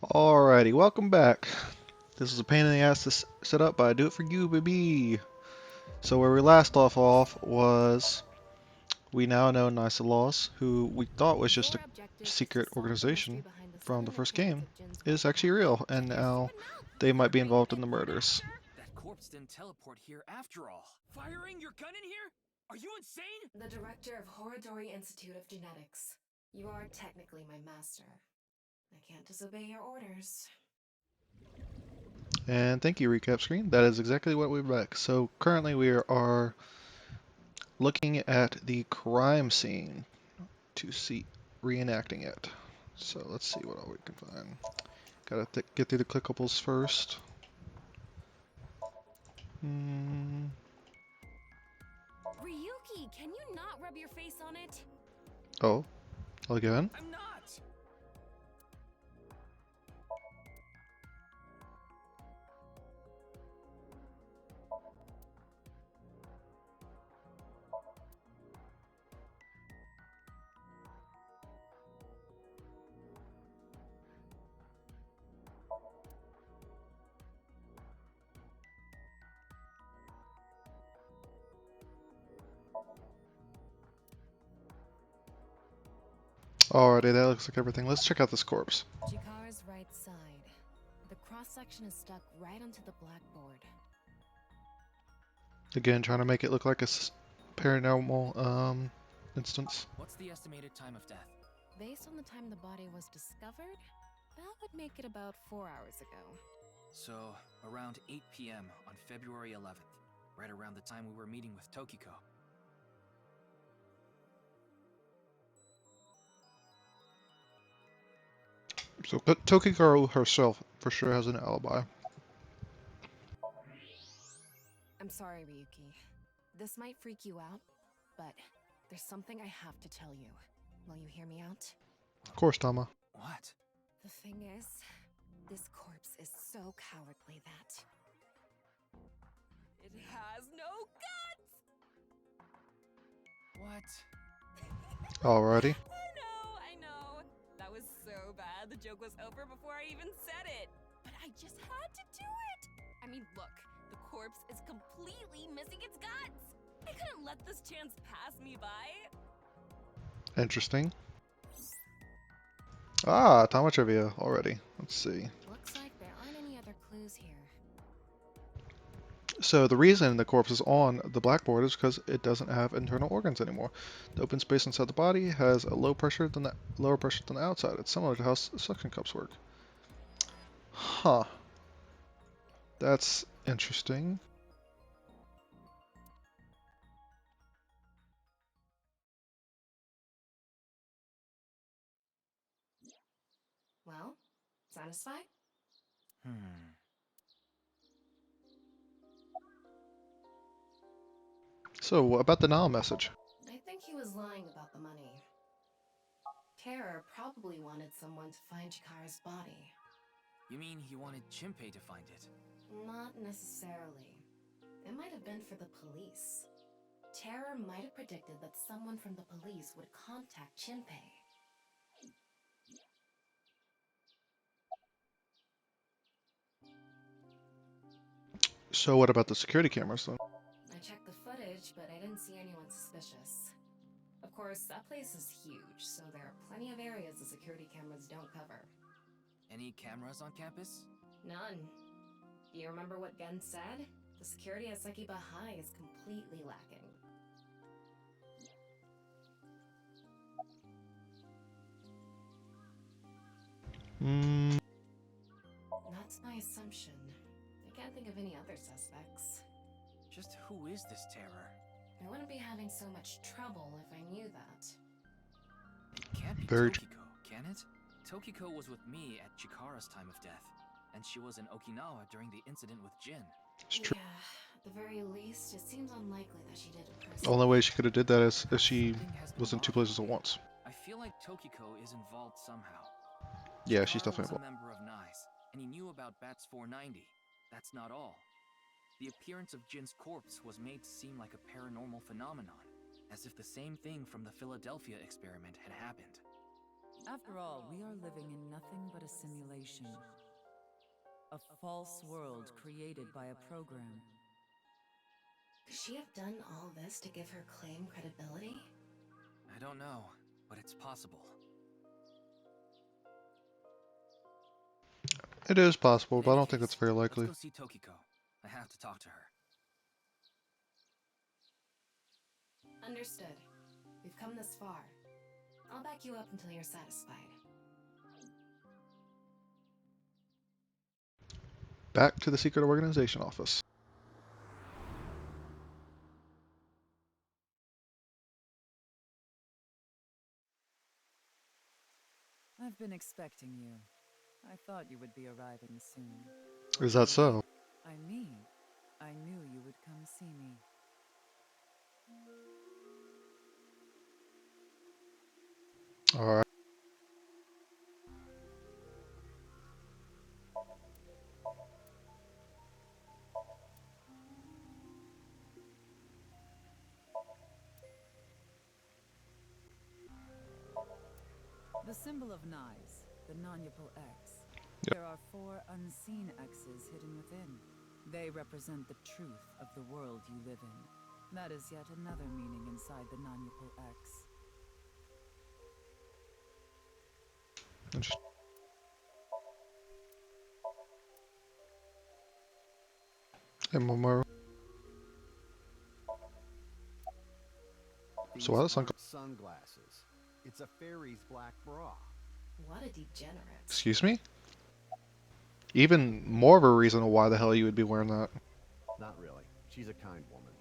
Alrighty, welcome back. This is a pain in the ass to set up, but I do it for you, baby. So where we last off was we now know Nisa Laws, who we thought was just a Your objective is to secret solve the mystery organization behind the from sudden the first appearance game, of Jin's is corpse. actually real, and Check your now stupid mouth! they might be Are you involved in dead the for an murders. actor? That corpse didn't teleport here after all. Firing your gun in here? Are you insane? The director of Horodori Institute of Genetics. You are technically my master. I can't disobey your orders. And thank you, recap screen. That is exactly what we're back. So currently we are looking at the crime scene to see reenacting it. So let's see what all we can find. Gotta get through the clickables first. Hmm. Ryuki, can you not rub your face on it? Oh, again? I'm not! Alrighty, that looks like everything. Let's check out this corpse. Chikara's right side. The cross-section is stuck right onto the blackboard. Again, trying to make it look like a paranormal instance. What's the estimated time of death? Based on the time the body was discovered, that would make it about 4 hours ago. So, around 8 p.m. on February 11th, right around the time we were meeting with Tokiko. So Tokigaro herself for sure has an alibi. I'm sorry, Ryuki. This might freak you out, but there's something I have to tell you. Will you hear me out? Of course, Tama. What? The thing is, this corpse is so cowardly that it has no guts! What? Alrighty. I know. That was so bad. The joke was over before I even said it. But I just had to do it. I mean, look, the corpse is completely missing its guts. I couldn't let this chance pass me by. Interesting. Ah, Tama trivia already. Let's see. Looks like there aren't any other clues here. So the reason the corpse is on the blackboard is because it doesn't have internal organs anymore. The open space inside the body has a lower pressure than the outside. It's similar to how suction cups work. Huh. That's interesting. Well, satisfied? So what about the now message? I think he was lying about the money. Terror probably wanted someone to find Chikara's body. You mean he wanted Chimpei to find it? Not necessarily. It might have been for the police. Terror might have predicted that someone from the police would contact Chimpei. So what about the security cameras then? I checked the footage, but I didn't see anyone suspicious. Of course, that place is huge, so there are plenty of areas the security cameras don't cover. Any cameras on campus? None. Do you remember what Gen said? The security at Sekiba High is completely lacking. Hmm. That's my assumption. I can't think of any other suspects. Just who is this terror? I wouldn't be having so much trouble if I knew that. It can't be Very Tokiko, can it? Tokiko was with me at Chikara's time of death, and she was in Okinawa during the incident with Jin. It's true. Yeah, at the very least, it seems unlikely that she did it The personally. only way she could have did that is if she Something has been was in two bothering places at me. once. I feel like Tokiko is involved somehow. Yeah, she's Chikara was definitely a member of NICE, and he knew about Bats 490. That's not all. The appearance of Jin's corpse was made to seem like a paranormal phenomenon, as if the same thing from the Philadelphia experiment had happened. After all, we are living in nothing but a simulation. A false world created by a program. Could she have done all this to give her claim credibility? I don't know, but it's possible. It is possible, In but I any don't think case, it's very let's likely. go see Tokiko. I have to talk to her. Understood. We've come this far. I'll back you up until you're satisfied. Back to the secret organization office. I've been expecting you. I thought you would be arriving soon. Is that so? I mean, I knew you would come see me. Alright. The symbol of Nyes, the non-Yapal X. Yep. There are 4 unseen X's hidden within. They represent the truth of the world you live in. That is yet another meaning inside the non-Yapal X. Interesting. Hey, Mamoru. So why These does aren't sunglasses. It's a fairy's black bra. What a degenerate. Excuse me? Even more of a reason why the hell you would be wearing that. Not really. She's a kind woman.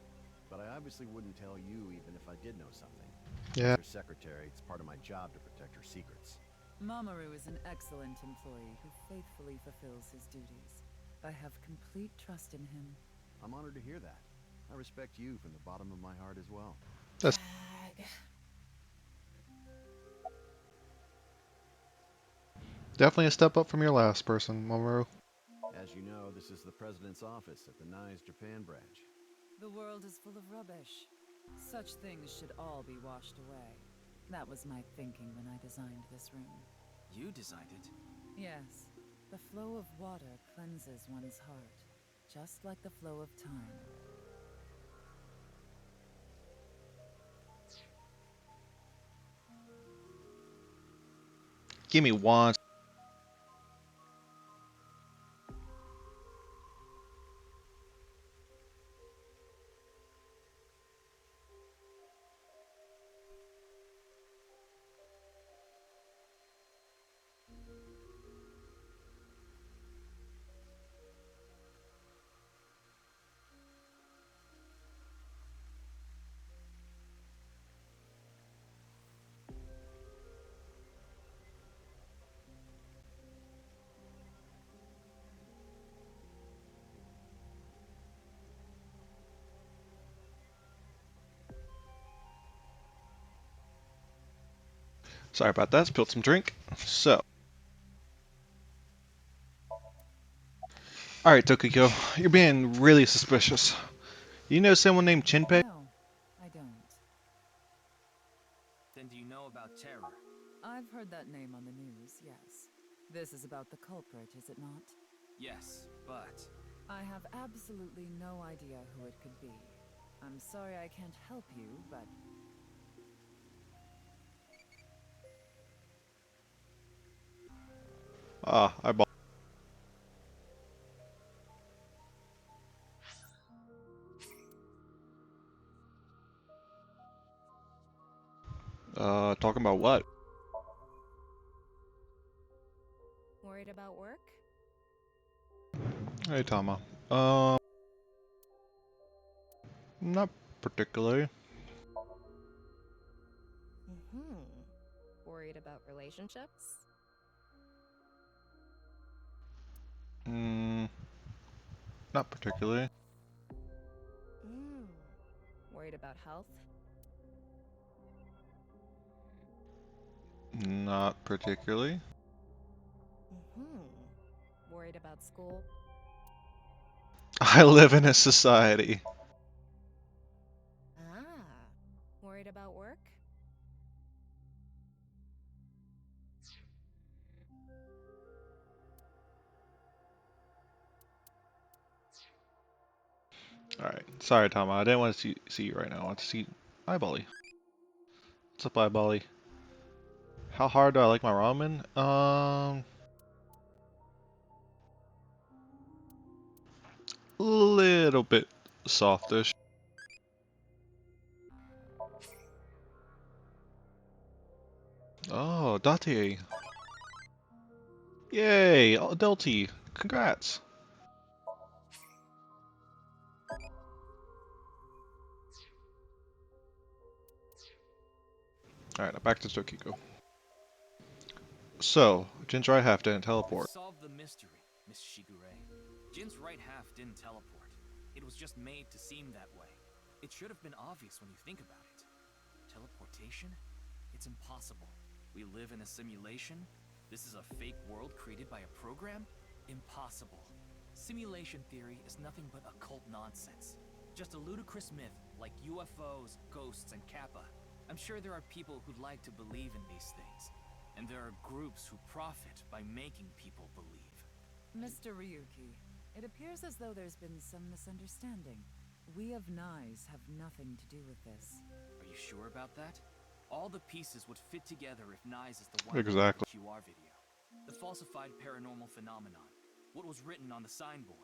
But I obviously wouldn't tell you even if I did know something. Yeah. As her secretary, it's part of my job to protect her secrets. Mamoru is an excellent employee who faithfully fulfills his duties. I have complete trust in him. I'm honored to hear that. I respect you from the bottom of my heart as well. That's Ag. definitely a step up from your last person, Mamoru. As you know, this is the president's office at the Nyes Japan branch. The world is full of rubbish. Such things should all be washed away. That was my thinking when I designed this room. You designed it. Yes, the flow of water cleanses one's heart, just like the flow of time. Give me one. Sorry about that. Spilled some drink. So. Alright, Tokiko. You're being really suspicious. You know someone named Chinpei? No, I don't. Then do you know about Terror? I've heard that name on the news, yes. This is about the culprit, is it not? Yes, but... I have absolutely no idea who it could be. I'm sorry I can't help you, but... I bought. Talking about what? Worried about work? Hey, Tama. Not particularly. Mm-hmm. Worried about relationships? Mm, not particularly. Mm. Worried about health? Not particularly. Mm-hmm. Worried about school? I live in a society. Ah. Worried about work? Alright, sorry, Tama. I didn't want to see you right now. I want to see Eyebally. What's up, Eyebally? How hard do I like my ramen? Little bit softish. Oh, Date. Yay, Delty. Congrats. Alright, now back to Tokiko. So, Jin's right half didn't teleport. Solve the mystery, Miss Shigure. Jin's right half didn't teleport. It was just made to seem that way. It should have been obvious when you think about it. Teleportation? It's impossible. We live in a simulation? This is a fake world created by a program? Impossible. Simulation theory is nothing but occult nonsense. Just a ludicrous myth like UFOs, ghosts, and Kappa. I'm sure there are people who'd like to believe in these things. And there are groups who profit by making people believe. Mr. Ryuki, it appears as though there's been some misunderstanding. We of NICE have nothing to do with this. Are you sure about that? All the pieces would fit together if NICE is the one Exactly. behind the QR video. The falsified paranormal phenomenon. What was written on the signboard.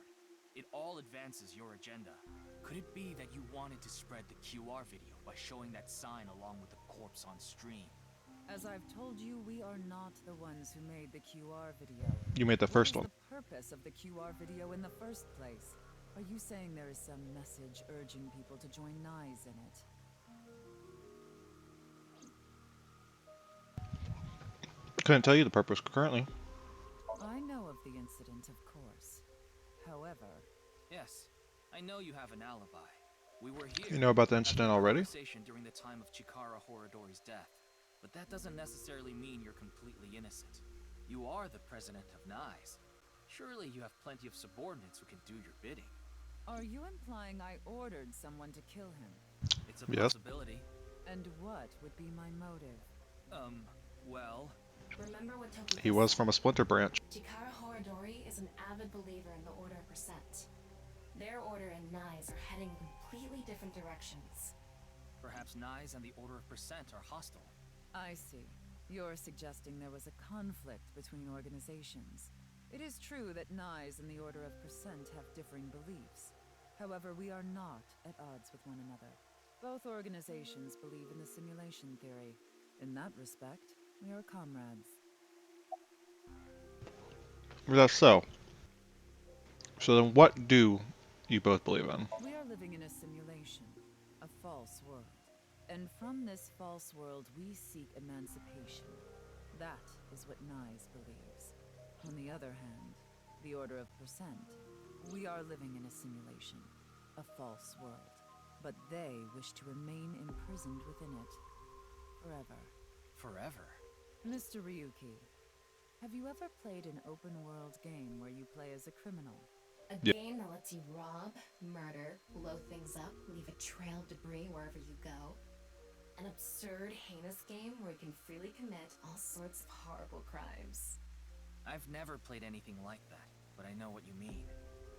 It all advances your agenda. Could it be that you wanted to spread the QR video by showing that sign along with the corpse on stream? As I've told you, we are not the ones who made the QR video. You made the first one. What is the purpose of the QR video in the first place? Are you saying there is some message urging people to join NICE in it? Couldn't tell you the purpose currently. I know of the incident, of course. However... Yes, I know you have an alibi. We were here. You know about the incident already? During the time of Chikara Horadori's death. But that doesn't necessarily mean you're completely innocent. You are the president of NICE. Surely you have plenty of subordinates who can do your bidding. Are you implying I ordered someone to kill him? It's a Yes. possibility. And what would be my motive? Well... Remember what Tokiko He was said. from a splinter branch. Chikara Horadori is an avid believer in the Order of Percent. Their order and NICE are heading in completely different directions. Perhaps NICE and the Order of Percent are hostile. I see. You're suggesting there was a conflict between organizations. It is true that NICE and the Order of Percent have differing beliefs. However, we are not at odds with one another. Both organizations believe in the simulation theory. In that respect, we are comrades. That's so. So then what do you both believe in? We are living in a simulation, a false world. And from this false world, we seek emancipation. That is what NICE believes. On the other hand, the Order of Percent, we are living in a simulation, a false world. But they wish to remain imprisoned within it. Forever. Forever? Mr. Ryuki, have you ever played an open-world game where you play as a criminal? A Yeah. game that lets you rob, murder, blow things up, leave a trail of debris wherever you go. An absurd, heinous game where you can freely commit all sorts of horrible crimes. I've never played anything like that, but I know what you mean.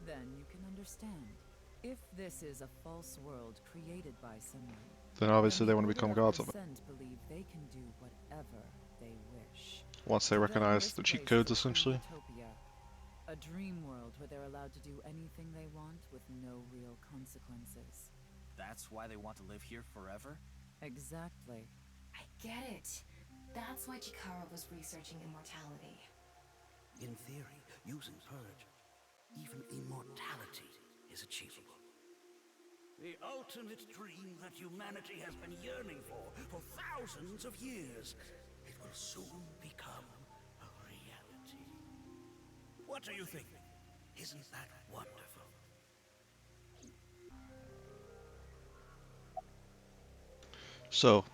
Then you can understand. If this is a false world created by someone, Then obviously they the want to become Order gods of it. Percent believe they can do whatever they wish. Once they To them, recognize this the cheat place codes, is a true essentially. utopia. A dream world where they're allowed to do anything they want with no real consequences. That's why they want to live here forever? Exactly. I get it. That's why Chikara was researching immortality. In theory, using Purge, even immortality is achievable. The ultimate dream that humanity has been yearning for thousands of years. It will soon become a reality. What do you think? Isn't that wonderful? So,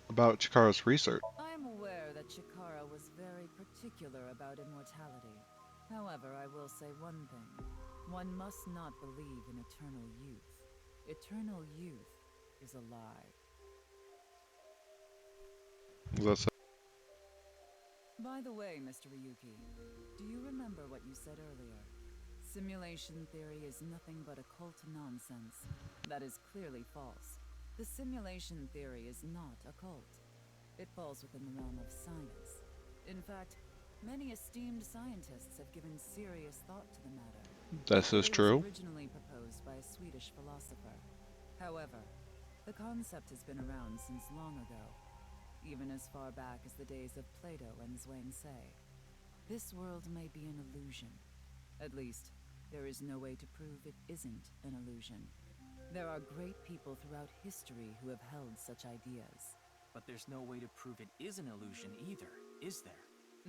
about Chikara's research. I am aware that Chikara was very particular about immortality. However, I will say one thing. One must not believe in eternal youth. Eternal youth is a lie. That's By the way, Mr. Ryuki, do you remember what you said earlier? Simulation theory is nothing but occult nonsense. That is clearly false. The simulation theory is not occult. It falls within the realm of science. In fact, many esteemed scientists have given serious thought to the matter. This is It was true. originally proposed by a Swedish philosopher. However, the concept has been around since long ago, even as far back as the days of Plato and Zhuangzi. This world may be an illusion. At least, there is no way to prove it isn't an illusion. There are great people throughout history who have held such ideas. But there's no way to prove it is an illusion either, is there?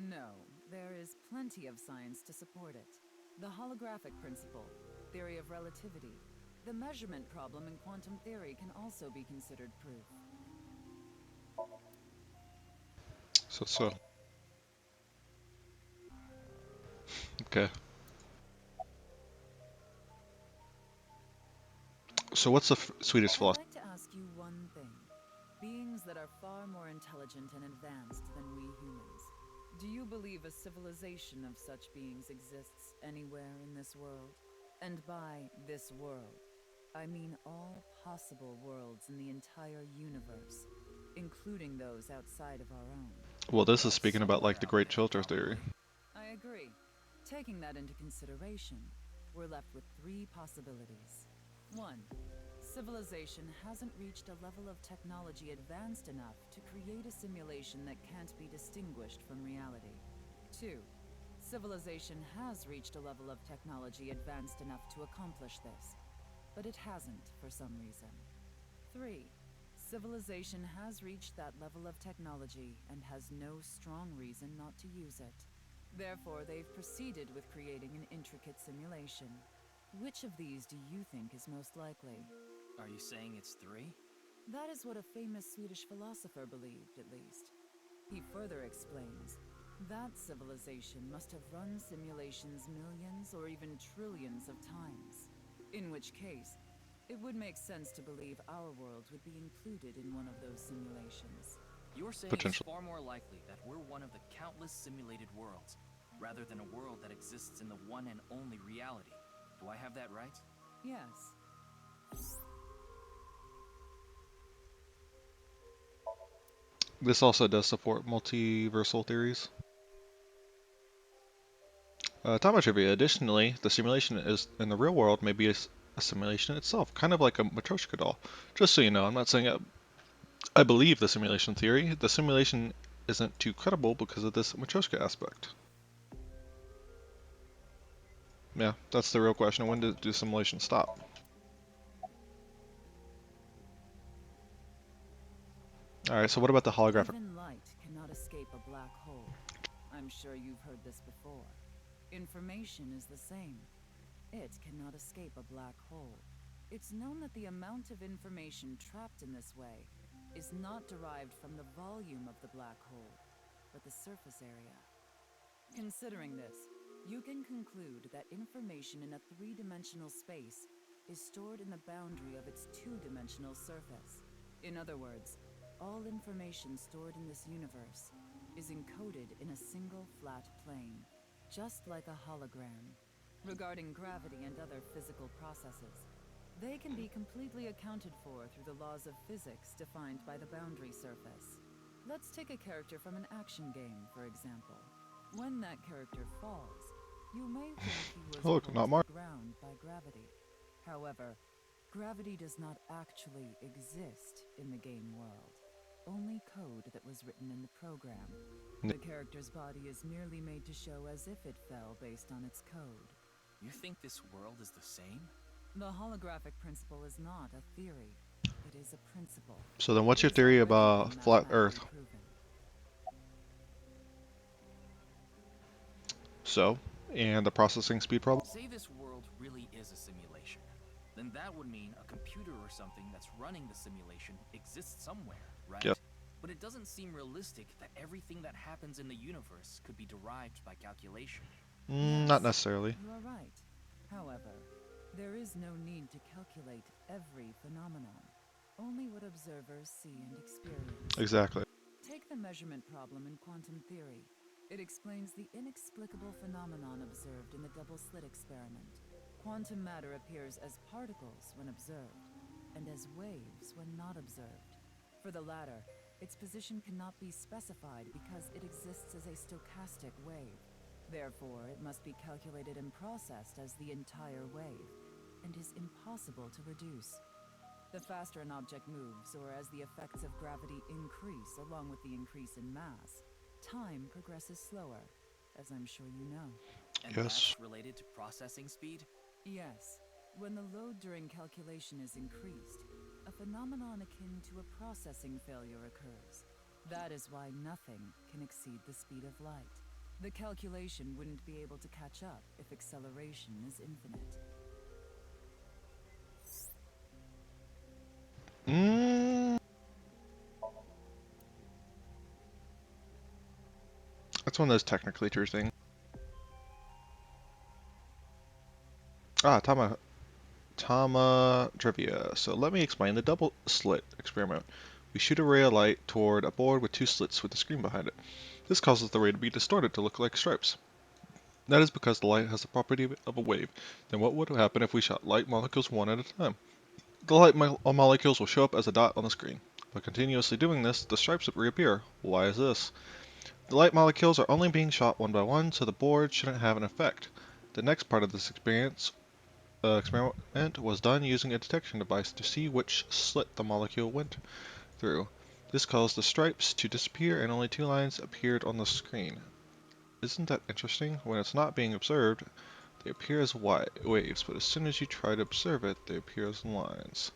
No, there is plenty of science to support it. The holographic principle, theory of relativity, the measurement problem in quantum theory can also be considered proof. So. Okay. So what's the Swedish I'd philosophy? like to ask you one thing. Beings that are far more intelligent and advanced than we humans. Do you believe a civilization of such beings exists anywhere in this world? And by this world, I mean all possible worlds in the entire universe, including those outside of our own. Well, this is speaking about like the Great Filter theory. I agree. Taking that into consideration, we're left with three possibilities. 1. Civilization hasn't reached a level of technology advanced enough to create a simulation that can't be distinguished from reality. 2. Civilization has reached a level of technology advanced enough to accomplish this, but it hasn't for some reason. 3. Civilization has reached that level of technology and has no strong reason not to use it. Therefore, they've proceeded with creating an intricate simulation. Which of these do you think is most likely? Are you saying it's 3? That is what a famous Swedish philosopher believed, at least. He further explains, that civilization must have run simulations millions or even trillions of times. In which case, it would make sense to believe our world would be included in one of those simulations. You're saying it's Potential. far more likely that we're one of the countless simulated worlds, rather than a world that exists in the one and only reality. Do I have that right? Yes. This also does support multiversal theories. Time trivia. Additionally, the simulation is in the real world may be a simulation itself, kind of like a Matryoshka doll. Just so you know, I'm not saying I believe the simulation theory. The simulation isn't too credible because of this Matryoshka aspect. Yeah, that's the real question. When did the simulation stop? Alright, so what about the holographic? Even light cannot escape a black hole. I'm sure you've heard this before. Information is the same. It cannot escape a black hole. It's known that the amount of information trapped in this way is not derived from the volume of the black hole, but the surface area. Considering this, you can conclude that information in a three-dimensional space is stored in the boundary of its two-dimensional surface. In other words, all information stored in this universe is encoded in a single flat plane, just like a hologram. Regarding gravity and other physical processes, they can be completely accounted for through the laws of physics defined by the boundary surface. Let's take a character from an action game, for example. When that character falls, you may think he was Look, pulled not to Mark. the ground by gravity. However, gravity does not actually exist in the game world. Only code that was written in the program. The character's body is merely made to show as if it fell based on its code. You think this world is the same? The holographic principle is not a theory. It is a principle. So then what's your It has theory already about been flat mathematically Earth? proven. So, and the processing speed problem? Say this world really is a simulation. Then that would mean a computer or something that's running the simulation exists somewhere, right? Yep. But it doesn't seem realistic that everything that happens in the universe could be derived by calculation. Not necessarily. You are right. However, there is no need to calculate every phenomenon. Only what observers see and experience. Exactly. Take the measurement problem in quantum theory. It explains the inexplicable phenomenon observed in the double-slit experiment. Quantum matter appears as particles when observed, and as waves when not observed. For the latter, its position cannot be specified because it exists as a stochastic wave. Therefore, it must be calculated and processed as the entire wave, and is impossible to reduce. The faster an object moves, or as the effects of gravity increase along with the increase in mass, time progresses slower, as I'm sure you know. And Yes. that's related to processing speed? Yes. When the load during calculation is increased, a phenomenon akin to a processing failure occurs. That is why nothing can exceed the speed of light. The calculation wouldn't be able to catch up if acceleration is infinite. That's one of those technically true things. Tama trivia. So let me explain the double slit experiment. We shoot a ray of light toward a board with two slits with a screen behind it. This causes the ray to be distorted to look like stripes. That is because the light has the property of a wave. Then what would happen if we shot light molecules one at a time? The light molecules will show up as a dot on the screen. By continuously doing this, the stripes would reappear. Why is this? The light molecules are only being shot one by one, so the board shouldn't have an effect. The next part of this experiment was done using a detection device to see which slit the molecule went through. This caused the stripes to disappear and only two lines appeared on the screen. Isn't that interesting? When it's not being observed, they appear as waves, but as soon as you try to observe it, they appear as lines.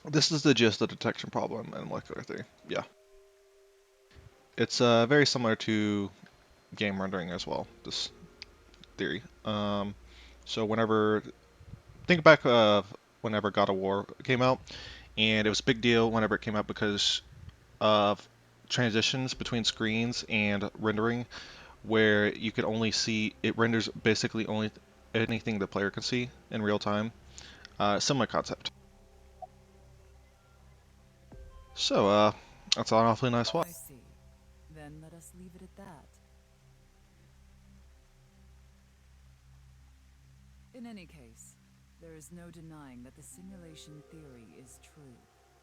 This is the gist of the detection problem in molecular theory. Yeah. It's very similar to game rendering as well, this theory. So think back of whenever God of War came out, and it was a big deal whenever it came out because of transitions between screens and rendering, where you could only see, it renders basically only anything the player can see in real time. Similar concept. So, that's an awfully nice watch. I see. Then let us leave it at that. In any case, there is no denying that the simulation theory is true.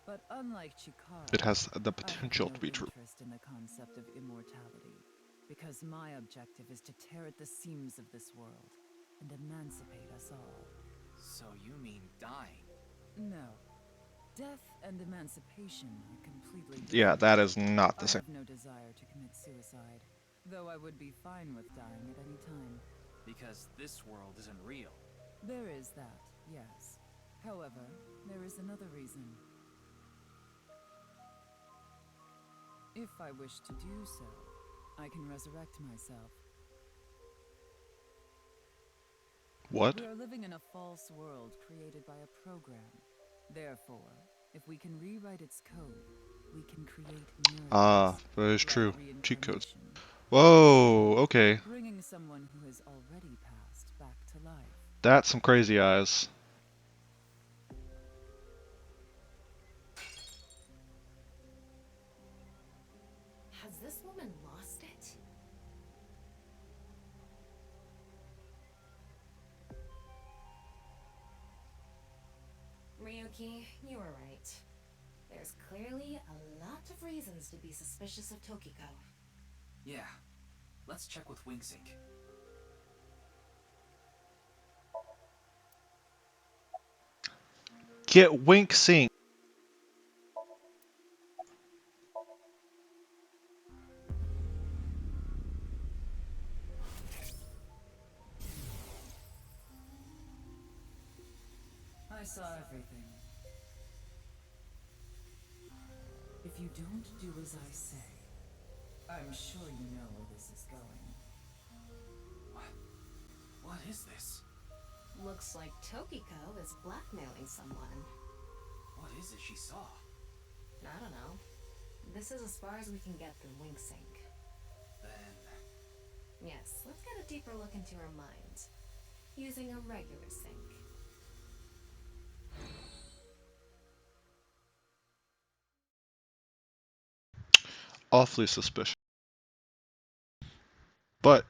But unlike Chikara, It has the I have potential no to be true. interest in the concept of immortality, because my objective is to tear at the seams of this world and emancipate us all. So you mean dying? No. Death and emancipation are completely different. Yeah, that is not the I same. have no desire to commit suicide, though I would be fine with dying at any time. Because this world isn't real. There is that, yes. However, there is another reason. If I wish to do so, I can resurrect myself. What? We are living in a false world created by a program. Therefore, if we can rewrite its code, we can create miracles. Ah, that is like true. Cheat codes. reincarnation, Whoa, okay. bringing someone who has already passed back to life. That's some crazy eyes. Has this woman lost it? Ryuki, you were right. There's clearly a lot of reasons to be suspicious of Tokiko. Yeah. Let's check with WingSync. Get Wink Sync. I saw everything. If you don't do as I say, I'm sure you know where this is going. What is this? Looks like Tokiko is blackmailing someone. What is it she saw? I don't know. This is as far as we can get through WingSync. Then... Yes, let's get a deeper look into her mind. Using a regular sync. Awfully suspicious. But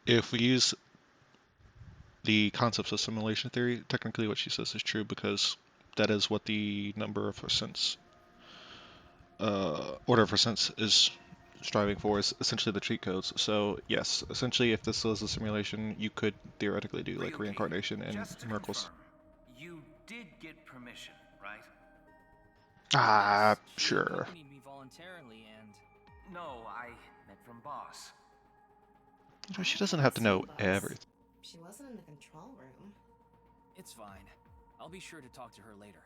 if we use the concepts of simulation theory, technically what she says is true because that is what the number of percents, order of percents is striving for, is essentially the cheat codes. So yes, essentially if this was a simulation, you could theoretically do like Ryuki, reincarnation and just to miracles. confirm, you did get permission, right? Ah, Yes, she sure. accompanied me voluntarily and... No, I meant from boss. You know, she I doesn't have haven't to seen know Boss. everything. She wasn't in the control room. It's fine. I'll be sure to talk to her later.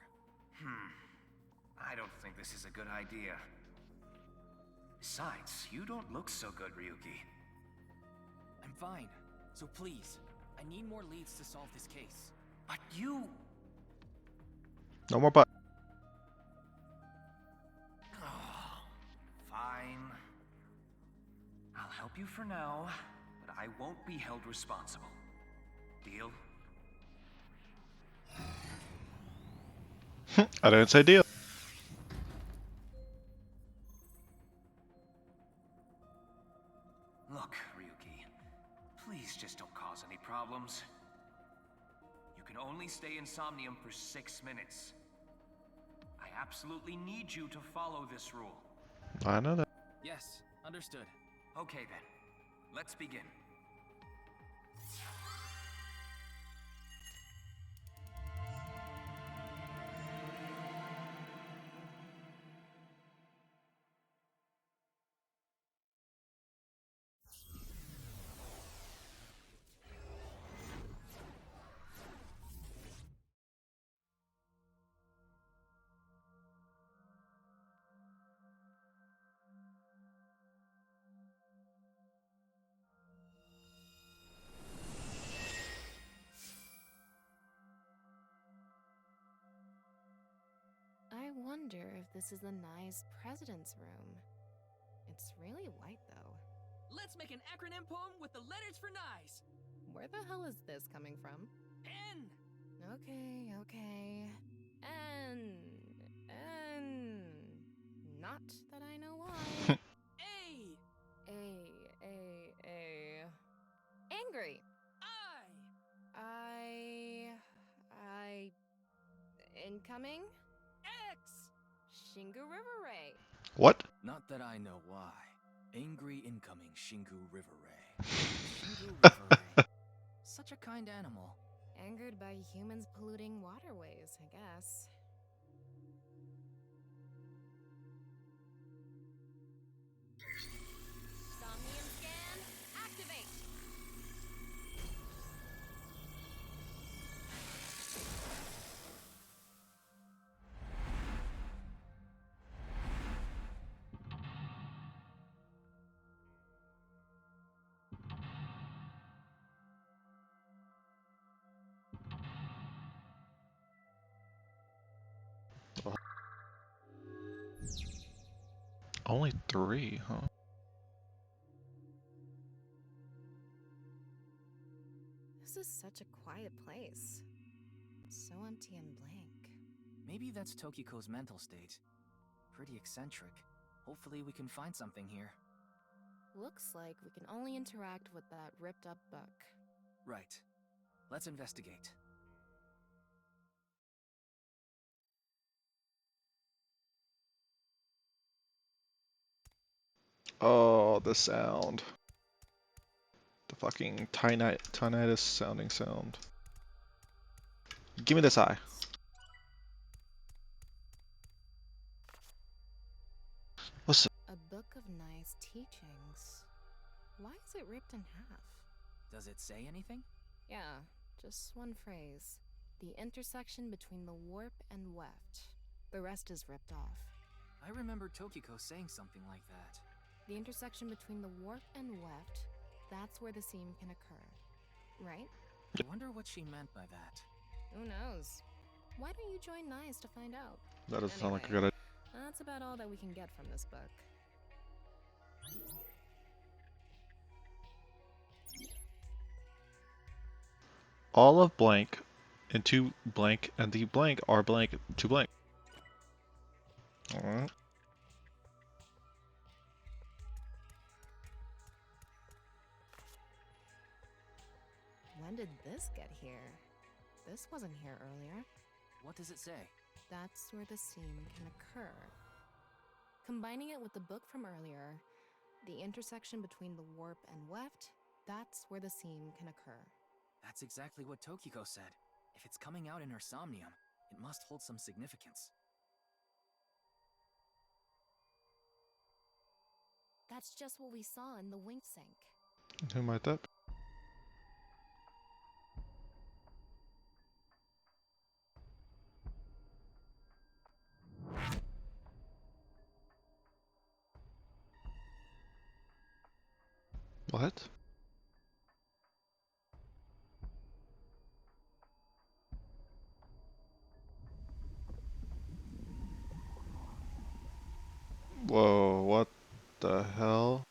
I don't think this is a good idea. Besides, you don't look so good, Ryuki. I'm fine. So please, I need more leads to solve this case. But you... No more but. Oh, fine. I'll help you for now, but I won't be held responsible. Deal? I didn't say deal. Look, Ryuki, please just don't cause any problems. You can only stay in Somnium for 6 minutes. I absolutely need you to follow this rule. I know that. Yes, understood. Okay then, let's begin. I wonder if this is the nice president's room. It's really white, though. Let's make an acronym poem with the letters for nice. Where the hell is this coming from? N. Okay. N. Not that I know why. A. A. Angry. I. Incoming? X. Shingu River Ray. What? Not that I know why. Angry incoming Shingu River Ray. Shingu River Ray. Such a kind animal. Angered by humans polluting waterways, I guess. Somnium scan, activate! Only 3, huh? This is such a quiet place. So empty and blank. Maybe that's Tokiko's mental state. Pretty eccentric. Hopefully we can find something here. Looks like we can only interact with that ripped up book. Right. Let's investigate. Oh, the sound. The fucking tinnitus sounding sound. Give me this eye. What's it? A book of nice teachings. Why is it ripped in half? Does it say anything? Yeah, just one phrase. The intersection between the warp and weft. The rest is ripped off. I remember Tokiko saying something like that. The intersection between the warp and weft, that's where the seam can occur. Right? I wonder what she meant by that. Who knows? Why don't you join NICE to find out? That doesn't sound like a Anyway, good idea. That's about all that we can get from this book. All of blank into blank and the blank are blank to blank. Alright. When did this get here? This wasn't here earlier. What does it say? That's where the seam can occur. Combining it with the book from earlier, the intersection between the warp and weft, that's where the seam can occur. That's exactly what Tokiko said. If it's coming out in her Somnium, it must hold some significance. That's just what we saw in the wing sink. Who might that be? What? Whoa, what the hell?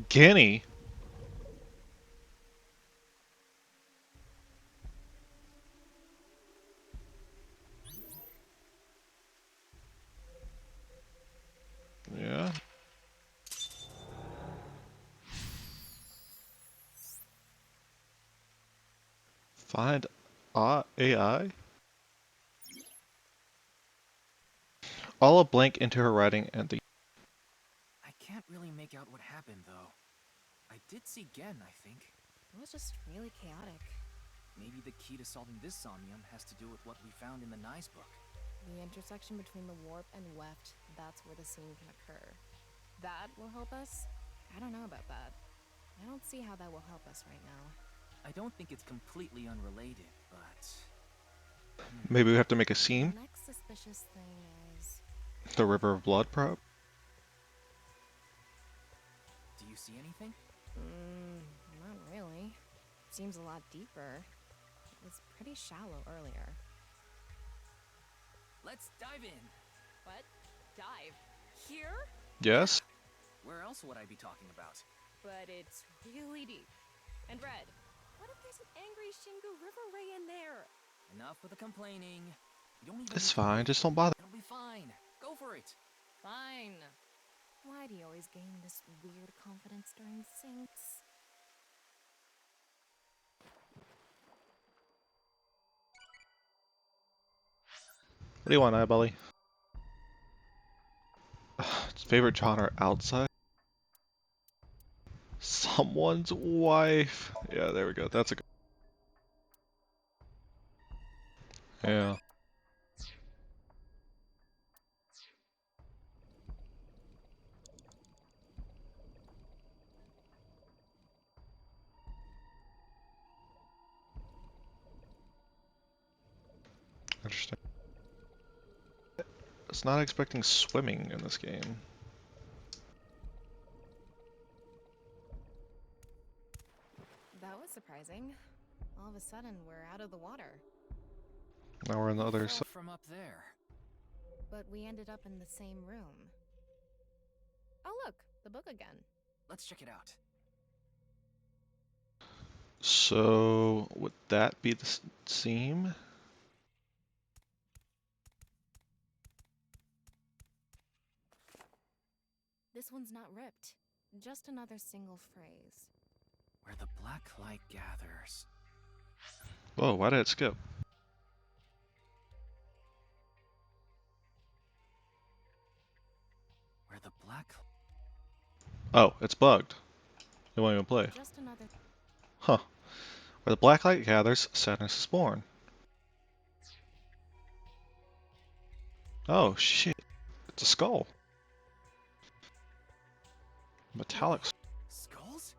Guinea? Yeah. Find AI? All a blank into her writing and the. I can't really make out what happened, though. I did see Gen, I think. It was just really chaotic. Maybe the key to solving this Somnium has to do with what we found in the Nye's book. The intersection between the warp and weft, that's where the seam can occur. That will help us? I don't know about that. I don't see how that will help us right now. I don't think it's completely unrelated, but... Maybe we have to make a seam? The next suspicious thing is... The River of Blood, perhaps? Do you see anything? Not really. Seems a lot deeper. It was pretty shallow earlier. Let's dive in. What? Dive? Here? Yes? Where else would I be talking about? But it's really deep. And Red, what if there's an angry Shingu River Ray in there? Enough with the complaining. You don't even It's need to fine, read. just don't bother. It'll be fine. Go for it. Fine. Why do you always gain this weird confidence during syncs? What do you want, Eyebelly? Its favorite genre outside? Someone's wife. Yeah, there we go. That's a good. Yeah. Interesting. It's not expecting swimming in this game. That was surprising. All of a sudden, we're out of the water. Now we're on the We other fell side. from up there. But we ended up in the same room. Oh look, the book again. Let's check it out. So, would that be the seam? This one's not ripped. Just another single phrase. Where the black light gathers. Whoa, why did it skip? Where the black... Oh, it's bugged. It won't even play. Just another... Huh. Where the black light gathers, sadness is born. Oh, shit. It's a skull. Metallic. Skulls?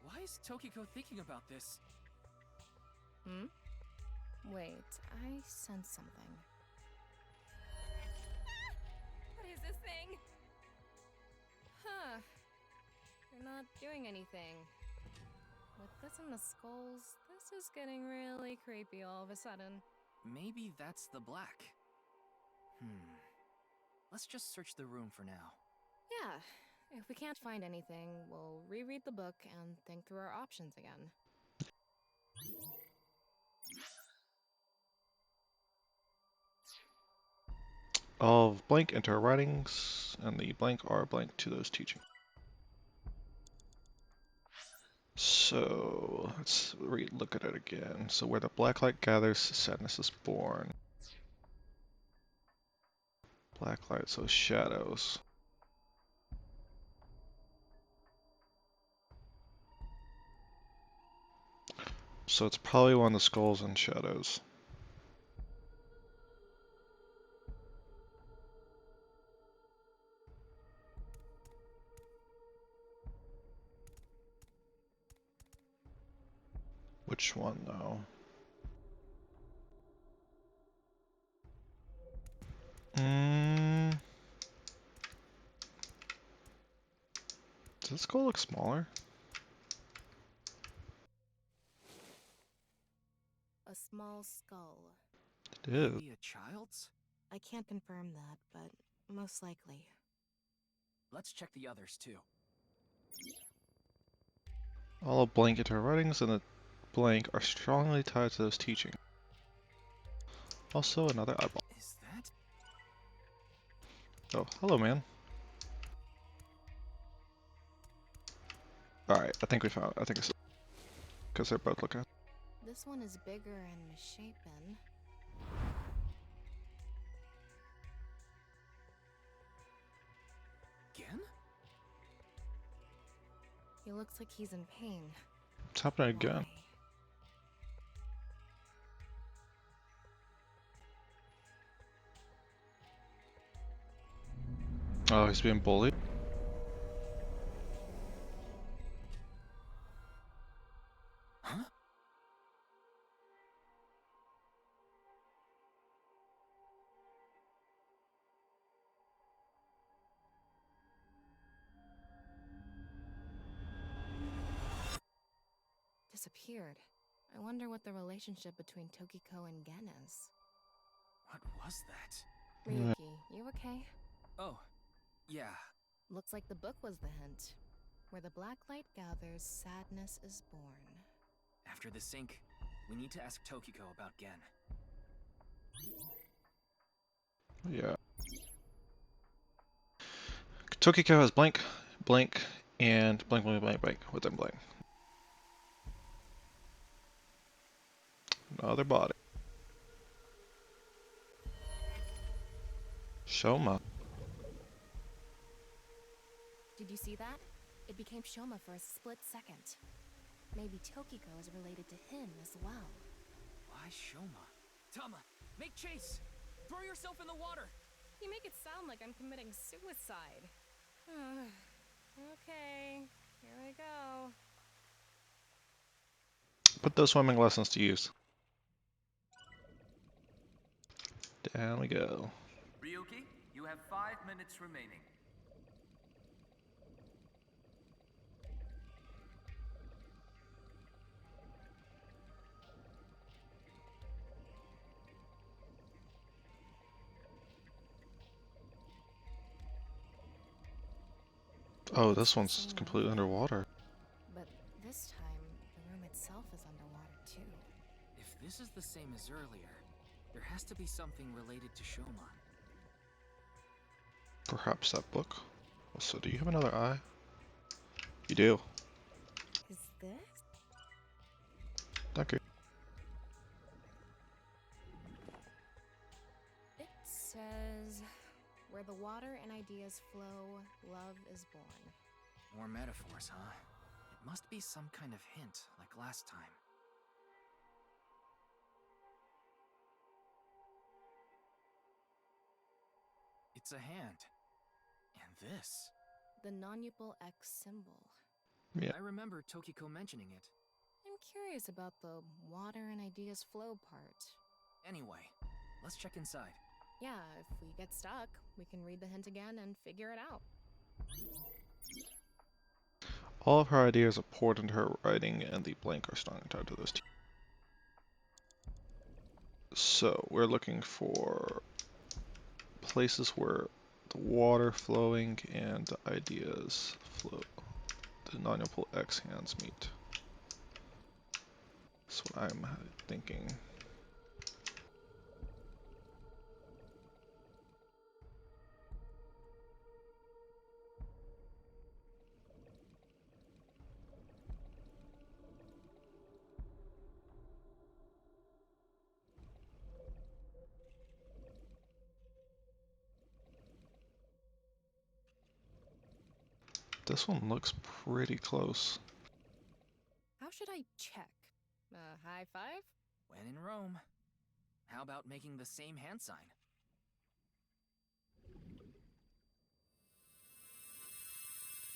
Why is Tokiko thinking about this? Hmm? Wait, I sense something. What is this thing? Huh. You're not doing anything. With this and the skulls, this is getting really creepy all of a sudden. Maybe that's the black. Let's just search the room for now. Yeah, if we can't find anything, we'll reread the book and think through our options again. of blank into her writings, and the blank are blank to those teachings. So let's look at it again. So where the black light gathers, sadness is born. Black light, so shadows. So it's probably one of the skulls and shadows. Which one though? Does this skull look smaller? A small skull. It is. Maybe a child's? I can't confirm that, but most likely. Let's check the others too. All blank into her writings and the blank are strongly tied to those teachings. Also another eyeball. Is that? Oh, hello man. Alright, I think we found it. I think it's because they're both looking. This one is bigger and misshapen. Again? He looks like he's in pain. It's happening again. Oh, he's being bullied. Huh? Disappeared. I wonder what the relationship between Tokiko and Gen is. What was that? Ryuki, you okay? Oh, yeah. Looks like the book was the hint. Where the black light gathers, sadness is born. After the sync, we need to ask Tokiko about Gen. Yeah. Tokiko has blank, blank, and blank, blank, blank, blank, within blank. Another body. Shoma. Did you see that? It became Shoma for a split second. Maybe Tokiko is related to him as well. Why Shoma? Tama, make chase! Throw yourself in the water! You make it sound like I'm committing suicide. Okay, here I go. Put those swimming lessons to use. Down we go. Ryuki, you have 5 minutes remaining. Oh, this one's completely underwater. But this time, the room itself is underwater too. If this is the same as earlier, there has to be something related to Shoma. Perhaps that book. So, do you have another eye? You do. Is this? Thank you. It says, where the water and ideas flow, love is born. More metaphors, huh? It must be some kind of hint, like last time. It's a hand. And this. The non-upal X symbol. Yeah. I remember Tokiko mentioning it. I'm curious about the water and ideas flow part. Anyway, let's check inside. Yeah, if we get stuck, we can read the hint again and figure it out. All of her ideas are poured into her writing, and the blank are strongly tied to those two. So, we're looking for places where the water flowing and the ideas flow. The non-upal X hands meet. That's what I'm thinking. This one looks pretty close. How should I check? High five? When in Rome. How about making the same hand sign?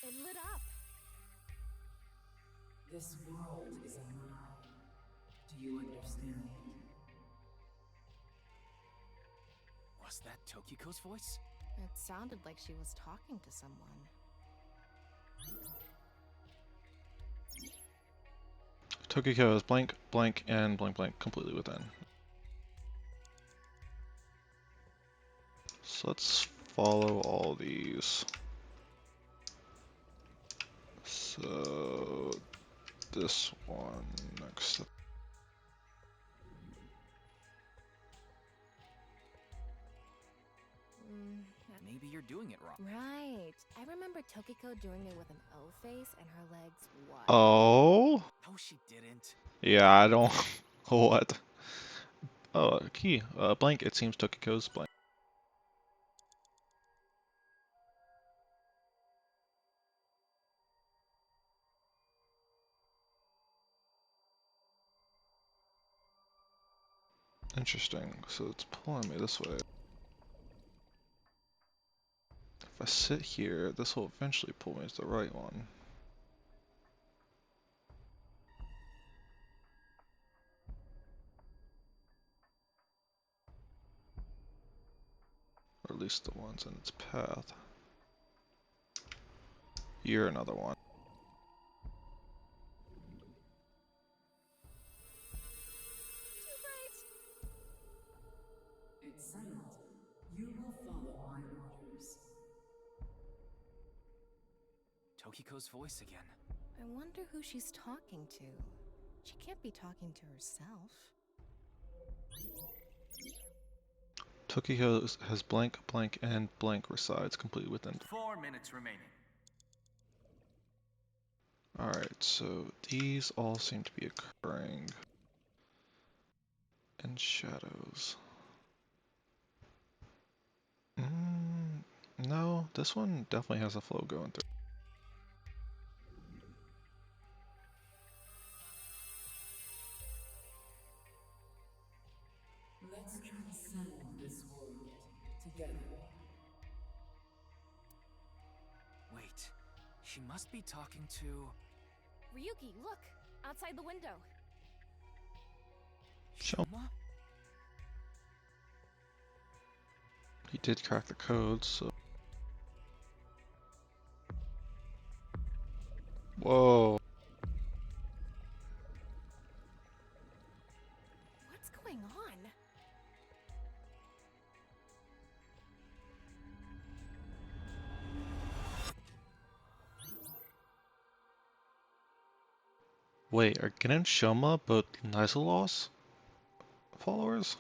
It lit up. This world is a lie. Do you understand? Was that Tokiko's voice? It sounded like she was talking to someone. Tokiko is blank, blank, and blank, blank completely within. So let's follow all these. So this one next. Maybe you're doing it wrong. Right. I remember Tokiko doing it with an O face and her legs wide. Oh? No, she didn't. Yeah, I don't. What? Oh, key. Blank. It seems Tokiko's blank. Interesting. So it's pulling me this way. If I sit here, this will eventually pull me to the right one. Or at least the ones in its path. You're another one. It's settled. You will follow my orders. Tokiko's voice again. I wonder who she's talking to. She can't be talking to herself. Tokiko has blank, blank, and blank resides completely within. 4 minutes remaining. Alright, so these all seem to be occurring in shadows. No, this one definitely has a flow going through. Let's transcend this world together. Wait, she must be talking to... Ryuki, look! Outside the window. Shoma? He did crack the code, so... Whoa. What's going on? Wait, are Gen and Shoma both Nizalos followers?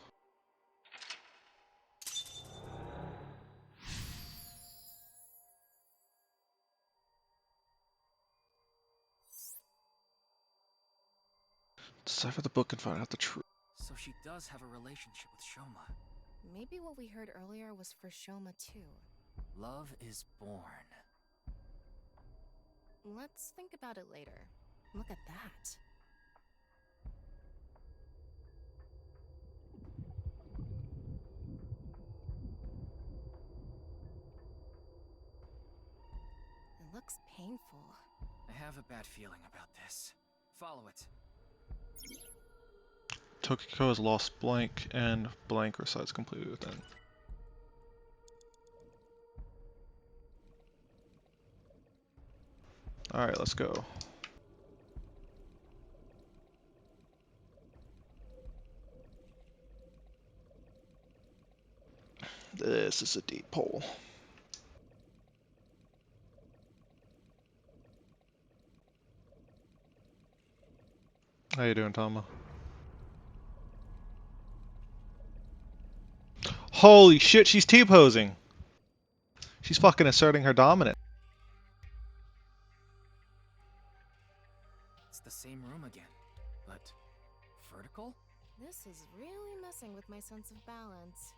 Decipher the book and find out the truth. So she does have a relationship with Shoma. Maybe what we heard earlier was for Shoma too. Love is born. Let's think about it later. Look at that. It looks painful. I have a bad feeling about this. Follow it. Tokiko has lost blank and blank resides completely within. Alright, let's go. This is a deep hole. How you doing, Tama? Holy shit, she's T-posing! She's fucking asserting her dominance. It's the same room again, but vertical? This is really messing with my sense of balance.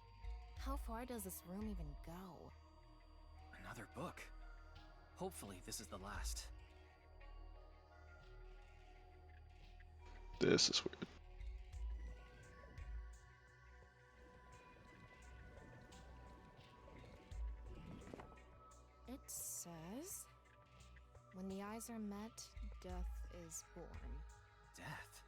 How far does this room even go? Another book. Hopefully, this is the last. This is weird. It says, when the eyes are met, death is born. Death?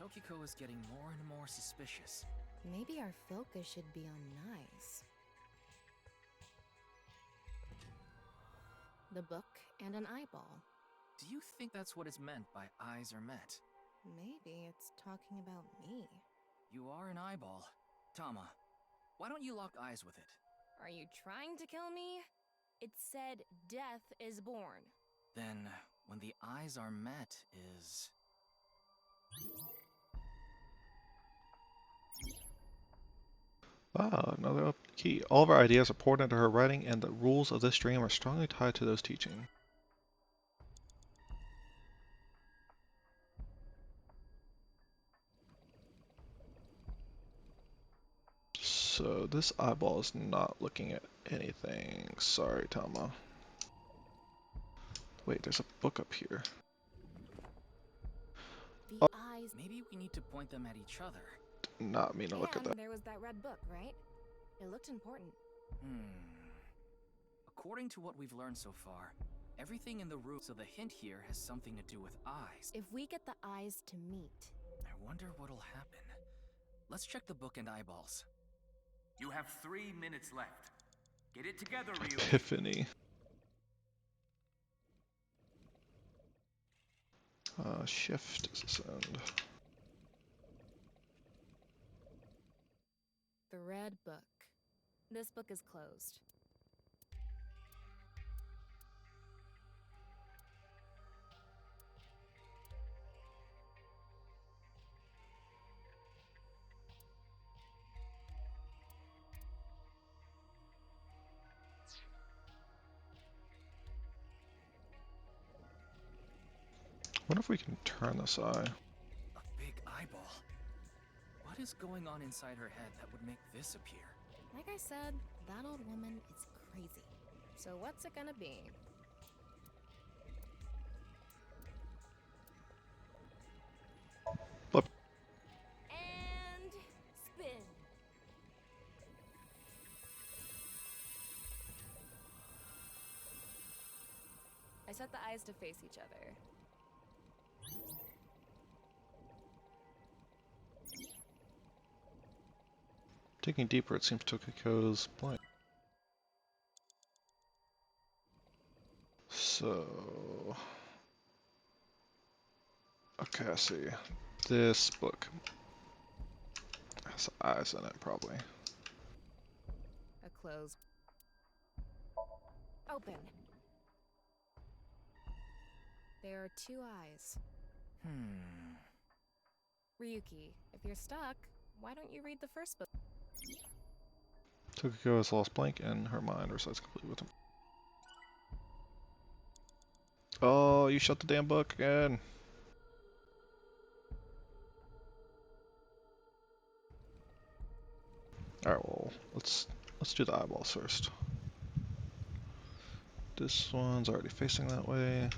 Tokiko is getting more and more suspicious. Maybe our focus should be on nice. The book and an eyeball. Do you think that's what is meant by eyes are met? Maybe it's talking about me. You are an eyeball. Tama, why don't you lock eyes with it? Are you trying to kill me? It said death is born. Then, when the eyes are met is... Ah, another up key. All of our ideas are poured into her writing, and the rules of this dream are strongly tied to those teachings. So this eyeball is not looking at anything. Sorry, Tama. Wait, there's a book up here. The eyes. Maybe we need to point them at each other. Did not mean to look at And that. there was that red book, right? It looked important. According to what we've learned so far, everything in the room, so the hint here has something to do with eyes. If we get the eyes to meet. I wonder what'll happen. Let's check the book and eyeballs. You have 3 minutes left. Get it together, Ryu. Epiphany. Shift send. The red book. This book is closed. Wonder if we can turn this eye. A big eyeball. What is going on inside her head that would make this appear? Like I said, that old woman is crazy. So what's it gonna be? Flip. And spin. I set the eyes to face each other. Digging deeper, it seems Tokiko's blank. So... Okay, I see. This book has eyes in it, probably. A closed. Open. There are 2 eyes. Ryuki, if you're stuck, why don't you read the first book? Tokiko has lost blank and her mind resides completely with him. Oh, you shut the damn book again. Alright, well, let's do the eyeballs first. This one's already facing that way.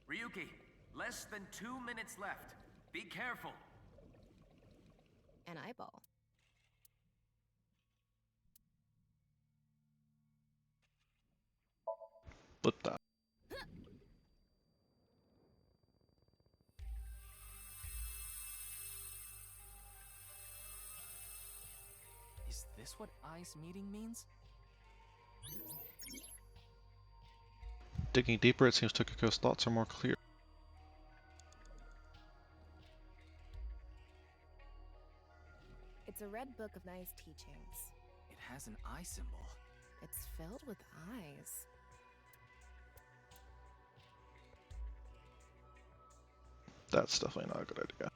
Ryuki, less than 2 minutes left. Be careful. An eyeball. Flip that. Is this what eyes meeting means? Digging deeper, it seems Tokiko's thoughts are more clear. It's a red book of nice teachings. It has an eye symbol. It's filled with eyes. That's definitely not a good idea.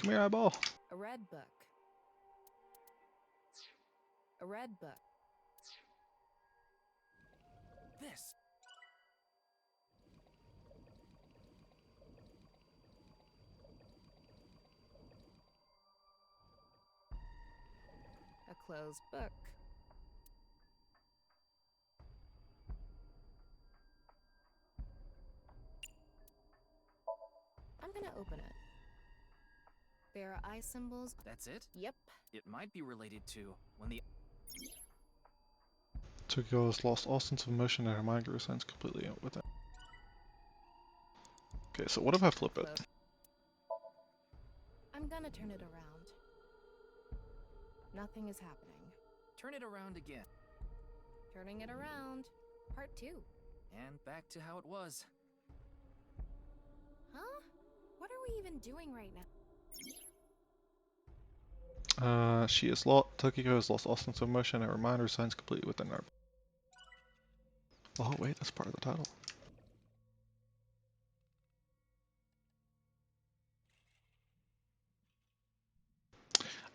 Come here, eyeball. A red book. A red book. This. A closed book. I'm gonna open it. There are eye symbols. That's it? Yep. It might be related to when the Tokyo has lost all sense of motion and her mind grew sense completely with it. Okay, so what if I flip it? I'm gonna turn it around. Nothing is happening. turn it around again. Turning it around. Part 2. And back to how it was. Huh? What are we even doing right now? She has lost. Tokyo has lost all sense of motion and her mind resides completely within her. Oh wait, that's part of the title.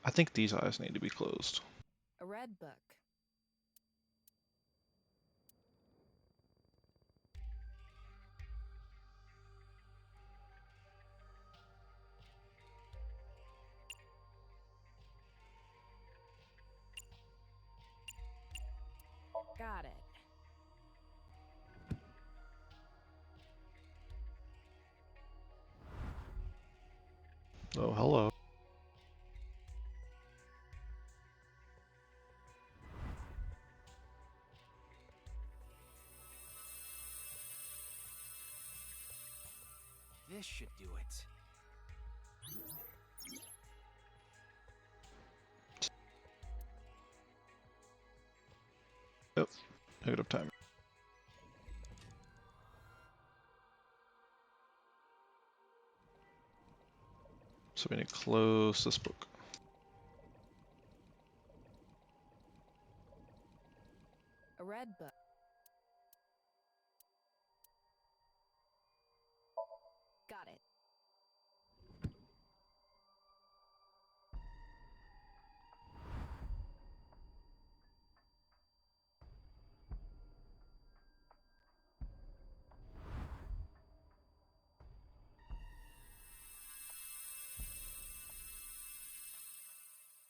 I think these eyes need to be closed. A red book. Got it. Oh, hello. This should do it. Yep. Negative time. So we need to close this book. A red book. Got it.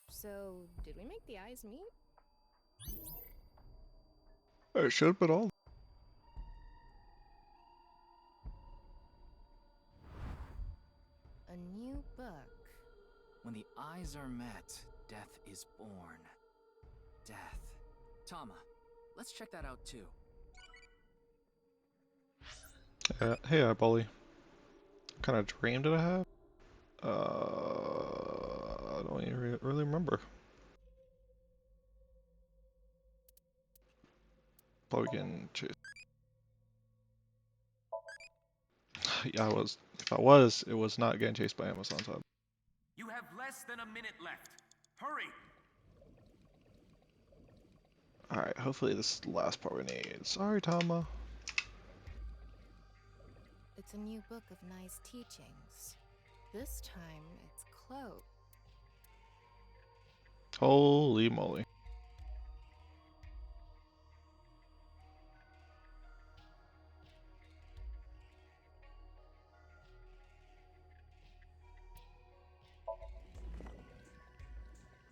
So, did we make the eyes meet? It should, but all. A new book. When the eyes are met, death is born. Death. Tama, let's check that out too. Hey, eyebally. What kind of dream did I have? I don't even really remember. Probably getting chased. Yeah, I was. If I was, it was not getting chased by Amazon's side. You have less than a minute left. Hurry! Alright, hopefully this is the last part we need. Sorry, Tama. It's a new book of nice teachings. This time, it's closed. Holy moly.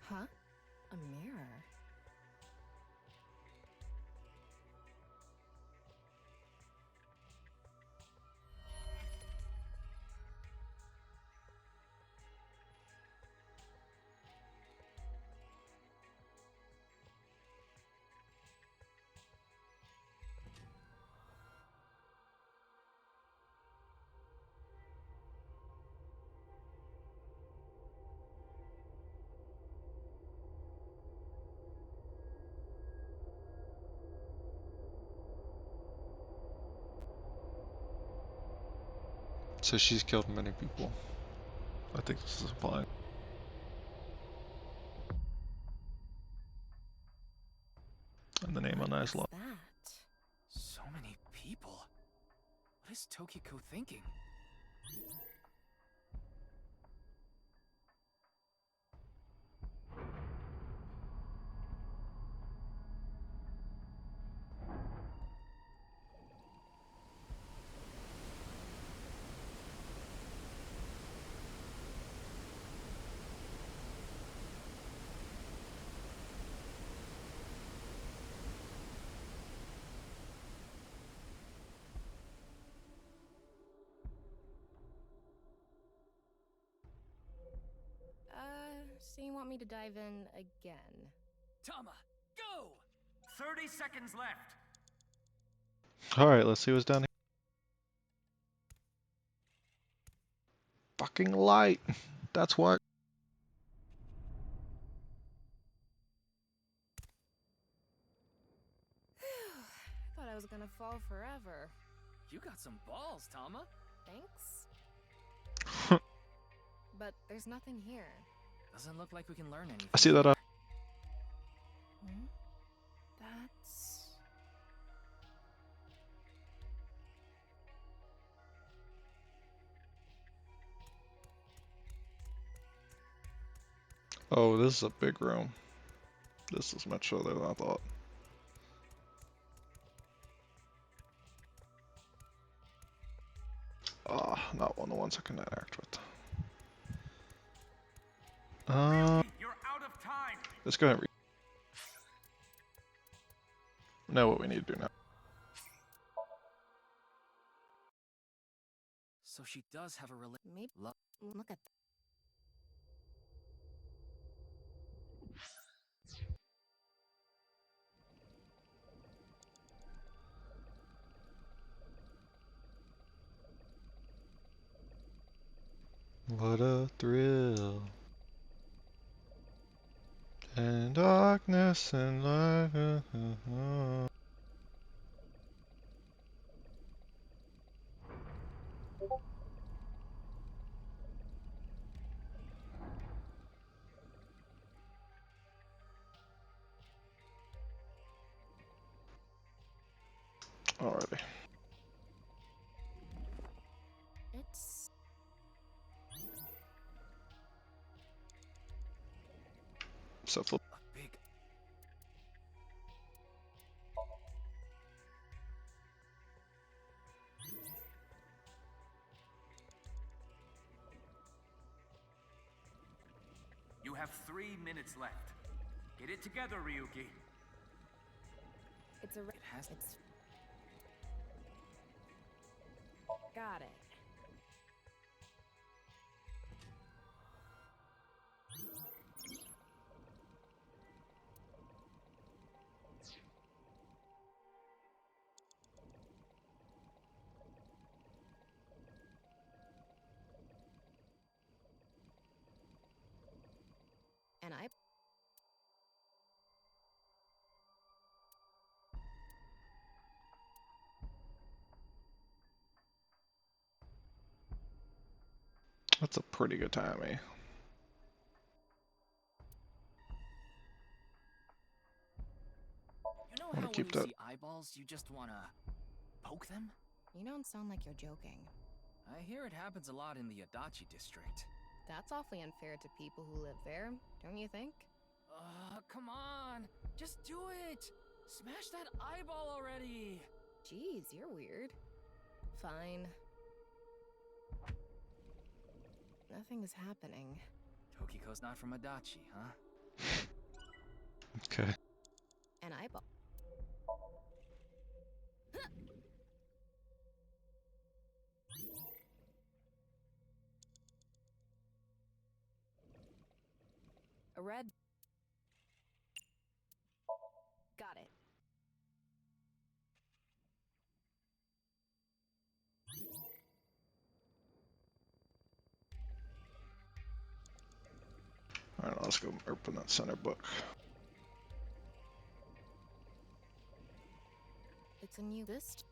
Huh? A mirror? So she's killed many people. I think this is implying. And the name on that is What's law. that? So many people. What is Tokiko thinking? So you want me to dive in again? Tama, go! 30 seconds left. Alright, let's see what's down here. Fucking light! That's what. Thought I was gonna fall forever. You got some balls, Tama. Thanks. But there's nothing here. Doesn't look like we can learn anything. I see that. Hmm? That's... Oh, this is a big room. This is much further than I thought. Not one of the ones I can interact with. Ryuki, you're out of time. Let's go ahead and know what we need to do now. So she does have a Maybe... Look at that. What a thrill. And darkness and light. Alrighty. It's... So flip. a big. You have 3 minutes left. Get it together, Ryuki. It's a... It has. It's... Got it. And I... That's a pretty good time, eh? You know Wanna how keep when you that. see eyeballs, you just wanna poke them? You don't sound like you're joking. I hear it happens a lot in the Adachi district. That's awfully unfair to people who live there, don't you think? Come on! Just do it! Smash that eyeball already! Jeez, you're weird. Fine. Nothing is happening. Tokiko's not from Adachi, huh? Okay. An eyeball. A red. Got it. Alright, let's go open that center book. It's a new list.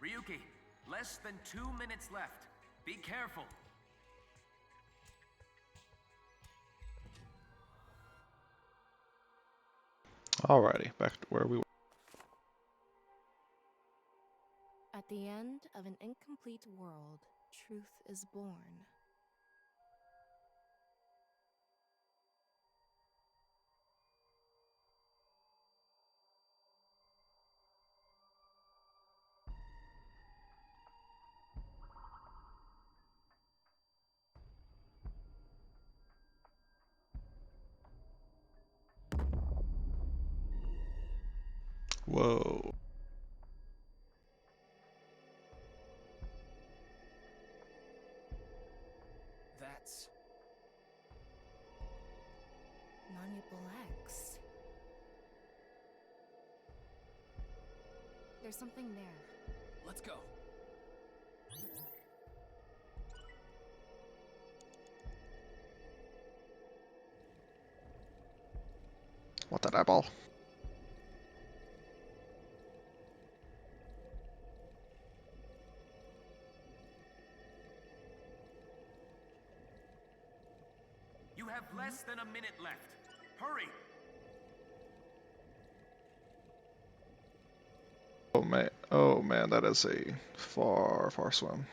Ryuki, less than 2 minutes left. Be careful. Alrighty, back to where we were. At the end of an incomplete world, truth is born. Whoa. That's... Monuble X. There's something there. Let's go. Want that eyeball? You have less than a minute left. Hurry! Oh man, that is a far, far swim.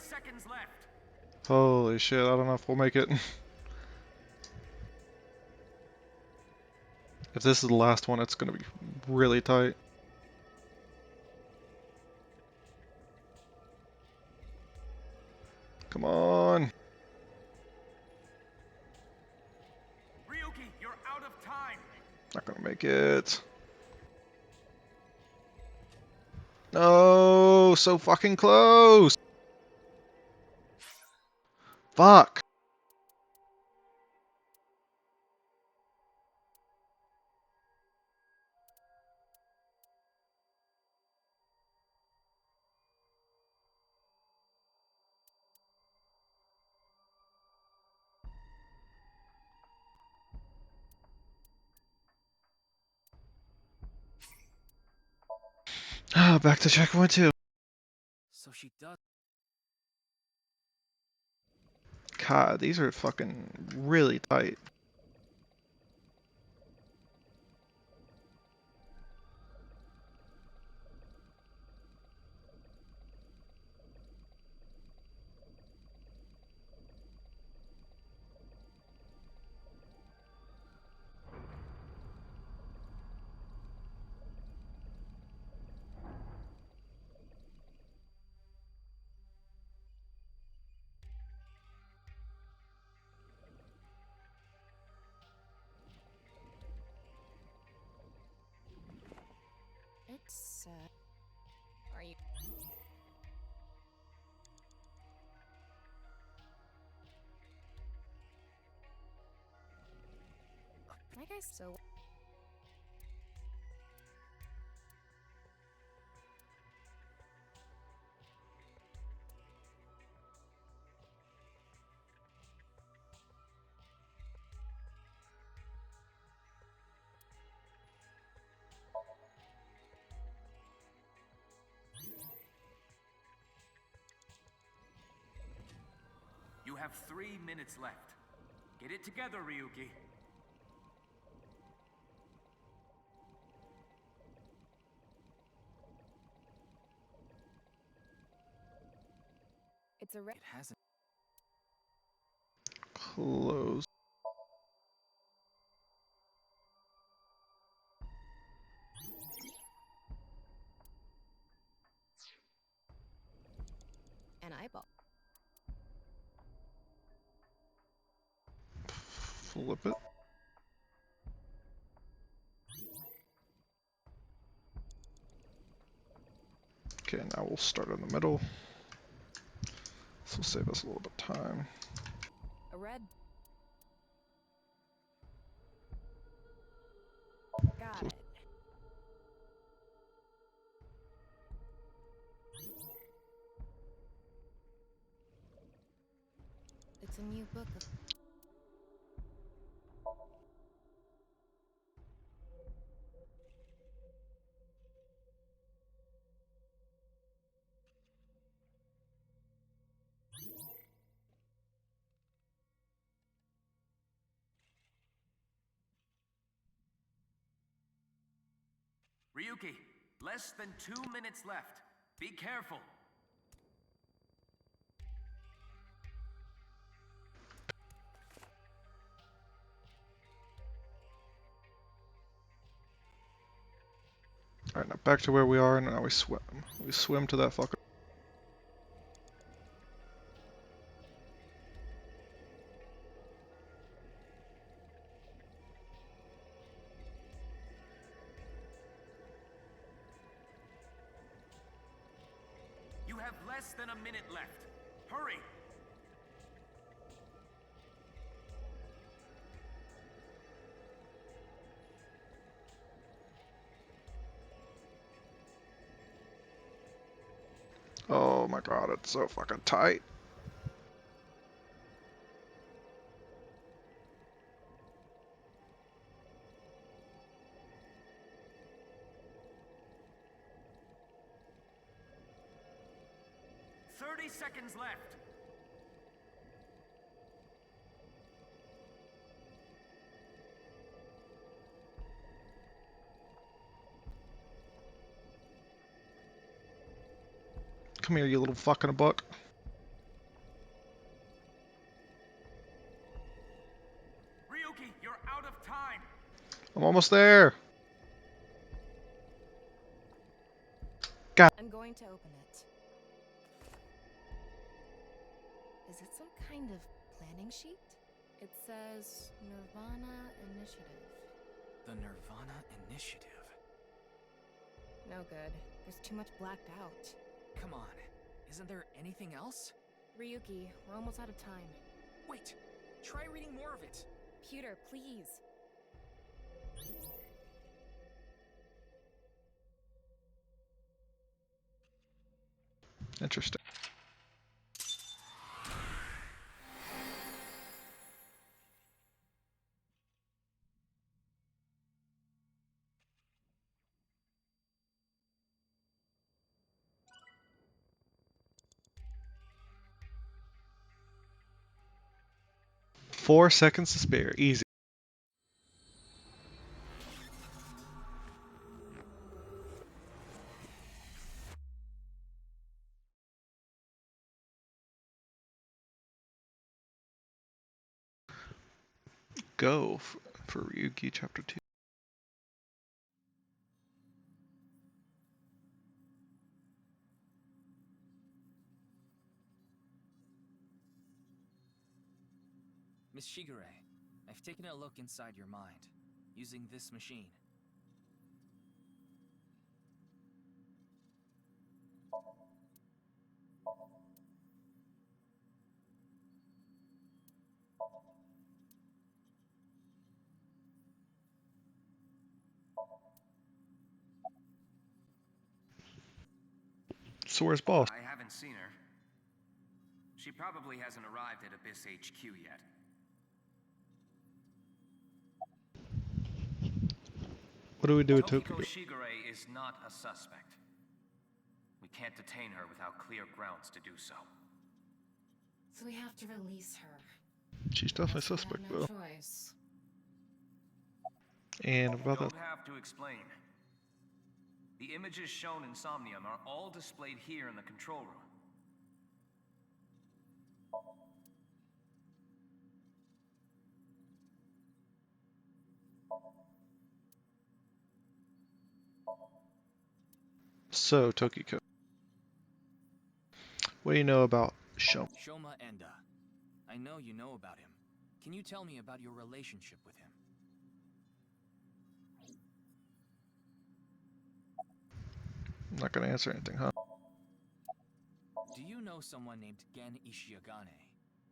Seconds left. Holy shit, I don't know if we'll make it. If this is the last one, it's gonna be really tight. Come on. Ryuki, you're out of time. Not gonna make it. No, so fucking close. Fuck. Ah, back to checkpoint 2. So she does... God, these are fucking really tight. It's, Are you? like I so. You have 3 minutes left. Get it together, Ryuki. It's a It hasn't... Close. an eyeball. Flip it. Okay, now we'll start in the middle. This will save us a little bit of time. A red. Got it. It's a new book of. Ryuki, less than 2 minutes left. Be careful. Alright, now back to where we are, and now we swim. We swim to that fucker. You have less than a minute left. Hurry! Oh my god, it's so fucking tight. Seconds left. Come here, you little fucking buck. Ryuki, you're out of time. I'm almost there. I'm going to open it. Is it some kind of planning sheet? It says nirvanA Initiative. The nirvanA Initiative. No good. There's too much blacked out. Come on, isn't there anything else? Ryuki, we're almost out of time. Wait, try reading more of it. Pewter, please. Interesting. Four seconds to spare. Easy. Go for Ryuki Chapter 2. Miss Shigure, I've taken a look inside your mind, using this machine. So where's boss? I haven't seen her. She probably hasn't arrived at ABIS HQ yet. What do we do with Tokiko Tokyo? Shigure is not a suspect. We can't detain her without clear grounds to do so. So we have to release her. She's definitely Guess we have suspect, no though. choice. And You about that. don't have to explain. The images shown in Somnium are all displayed here in the control room. So, Tokiko. What do you know about Shoma? Shoma Enda. I know you know about him. Can you tell me about your relationship with him? I'm not gonna answer anything, huh? Do you know someone named Gen Ishiagane?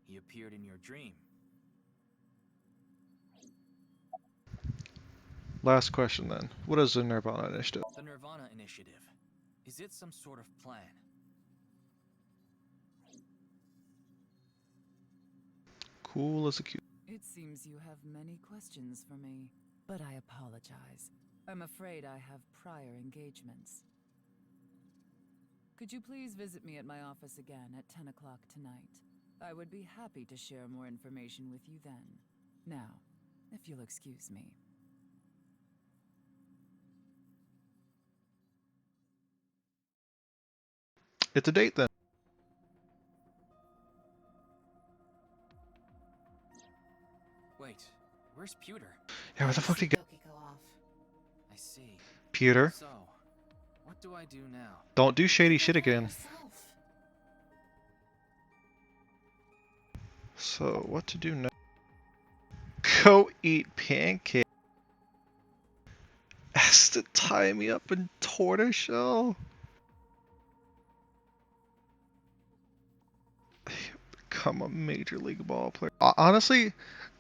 He appeared in your dream. Last question then. What is the nirvanA Initiative? The nirvanA Initiative. Is it some sort of plan? Cool as a cute. It seems you have many questions for me, but I apologize. I'm afraid I have prior engagements. Could you please visit me at my office again at 10 o'clock tonight? I would be happy to share more information with you then. Now, if you'll excuse me. It's a date then. Wait, where's Pewter? Yeah, where the fuck did he go? Yokiko off. I see. Pewter? So, do I do now? Don't do shady Figure shit it out again. yourself. So, what to do now? Go eat pancake. Has to tie me up in tortoiseshell. Become a major league ball player. Honestly,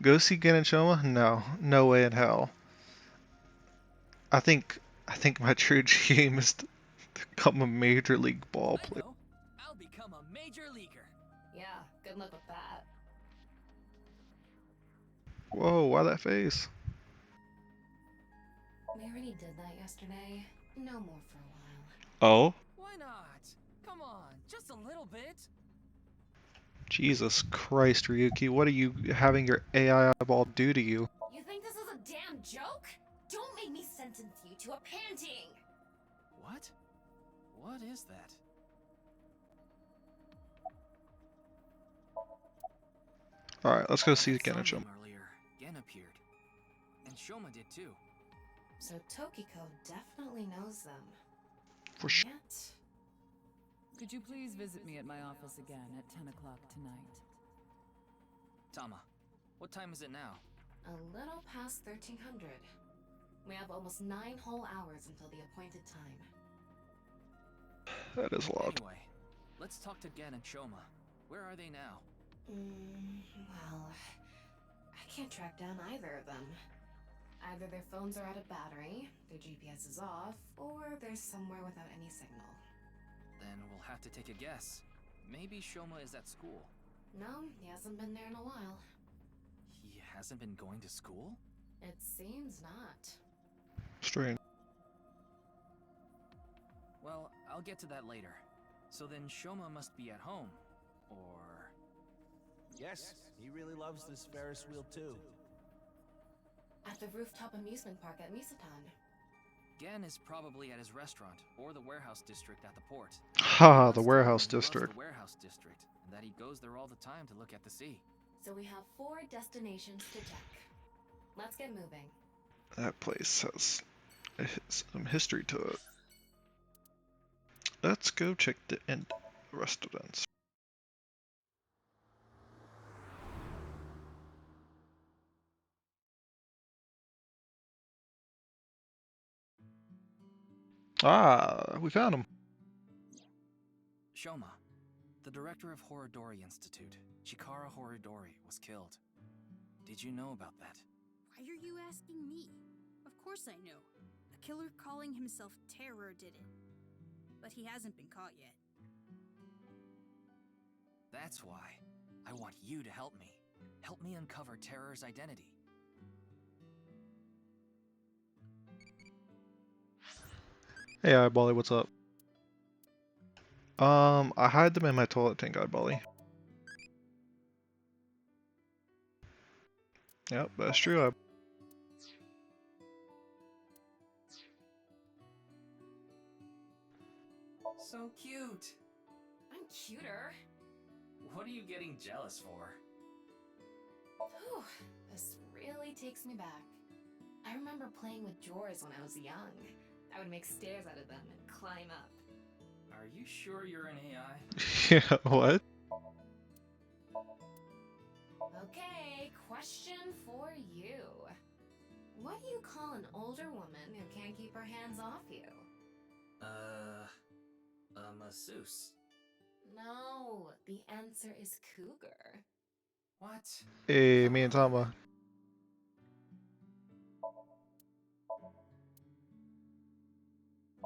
go see Gen and Shoma? No, no way in hell. I think my true dream is to become a major league ball I player. know. I'll become a major leaguer. Yeah, good luck with that. Whoa, why that face? We already did that yesterday. No more for a while. Oh, Why not? Come on, just a little bit. Jesus Christ, Ryuki, what are you having your AI eyeball do to you? You think this is a damn joke? Don't make me sentence you to a panting! What? What is that? Alright, let's go see At Gen and Shoma. Somnium earlier, Gen appeared. And Shoma did too. So Tokiko definitely knows them. For sure. Yet, Could you please visit me at my office again at 10 o'clock tonight? Tama, what time is it now? a little past 1300. We have almost 9 whole hours until the appointed time. That is a lot. Anyway, let's talk to Gen and Shoma. Where are they now? Well, I can't track down either of them. Either their phones are out of battery, their GPS is off, or they're somewhere without any signal. Then we'll have to take a guess. Maybe Shoma is at school. No, he hasn't been there in a while. He hasn't been going to school? It seems not. Strange. Well, I'll get to that later. So then Shoma must be at home. Or... Yes, he really loves this Ferris wheel too. At the rooftop amusement park at Misatan. Gen is probably at his restaurant, or the warehouse district at the port. Ha, He the once told me warehouse he loves district. The warehouse district, and that he goes there all the time to look at the sea. So we have 4 destinations to check. Let's get moving. That place has some history to it. Let's go check the end restaurants. Ah, we found him. Shoma, the director of Horodori Institute, Chikara Horodori, was killed. Did you know about that? Why are you asking me? Of course I know. A killer calling himself Terror did it. But he hasn't been caught yet. That's why. I want you to help me. Help me uncover Terror's identity. Hey, Eyebally, what's up? I hide them in my toilet tank, Eyebally. Yep, that's true. So cute! I'm cuter. What are you getting jealous for? Whew, this really takes me back. I remember playing with drawers when I was young. I would make stairs out of them and climb up. Are you sure you're an AI? Yeah, what? Okay, question for you. What do you call an older woman who can't keep her hands off you? A masseuse. No, the answer is cougar. What? Hey, me and Tama.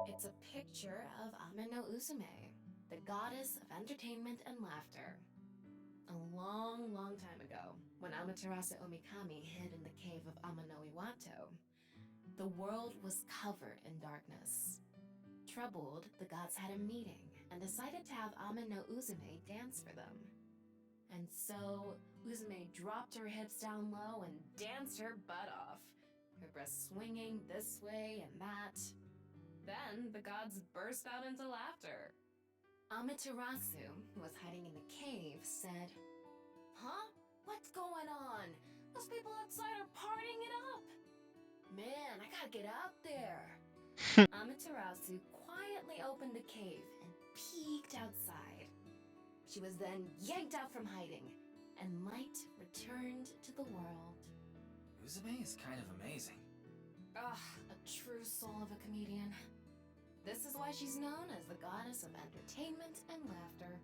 It's a picture of Amino Uzume, the goddess of entertainment and laughter. A long, long time ago, when Amaterasu Omikami hid in the cave of Amano Iwato, the world was covered in darkness. Troubled, the gods had a meeting and decided to have Amino Uzume dance for them. And so, Uzume dropped her hips down low and danced her butt off, her breasts swinging this way and that. Then, the gods burst out into laughter. Amaterasu, who was hiding in the cave, said, "Huh? What's going on? Those people outside are partying it up! Man, I gotta get out there!" Amaterasu quietly opened a cave and peeked outside. She was then yanked out from hiding, and light returned to the world. Uzume is kind of amazing. Ah, a true soul of a comedian. This is why she's known as the goddess of entertainment and laughter.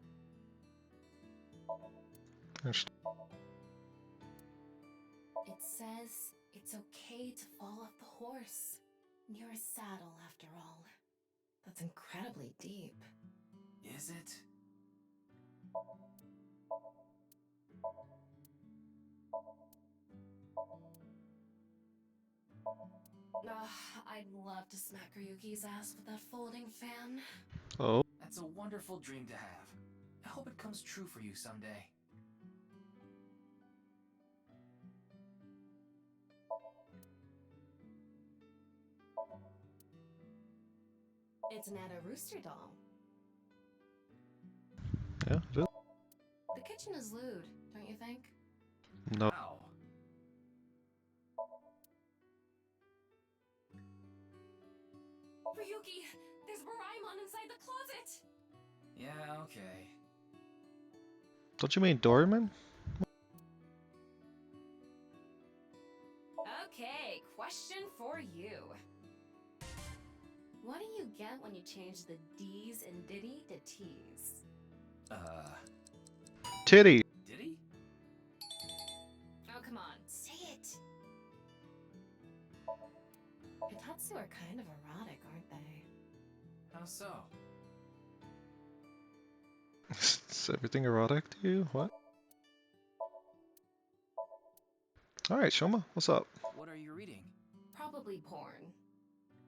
It says it's okay to fall off the horse. You're a saddle, after all. That's incredibly deep. Is it? I'd love to smack Ryuki's ass with that folding fan. Oh. That's a wonderful dream to have. I hope it comes true for you someday. It's an Ada Rooster doll. Yeah, it is. The kitchen is lewd, don't you think? No. Wow. Ryuki, there's Moraemon inside the closet! Yeah, okay. Don't you mean Doraemon? Okay, question for you. What do you get when you change the D's in Diddy to T's? Titty. Did he? Oh, come on, say it! Hitatsu are kind of erotic, aren't they? How so? Is everything erotic to you? What? Alright, Shoma, what's up? What are you reading? Probably porn.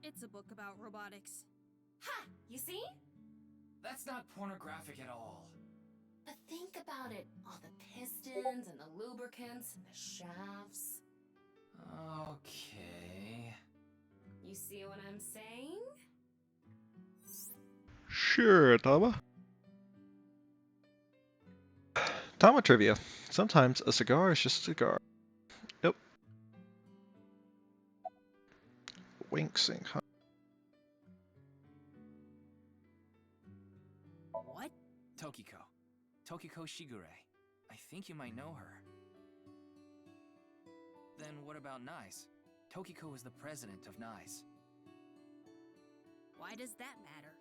It's a book about robotics. Ha! You see? That's not pornographic at all. But think about it. All the pistons and the lubricants and the shafts. Okay. You see what I'm saying? Sure, Tama. Tama trivia. Sometimes a cigar is just a cigar. Yep. Winksing, huh? What? Tokiko. Tokiko Shigure. I think you might know her. Then what about NICE? Tokiko is the president of NICE. Why does that matter?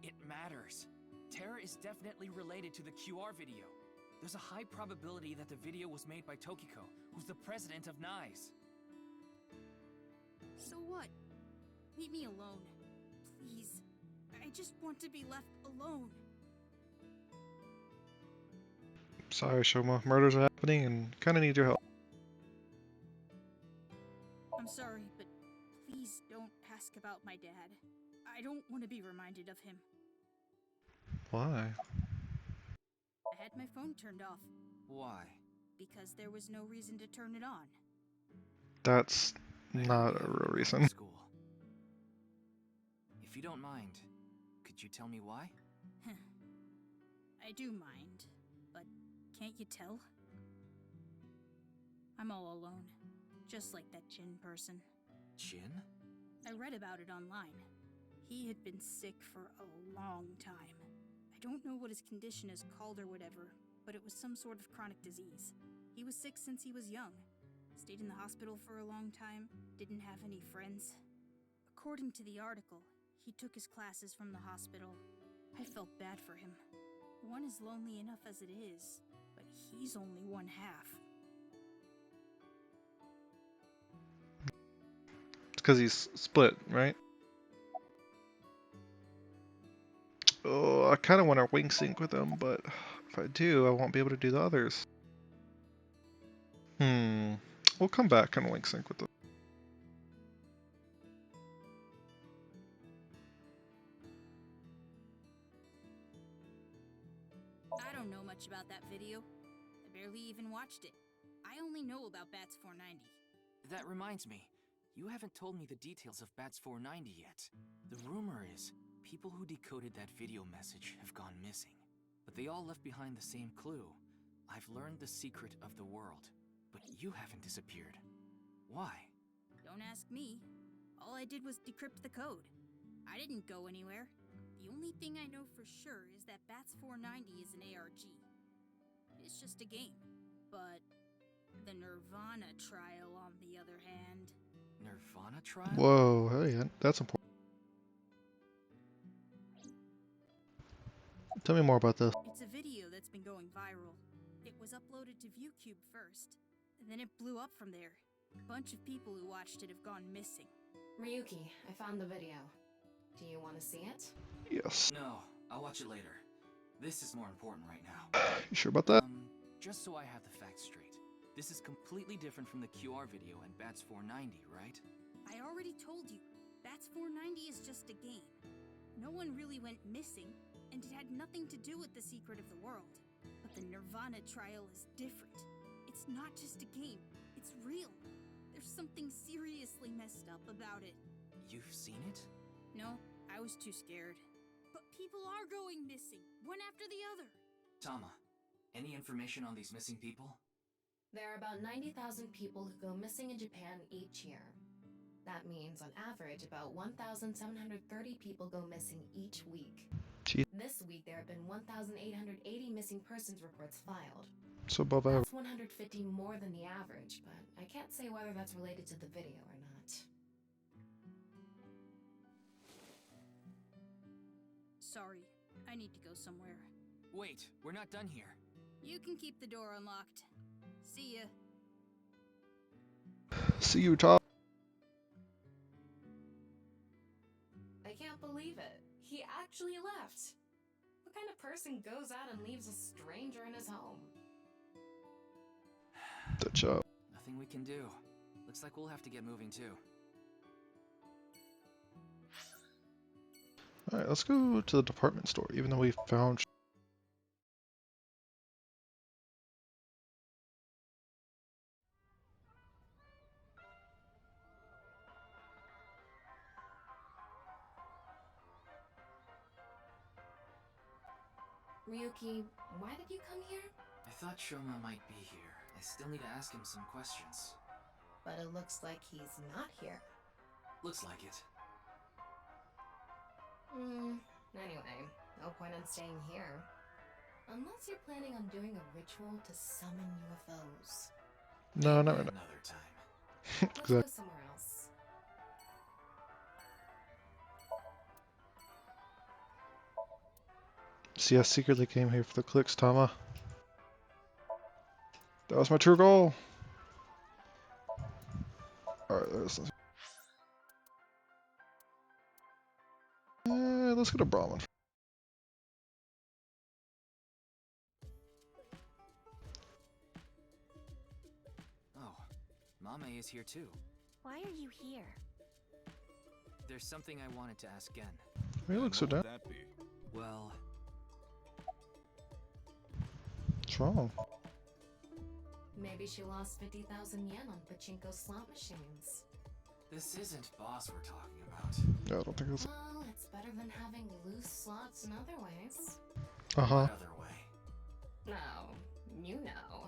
It matters. Terra is definitely related to the QR video. There's a high probability that the video was made by Tokiko, who's the president of NICE. So what? Leave me alone. Please. I just want to be left alone. Sorry, Shoma. Murders are happening and kinda need your help. I'm sorry, but please don't ask about my dad. I don't want to be reminded of him. Why? I had my phone turned off Why? because there was no reason to turn it on. That's I heard not you a have real private reason. School. If you don't mind, could you tell me why? I do mind, but can't you tell? I'm all alone, just like that Jin person. Jin? I read about it online. He had been sick for a long time. I don't know what his condition is called or whatever, but it was some sort of chronic disease. He was sick since he was young. Stayed in the hospital for a long time, didn't have any friends. According to the article, he took his classes from the hospital. I felt bad for him. One is lonely enough as it is, but he's only one half. It's because he's split, right? Oh, I kind of want to wing sync with him, but if I do, I won't be able to do the others. We'll come back and wing sync with them. I don't know much about that video. I barely even watched it. I only know about Bats 490. That reminds me, you haven't told me the details of Bats 490 yet. The rumor is, people who decoded that video message have gone missing. But they all left behind the same clue. I've learned the secret of the world, but you haven't disappeared. Why? Don't ask me. All I did was decrypt the code. I didn't go anywhere. The only thing I know for sure is that Bats 490 is an ARG. It's just a game. But the nirvanA trial, on the other hand... nirvanA trial? Whoa, hey, that's important. Tell me more about this. It's a video that's been going viral. It was uploaded to ViewCube first, and then it blew up from there. A bunch of people who watched it have gone missing. Ryuki, I found the video. Do you want to see it? Yes. No, I'll watch it later. This is more important right now. You sure about that? Just so I have the facts straight. This is completely different from the QR video and Bats 490, right? I already told you, Bats 490 is just a game. No one really went missing, and it had nothing to do with the secret of the world. But the nirvanA trial is different. It's not just a game, it's real. There's something seriously messed up about it. You've seen it? No, I was too scared. But people are going missing, one after the other. Tama, any information on these missing people? There are about 90,000 people who go missing in Japan each year. That means, on average, about 1,730 people go missing each week. Jeez. This week, there have been 1,880 missing persons reports filed. So above average. That's 150 more than the average, but I can't say whether that's related to the video or not. Sorry, I need to go somewhere. Wait, we're not done here. You can keep the door unlocked. See ya. See you, Tom. I can't believe it. He actually left. What kind of person goes out and leaves a stranger in his home? Good job. Nothing we can do. Looks like we'll have to get moving too. Alright, let's go to the department store, even though we found... Ryuki, why did you come here? I thought Shoma might be here. I still need to ask him some questions. But it looks like he's not here. Looks like it. Anyway, no point in staying here. Unless you're planning on doing a ritual to summon UFOs. No, not right now. Another time. Let's Exactly. go somewhere else. See, I secretly came here for the clicks, Tama. That was my true goal. Alright, let's go to Brahman. Oh, Mame is here too. Why are you here? There's something I wanted to ask Gen. He looks so down. What would that be? Well, What's wrong? Maybe she lost 50,000 yen on pachinko slot machines. this isn't boss we're talking about. Yeah, I don't think it's... Well, it's better than having loose slots in other ways. Uh-huh. What other way? No, you know.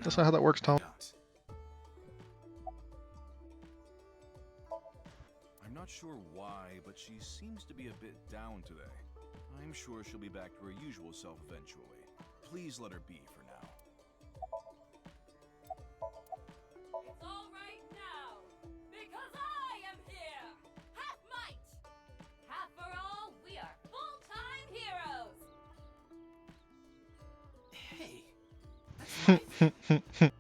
That's not how that works, I Tom. don't. I'm not sure why, but she seems to be a bit down today. I'm sure she'll be back to her usual self eventually. Please let her be for now. It's all right now, because I am here! Half might! Half for all, we are full-time heroes! Hey, that's my thing.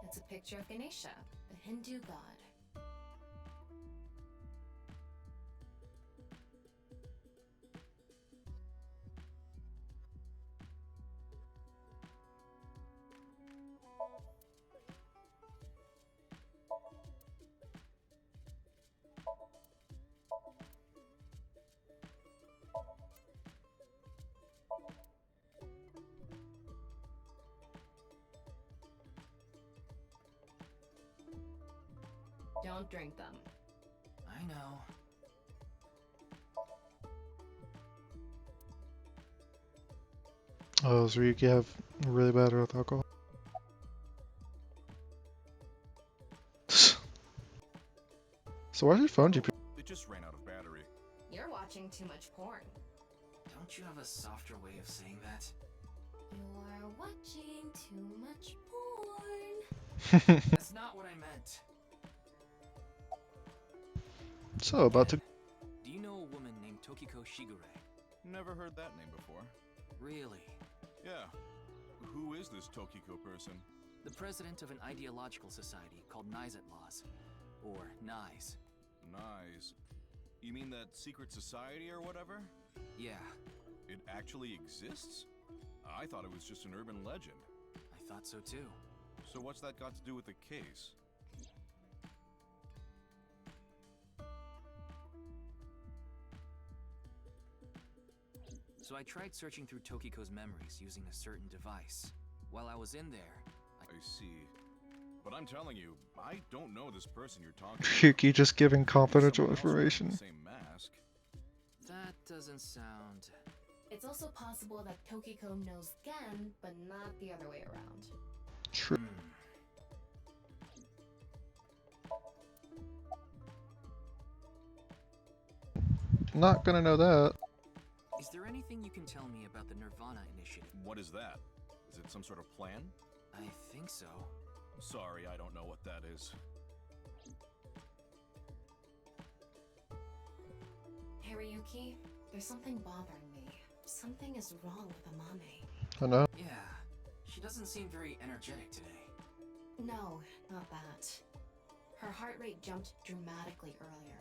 It's a picture of Ganesha, the Hindu god. Don't drink them. I know. Oh, does Ryuki have really bad with alcohol? So why's your phone GP? It just ran out of battery. You're watching too much porn. Don't you have a softer way of saying that? You're watching too much porn. That's not what I meant. So about to. Do you know a woman named Tokiko Shigure? Never heard that name before. Really? Yeah. Who is this Tokiko person? The president of an ideological society called Nizet Laws. Or NISE. Nice. You mean that secret society or whatever? Yeah, It actually exists? I thought it was just an urban legend. I thought so too. So what's that got to do with the case? So I tried searching through Tokiko's memories using a certain device. While I was in there, I see. But I'm telling you, I don't know this person you're talking Ryuki just giving confidential Someone else wearing information. the same mask. that doesn't sound... It's also possible that Tokiko knows Gen, but not the other way around. True. Not gonna know that. Is there anything you can tell me about the nirvanA initiative? What is that? Is it some sort of plan? I think so. Sorry, I don't know what that is. Hariyuki, there's something bothering me. Something is wrong with Amame. I know. Yeah, she doesn't seem very energetic today. No, not that. Her heart rate jumped dramatically earlier.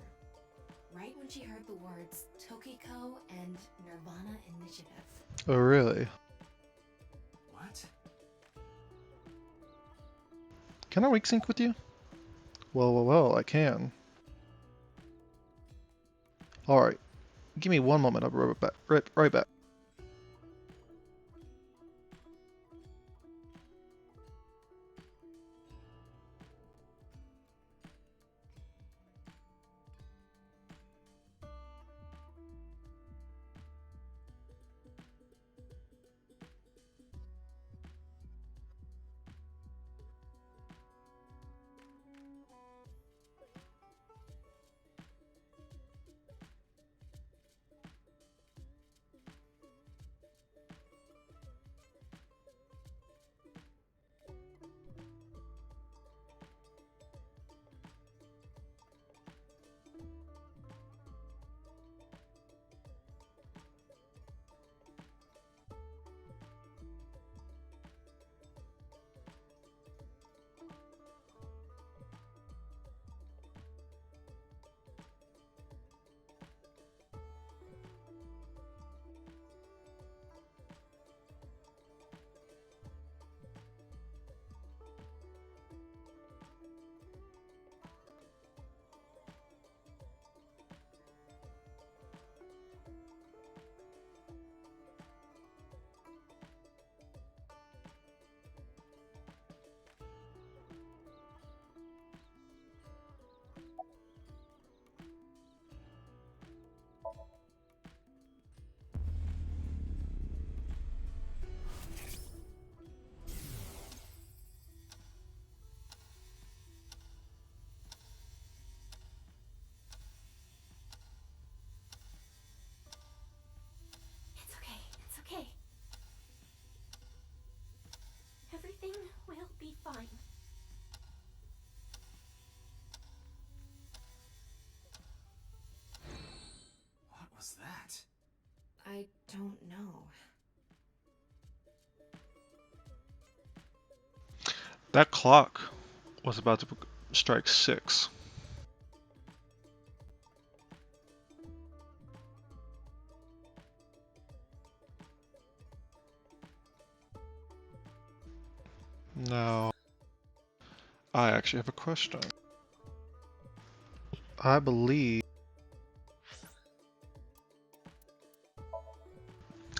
Right when she heard the words Tokiko and nirvanA Initiative. Oh really? What? Can I weak sync with you? Well, I can. Alright. Give me one moment, I'll be right back. Right back. It's okay. Everything will be fine. What was that? I don't know. That clock was about to strike 6. Now, I actually have a question. I believe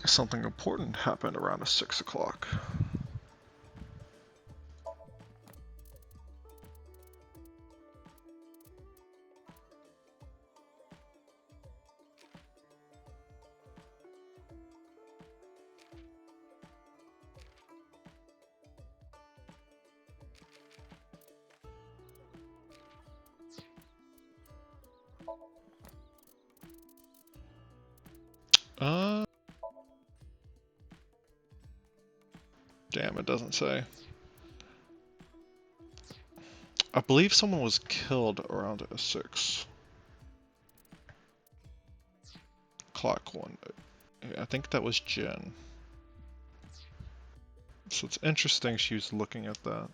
something important happened around 6 o'clock. Damn, it doesn't say. I believe someone was killed around 6. Clock 1. I think that was Jen. So it's interesting she was looking at that.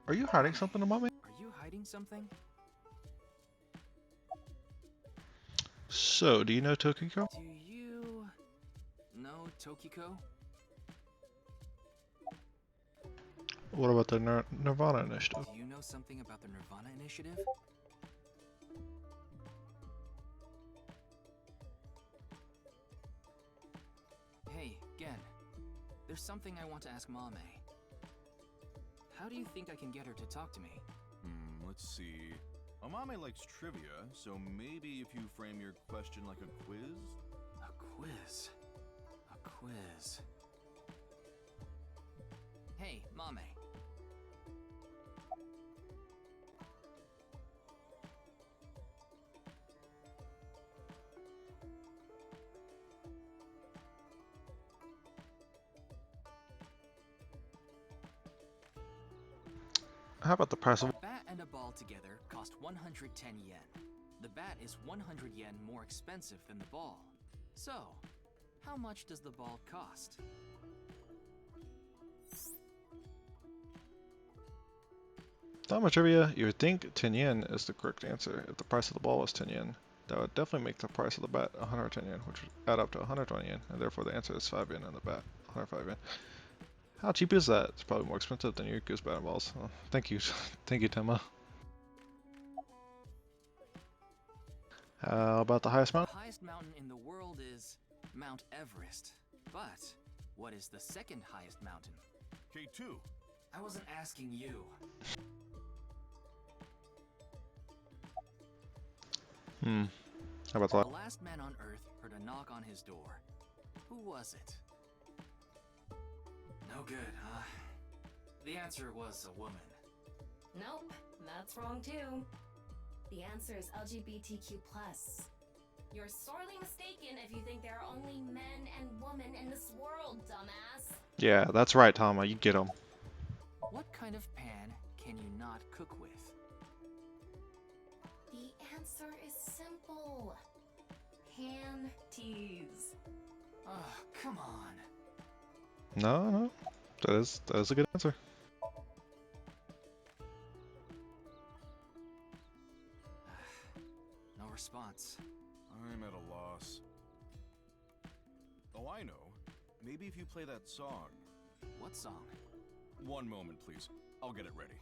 Are you hiding something, Mommy? Are you hiding something? So, do you know Tokiko? Do you know Tokiko? What about the nirvanA initiative? Do you know something about the nirvanA initiative? Hey, Gen. There's something I want to ask Mame. How do you think I can get her to talk to me? Let's see. Amame likes trivia, so maybe if you frame your question like a quiz? A quiz. A quiz. Hey, Mame. How about the price of... A bat and a ball together cost 110 yen. The bat is 100 yen more expensive than the ball. So, how much does the ball cost? Dama trivia, you would think 10 yen is the correct answer. If the price of the ball was 10 yen, that would definitely make the price of the bat 110 yen, which would add up to 120 yen, and therefore the answer is 5 yen on the bat, 105 yen. How cheap is that? It's probably more expensive than Yuko's bat and balls. Oh, thank you. Thank you, Tema. How about the highest mountain? The highest mountain in the world is Mount Everest. But what is the second highest mountain? K2. I wasn't asking you. How about that? The last man on Earth heard a knock on his door. Who was it? No good, huh? The answer was a woman. Nope, that's wrong too. The answer is LGBTQ+. You're sorely mistaken if you think there are only men and women in this world, dumbass. Yeah, that's right, Tama. You get 'em. What kind of pan can you not cook with? The answer is simple. Panties. Oh, come on. No. That is a good answer. No response. I'm at a loss. Oh, I know. Maybe if you play that song. What song? One moment, please. I'll get it ready.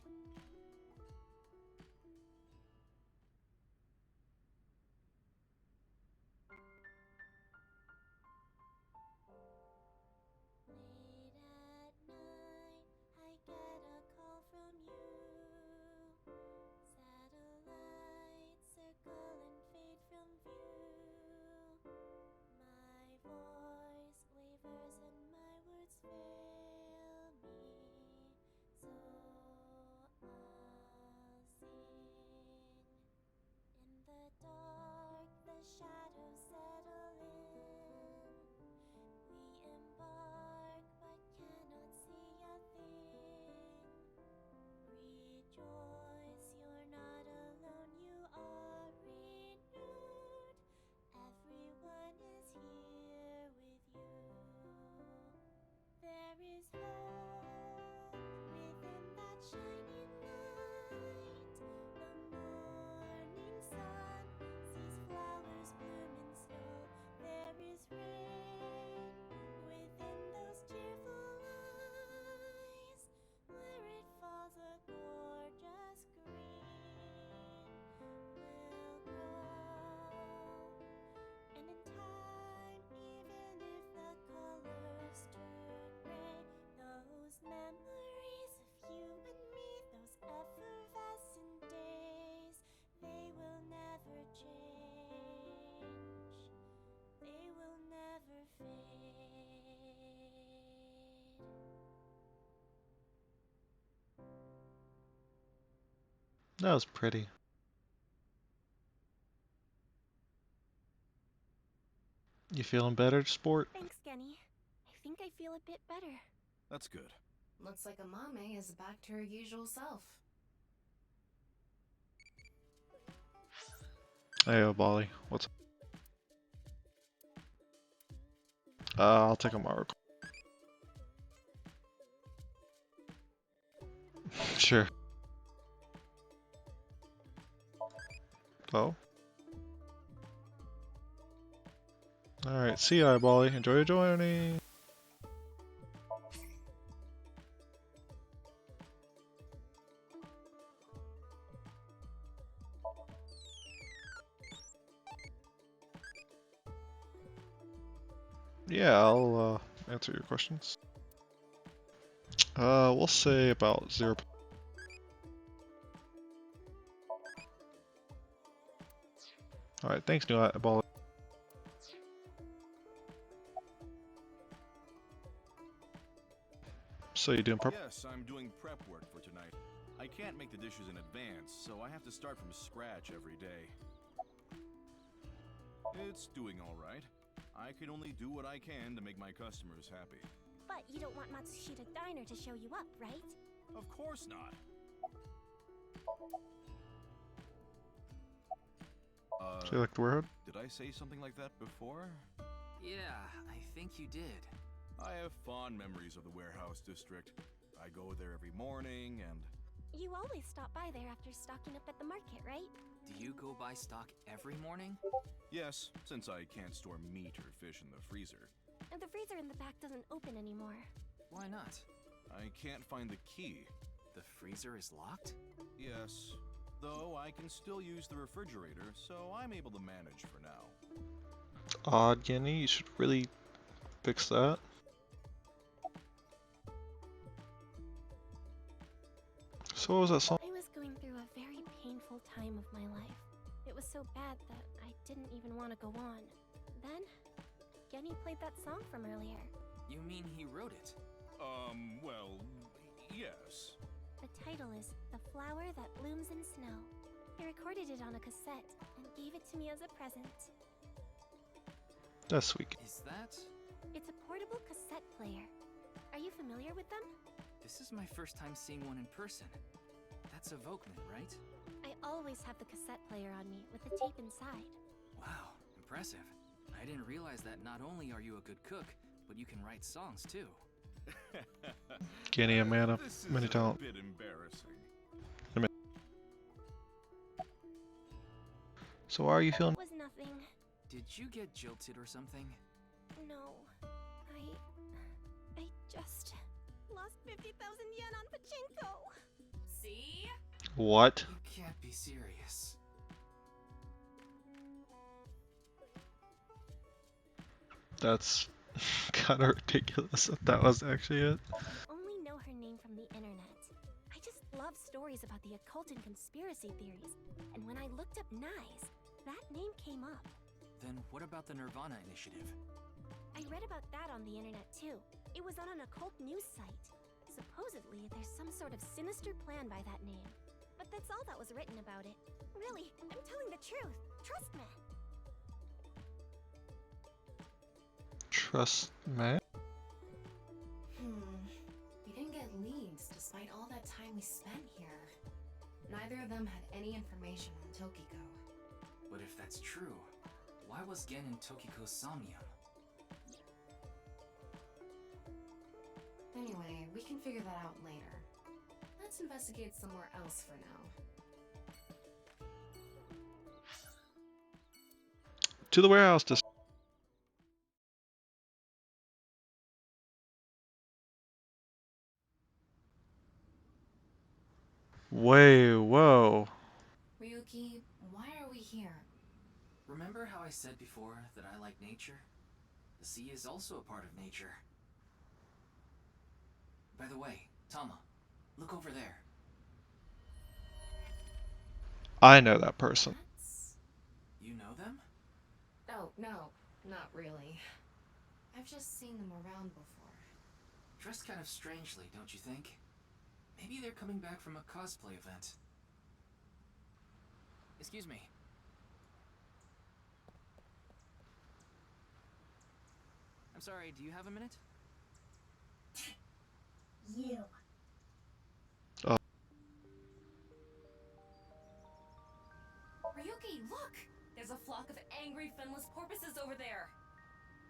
That was pretty. You feeling better, sport? Thanks, Genny. I think I feel a bit better. That's good. Looks like Amame is back to her usual self. Hey, Bali. What's up? I'll take a mark. Sure. Oh. Alright, see ya, Bali. Enjoy your journey. Yeah, I'll answer your questions. We'll say about 0. Alright, thanks, new Bali. So you doing prep? Yes, I'm doing prep work for tonight. I can't make the dishes in advance, so I have to start from scratch every day. It's doing all right. I can only do what I can to make my customers happy. But you don't want Matsushita Diner to show you up, right? Of course not. So you like the warehouse? Did I say something like that before? Yeah, I think you did. I have fond memories of the warehouse district. I go there every morning and... You always stop by there after stocking up at the market, right? Do you go buy stock every morning? Yes, since I can't store meat or fish in the freezer. And the freezer in the back doesn't open anymore. Why not? I can't find the key. The freezer is locked? Yes, though I can still use the refrigerator, so I'm able to manage for now. Odd, Genny. You should really fix that. So what was that song? I was going through a very painful time of my life. It was so bad that I didn't even want to go on. Then, Genny played that song from earlier. You mean he wrote it? Well, yes. The title is The Flower That Blooms in Snow. He recorded it on a cassette and gave it to me as a present. That's sweet. Is that? It's a portable cassette player. Are you familiar with them? This is my first time seeing one in person. That's a Volkman, right? I always have the cassette player on me with the tape inside. Wow, impressive. I didn't realize that not only are you a good cook, but you can write songs too. Genny, a man of This is many talents. a bit embarrassing. So how are you feeling? It was nothing. Did you get jilted or something? No. I just lost 50,000 yen on pachinko. See? What? You can't be serious. That's kind of ridiculous if that was actually it. Only know her name from the internet. I just love stories about the occult and conspiracy theories. And when I looked up Nyes, that name came up. Then what about the nirvanA initiative? I read about that on the internet too. It was on an occult news site. Supposedly, there's some sort of sinister plan by that name. But that's all that was written about it. Really, I'm telling the truth. Trust me. Trust me. We didn't get leads despite all that time we spent here. Neither of them had any information on Tokiko. But if that's true, why was Gen in Tokiko's Somnium? Anyway, we can figure that out later. Let's investigate somewhere else for now. To the warehouse. Whoa. Ryuki, why are we here? Remember how I said before that I like nature? The sea is also a part of nature. By the way, Tama, look over there. I know that person. You know them? Oh, no, not really. I've just seen them around before. Dressed kind of strangely, don't you think? Maybe they're coming back from a cosplay event. Excuse me. sorry, do you have a minute? You. Ryuki, look! There's a flock of angry finless porpoises over there.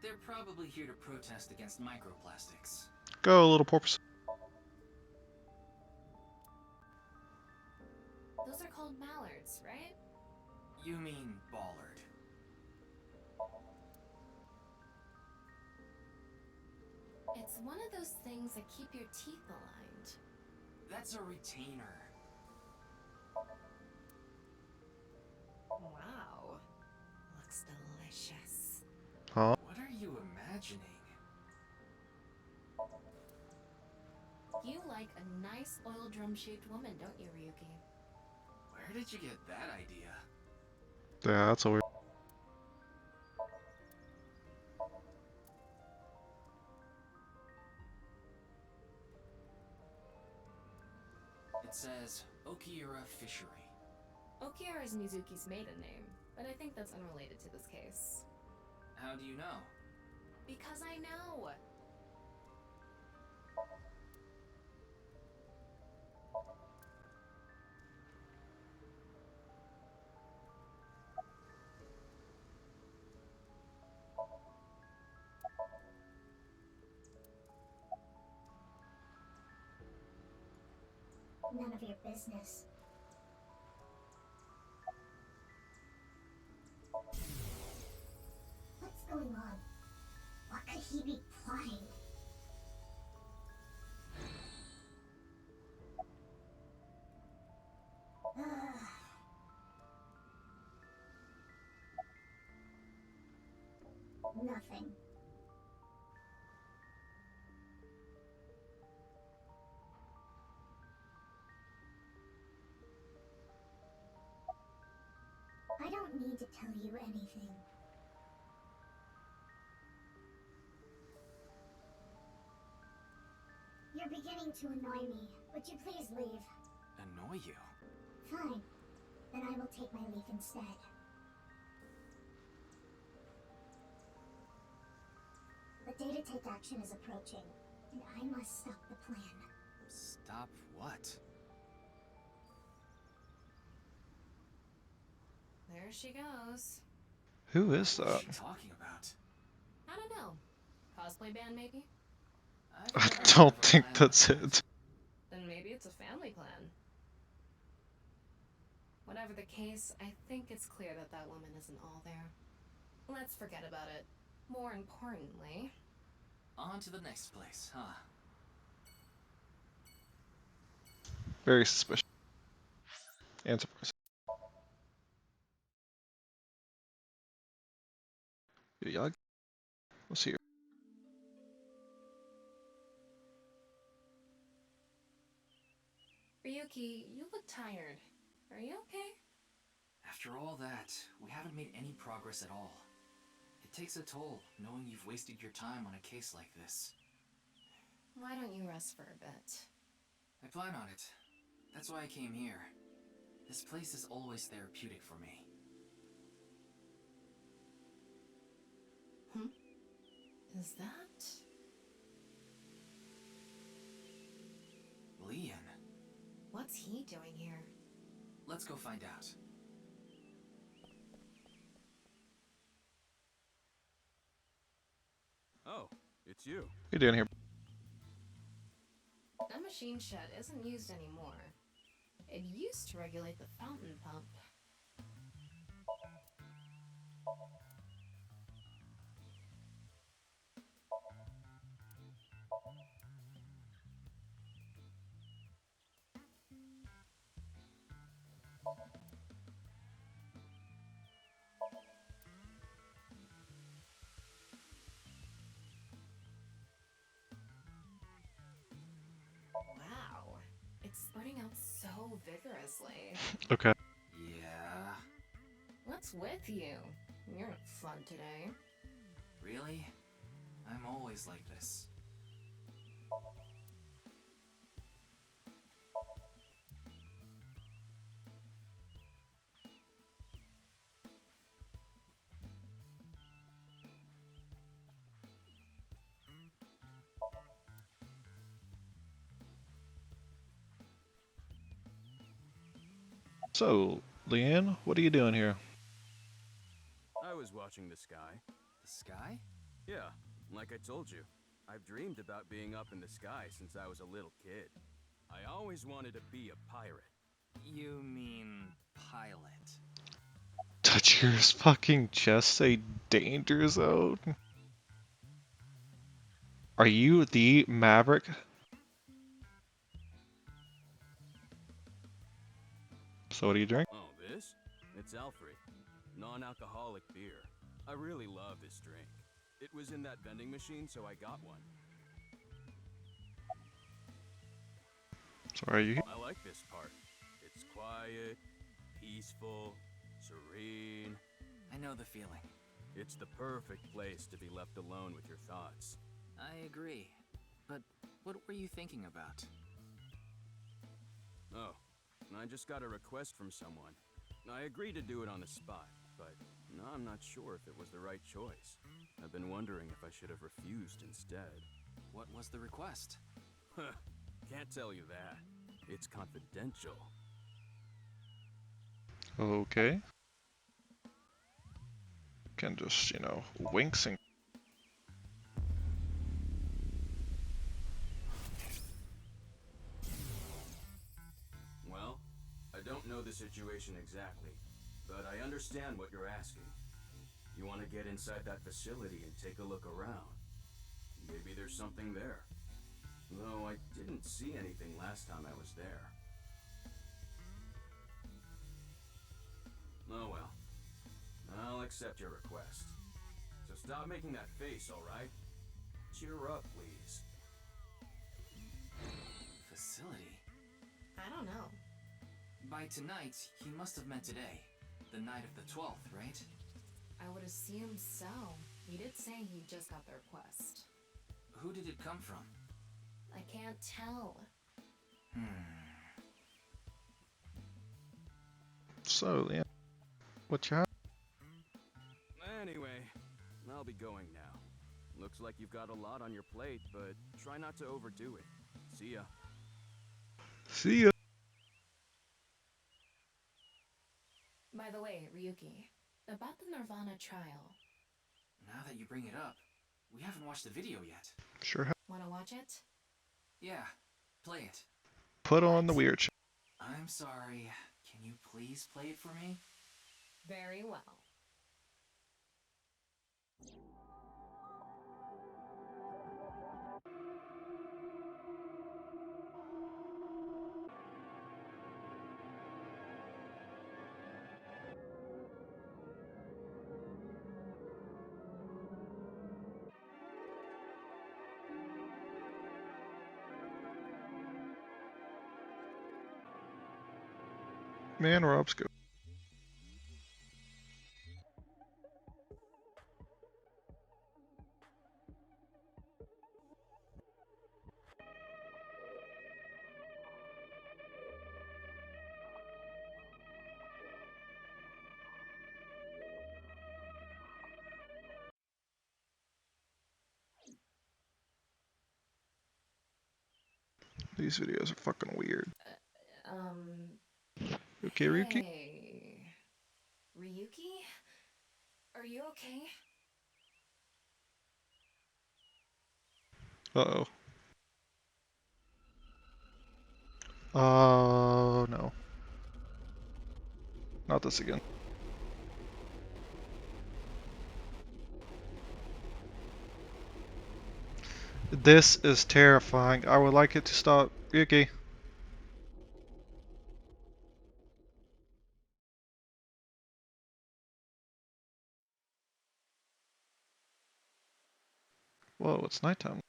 They're probably here to protest against microplastics. Go, little porpoise. Those are called mallards, right? You mean bollard. It's one of those things that keep your teeth aligned. That's a retainer. Wow. Looks delicious. Huh? What are you imagining? You like a nice oil drum-shaped woman, don't you, Ryuki? Where did you get that idea? Yeah, that's a weird. It says Okiura Fishery. Okiura is Mizuki's maiden name, but I think that's unrelated to this case. How do you know? Because I know! None of your business. What's going on? What could he be plotting? Nothing. I don't need to tell you anything. You're beginning to annoy me. Would you please leave? Annoy you? Fine. Then I will take my leave instead. The day to take action is approaching, and I must stop the plan. Stop what? There she goes. Who is What's that? she talking about? I don't know. Cosplay band, maybe? I've I never heard don't of a think plan that's like that. it. Then maybe it's a family plan. Whatever the case, I think it's clear that that woman isn't all there. Let's forget about it. More importantly... On to the next place, huh? Very suspicious. And surprising. Yag? What's here? Ryuki, you look tired. Are you okay? After all that, we haven't made any progress at all. It takes a toll, knowing you've wasted your time on a case like this. Why don't you rest for a bit? I plan on it. That's why I came here. This place is always therapeutic for me. Is that... Leon, What's he doing here? let's go find out. Oh, it's you. What are you doing here? That machine shed isn't used anymore. It used to regulate the fountain pump. Wow, it's spurting out so vigorously. Okay. Yeah? What's with you? You're not fun today. Really? I'm always like this. So, Leanne, what are you doing here? I was watching the sky. The sky? Yeah, like I told you. I've dreamed about being up in the sky since I was a little kid. I always wanted to be a pirate. You mean pilot? Touch your fucking chest, say danger zone. Are you the Maverick? So what do you drink? Oh, this? It's Alfred. Non-alcoholic beer. I really love this drink. It was in that vending machine, so I got one. So are you? I like this part. It's quiet, peaceful, serene. I know the feeling. It's the perfect place to be left alone with your thoughts. I agree. But what were you thinking about? Oh, I just got a request from someone. I agreed to do it on the spot, but now I'm not sure if it was the right choice. I've been wondering if I should have refused instead. What was the request? Can't tell you that. It's confidential. Okay. Can just, you know, winks and... Well, I don't know the situation exactly, but I understand what you're asking. You want to get inside that facility and take a look around. Maybe there's something there. Though I didn't see anything last time I was there. Oh well. I'll accept your request. So stop making that face, alright? Cheer up, please. Facility? I don't know. By tonight, he must have meant today. The night of the 12th, right? I would assume so. He did say he just got the request. Who did it come from? I can't tell. So, Leanne, what you have? Anyway, I'll be going now. Looks like you've got a lot on your plate, but try not to overdo it. See ya. See ya. By the way, Ryuki, about the nirvanA trial. Now that you bring it up, we haven't watched the video yet. Sure have. Wanna watch it? Yeah, play it. Put on the weird shit. I'm sorry. Can you please play it for me? Very well. Man, Rob's good. These videos are fucking weird. Okay, Ryuki? Hey. Ryuki? Are you okay? Uh-oh. Oh, no. Not this again. This is terrifying. I would like it to stop. Ryuki. Whoa, it's nighttime.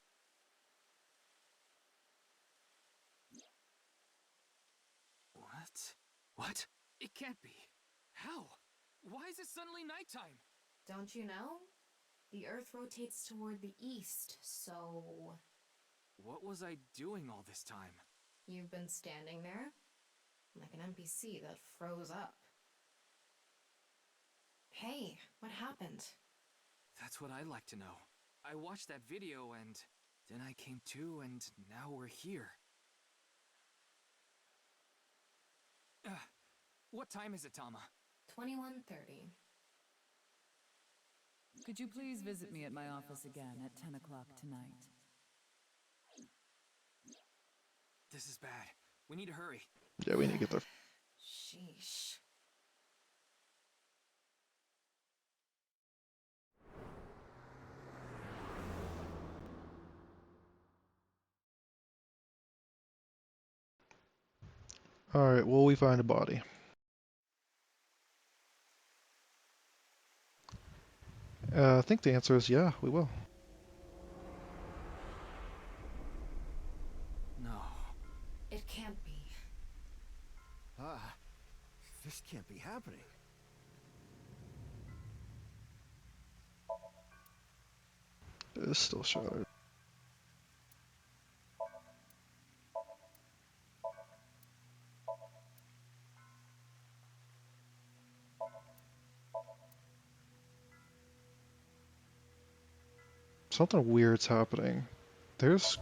What? What? It can't be. How? Why is it suddenly nighttime? Don't you know? The Earth rotates toward the east, so... What was I doing all this time? You've been standing there? Like an NPC that froze up. Hey, what happened? That's what I'd like to know. I watched that video and then I came to and now we're here. What time is it, Tama? 21:30. Could you please visit me at my office again at 10 o'clock tonight? This is bad. We need to hurry. Yeah, we need to get there. Sheesh. Alright, will we find a body? I think the answer is yeah, we will. No. It can't be. Ah, this can't be happening. It's still shattered. Something weird's happening. There's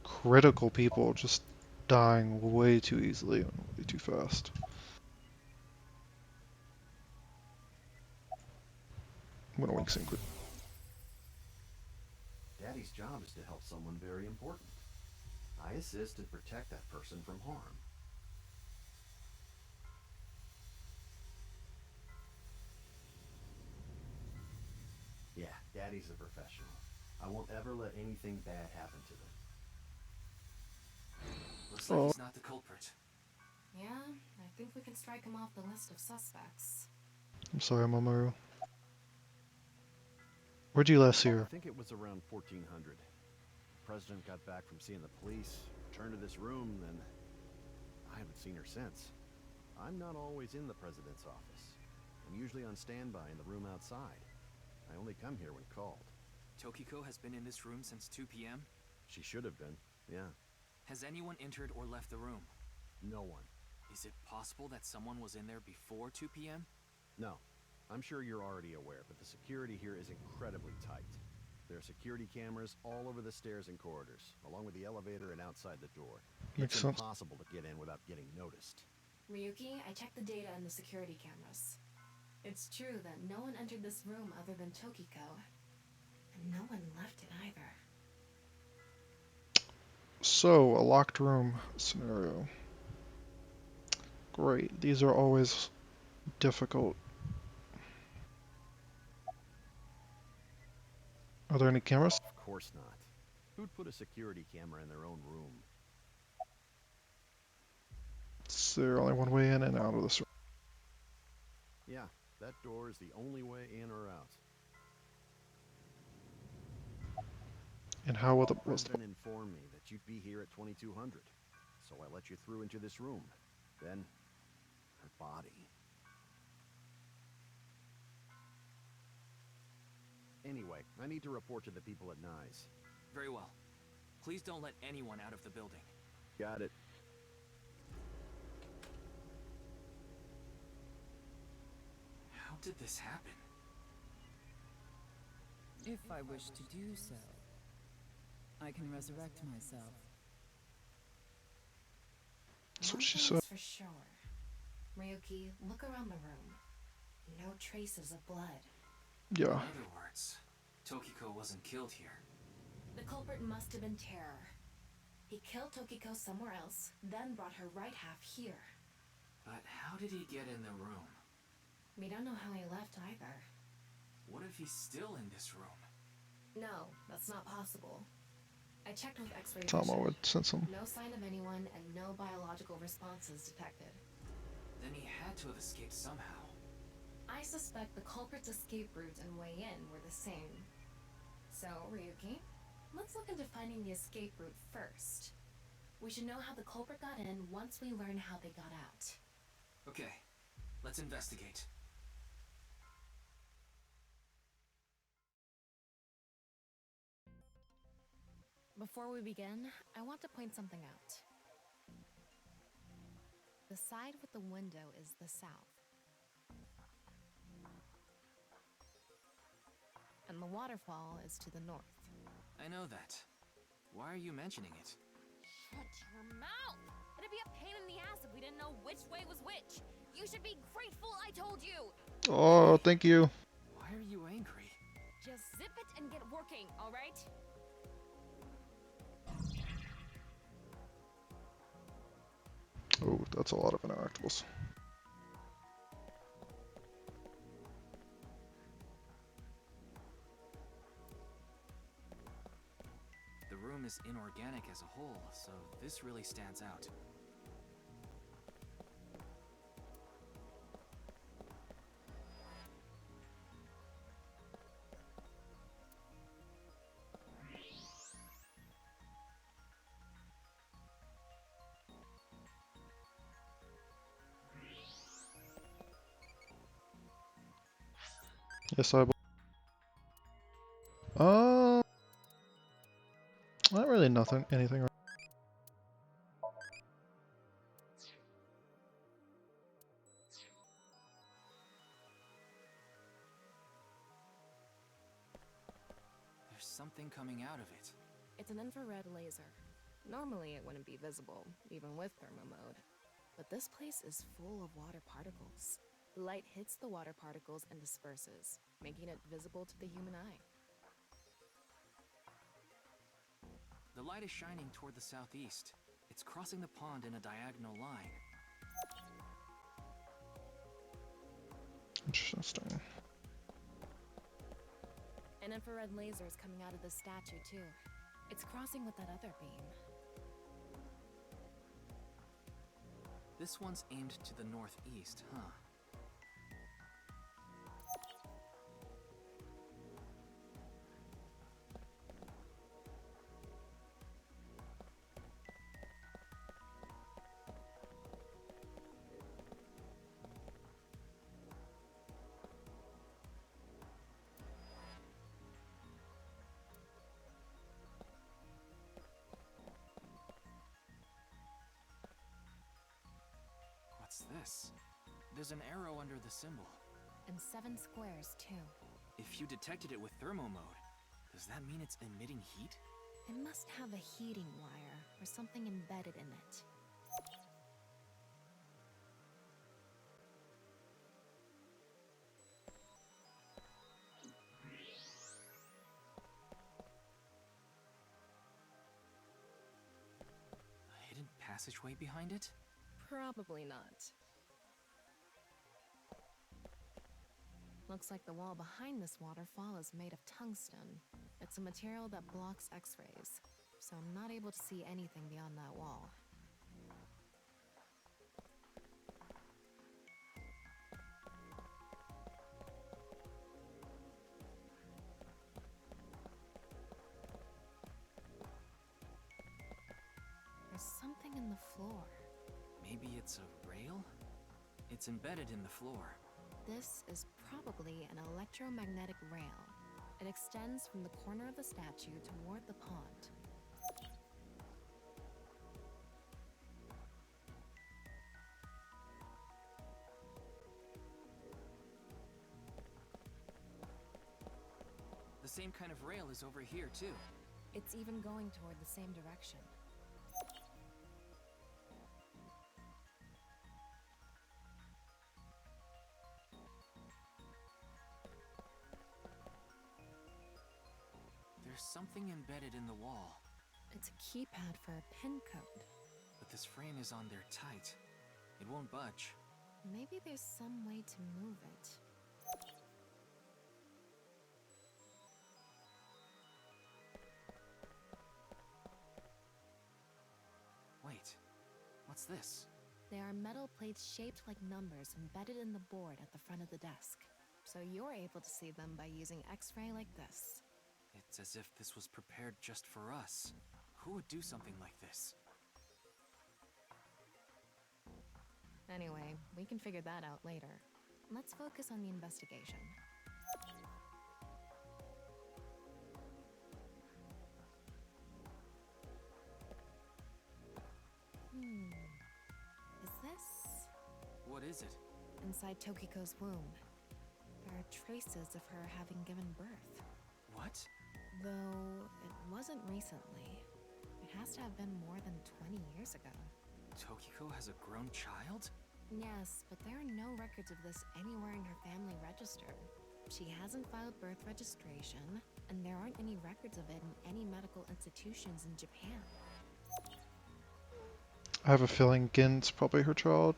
critical people just dying way too easily and way too fast. I'm gonna wink sync. Daddy's job is to help someone very important. I assist and protect that person from harm. Yeah, Daddy's a professional. I won't ever let anything bad happen to them. Looks like he's not the culprit. Yeah, I think we can strike him off the list of suspects. I'm sorry, Mamoru. Where'd you last see I her? think it was around 1400. The president got back from seeing the police, returned to this room, then I haven't seen her since. I'm not always in the president's office. I'm usually on standby in the room outside. I only come here when called. Tokiko has been in this room since 2 p.m.? She should have been, yeah. Has anyone entered or left the room? No one. Is it possible that someone was in there before 2 p.m.? No. I'm sure you're already aware, but the security here is incredibly tight. There are security cameras all over the stairs and corridors, along with the elevator and outside the door. Makes It's sense. impossible to get in without getting noticed. Ryuki, I checked the data in the security cameras. It's true that no one entered this room other than Tokiko. And no one left it either. So, a locked room scenario. Great. These are always difficult. Are there any cameras? Of course not. Who'd put a security camera in their own room? Is there only one way in and out of this room? Yeah, that door is the only way in or out. And how will the... The what's the... president informed me that you'd be here at 2200, so I let you through into this room. Then, her body. Anyway, I need to report to the people at NICE. Very well. Please don't let anyone out of the building. Got it. How did this happen? If I wish to do so, I can resurrect myself. That's One what she thing said. is for sure. Ryuki, look around the room. No traces of blood. Yeah. In other words, Tokiko wasn't killed here. The culprit must have been Terror. He killed Tokiko somewhere else, then brought her right half here. But how did he get in the room? We don't know how he left either. What if he's still in this room? No, that's not possible. I checked with X-ray Tama vision. would sense him. No sign of anyone and no biological responses detected. Then he had to have escaped somehow. I suspect the culprit's escape route and way in were the same. So, Ryuki, let's look into finding the escape route first. We should know how the culprit got in once we learn how they got out. Okay, let's investigate. Before we begin, I want to point something out. The side with the window is the south. And the waterfall is to the north. I know that. Why are you mentioning it? Shut your mouth! It'd be a pain in the ass if we didn't know which way was which. You should be grateful I told you. Oh, thank you. Why are you angry? Just zip it and get working, all right? Oh, that's a lot of interactables. The room is inorganic as a whole, so this really stands out. Yes, not really anything. There's something coming out of it. It's an infrared laser. Normally it wouldn't be visible, even with thermo mode. But this place is full of water particles. The light hits the water particles and disperses, making it visible to the human eye. The light is shining toward the southeast. It's crossing the pond in a diagonal line. Interesting. An infrared laser is coming out of the statue, too. It's crossing with that other beam. This one's aimed to the northeast, huh? What's this? There's an arrow under the symbol. And 7 squares, too. If you detected it with thermo mode, does that mean it's emitting heat? It must have a heating wire or something embedded in it. A hidden passageway behind it? Probably not. Looks like the wall behind this waterfall is made of tungsten. It's a material that blocks X-rays, so I'm not able to see anything beyond that wall. There's something in the floor. Maybe it's a rail? It's embedded in the floor. This is probably an electromagnetic rail. It extends from the corner of the statue toward the pond. The same kind of rail is over here, too. It's even going toward the same direction. There's something embedded in the wall. It's a keypad for a pin code. But this frame is on there tight. It won't budge. Maybe there's some way to move it. Wait, what's this? They are metal plates shaped like numbers embedded in the board at the front of the desk. So you're able to see them by using X-ray like this. It's as if this was prepared just for us. Who would do something like this? Anyway, we can figure that out later. Let's focus on the investigation. Is this? What is it? Inside Tokiko's womb. There are traces of her having given birth. What? Though it wasn't recently. It has to have been more than 20 years ago. Tokiko has a grown child? Yes, but there are no records of this anywhere in her family register. She hasn't filed birth registration, and there aren't any records of it in any medical institutions in Japan. I have a feeling Gin's probably her child.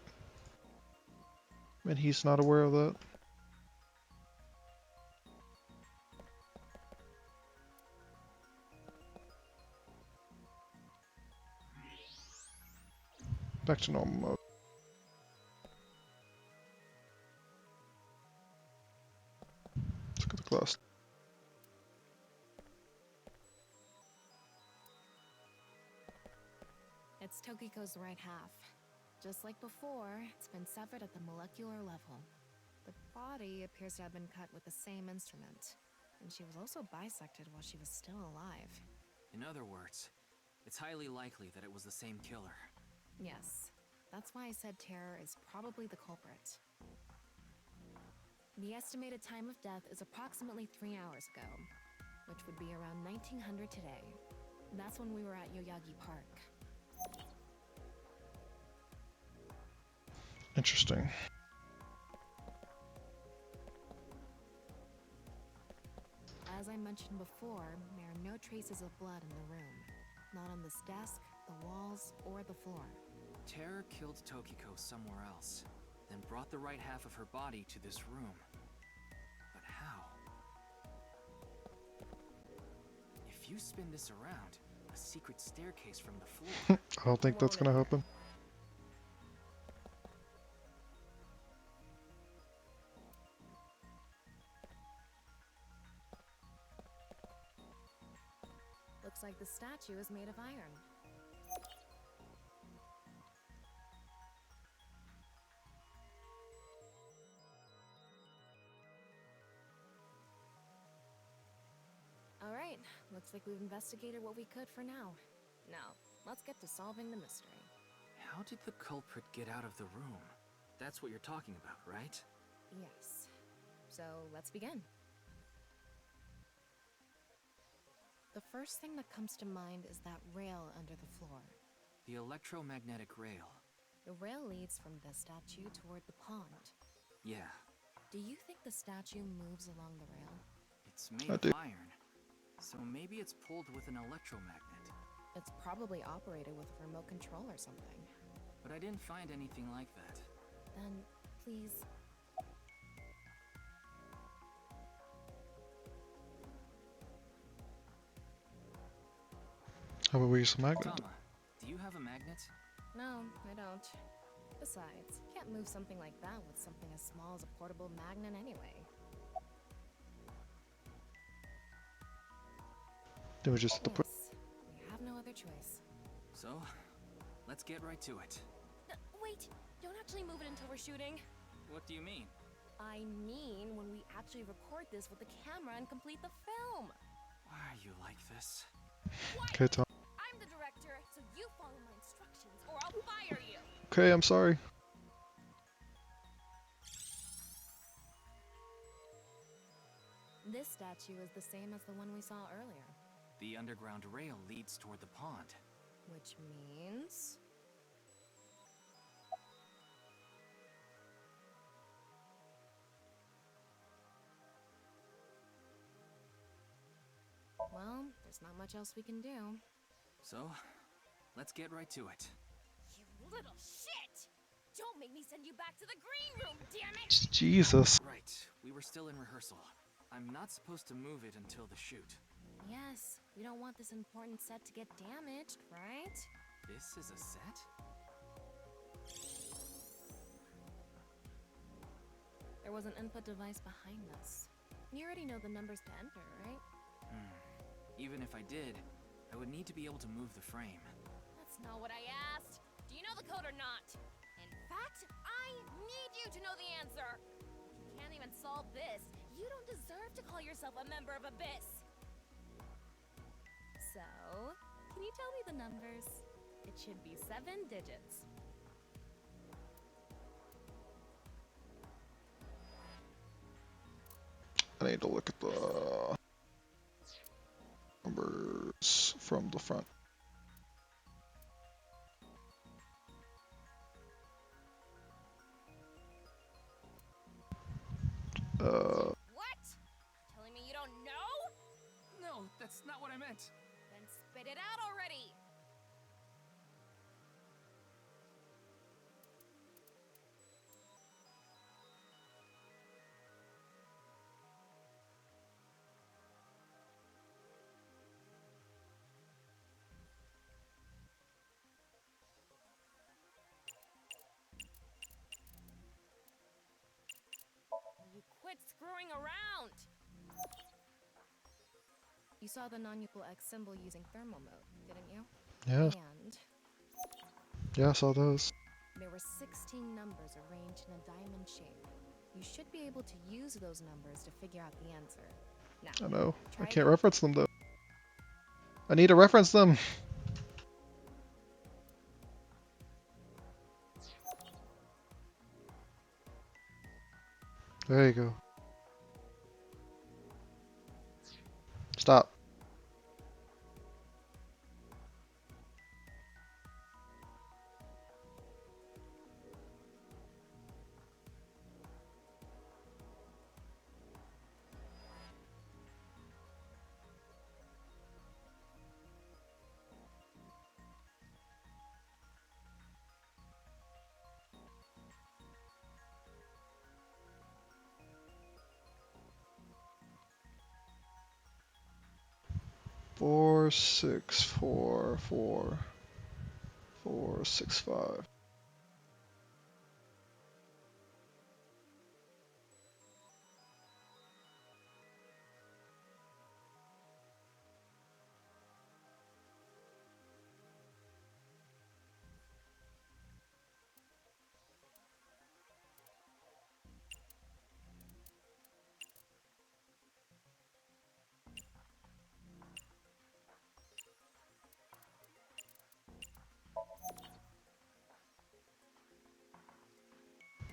And he's not aware of that. Back to normal mode. Let's go to class. It's Tokiko's right half. Just like before, it's been severed at the molecular level. The body appears to have been cut with the same instrument, and she was also bisected while she was still alive. In other words, it's highly likely that it was the same killer. Yes, that's why I said Terror is probably the culprit. The estimated time of death is approximately 3 hours ago, which would be around 1900 today. That's when we were at Yoyagi Park. Interesting. As I mentioned before, there are no traces of blood in the room. Not on this desk, the walls, or the floor. Terror killed Tokiko somewhere else, then brought the right half of her body to this room. But how? If you spin this around, a secret staircase from the floor... I don't think that's gonna happen. Looks like the statue is made of iron. Alright, looks like we've investigated what we could for now. Now, let's get to solving the mystery. How did the culprit get out of the room? That's what you're talking about, right? Yes. So, let's begin. The first thing that comes to mind is that rail under the floor. The electromagnetic rail. The rail leads from the statue toward the pond. Yeah. Do you think the statue moves along the rail? It's made of iron, so maybe it's pulled with an electromagnet. It's probably operated with a remote control or something. But I didn't find anything like that. Then, please... How about we use a magnet? Tama, do you have a magnet? No, I don't. Besides, you can't move something like that with something as small as a portable magnet anyway. Then we just hit the Yes, we have no other choice. So, let's get right to it. Wait, don't actually move it until we're shooting. What do you mean? I mean when we actually record this with the camera and complete the film. Why are you like this? Okay, Tom. I'm the director, so you follow my instructions or I'll fire you. Okay, I'm sorry. This statue is the same as the one we saw earlier. The underground rail leads toward the pond. Which means... Well, there's not much else we can do. So, let's get right to it. You little shit! Don't make me send you back to the green room, damn it! Jesus. Right, we were still in rehearsal. I'm not supposed to move it until the shoot. Yes, we don't want this important set to get damaged, right? This is a set? There was an input device behind this. You already know the numbers to enter, right? Even if I did, I would need to be able to move the frame. That's not what I asked. Do you know the code or not? In fact, I need you to know the answer. If you can't even solve this, you don't deserve to call yourself a member of ABIS. So, can you tell me the numbers? It should be 7 digits. I need to look at the numbers from the front. No? No, that's not what I meant. Then spit it out already! You quit screwing around! You saw the non-equal X symbol using thermal mode, didn't you? Yeah. And Yeah, I saw those. there were 16 numbers arranged in a diamond shape. You should be able to use those numbers to figure out the answer. Now, I know. I try can't again. reference them though. I need to reference them. There you go. Stop. Four, 6, 4, 4, 4, 6, 5.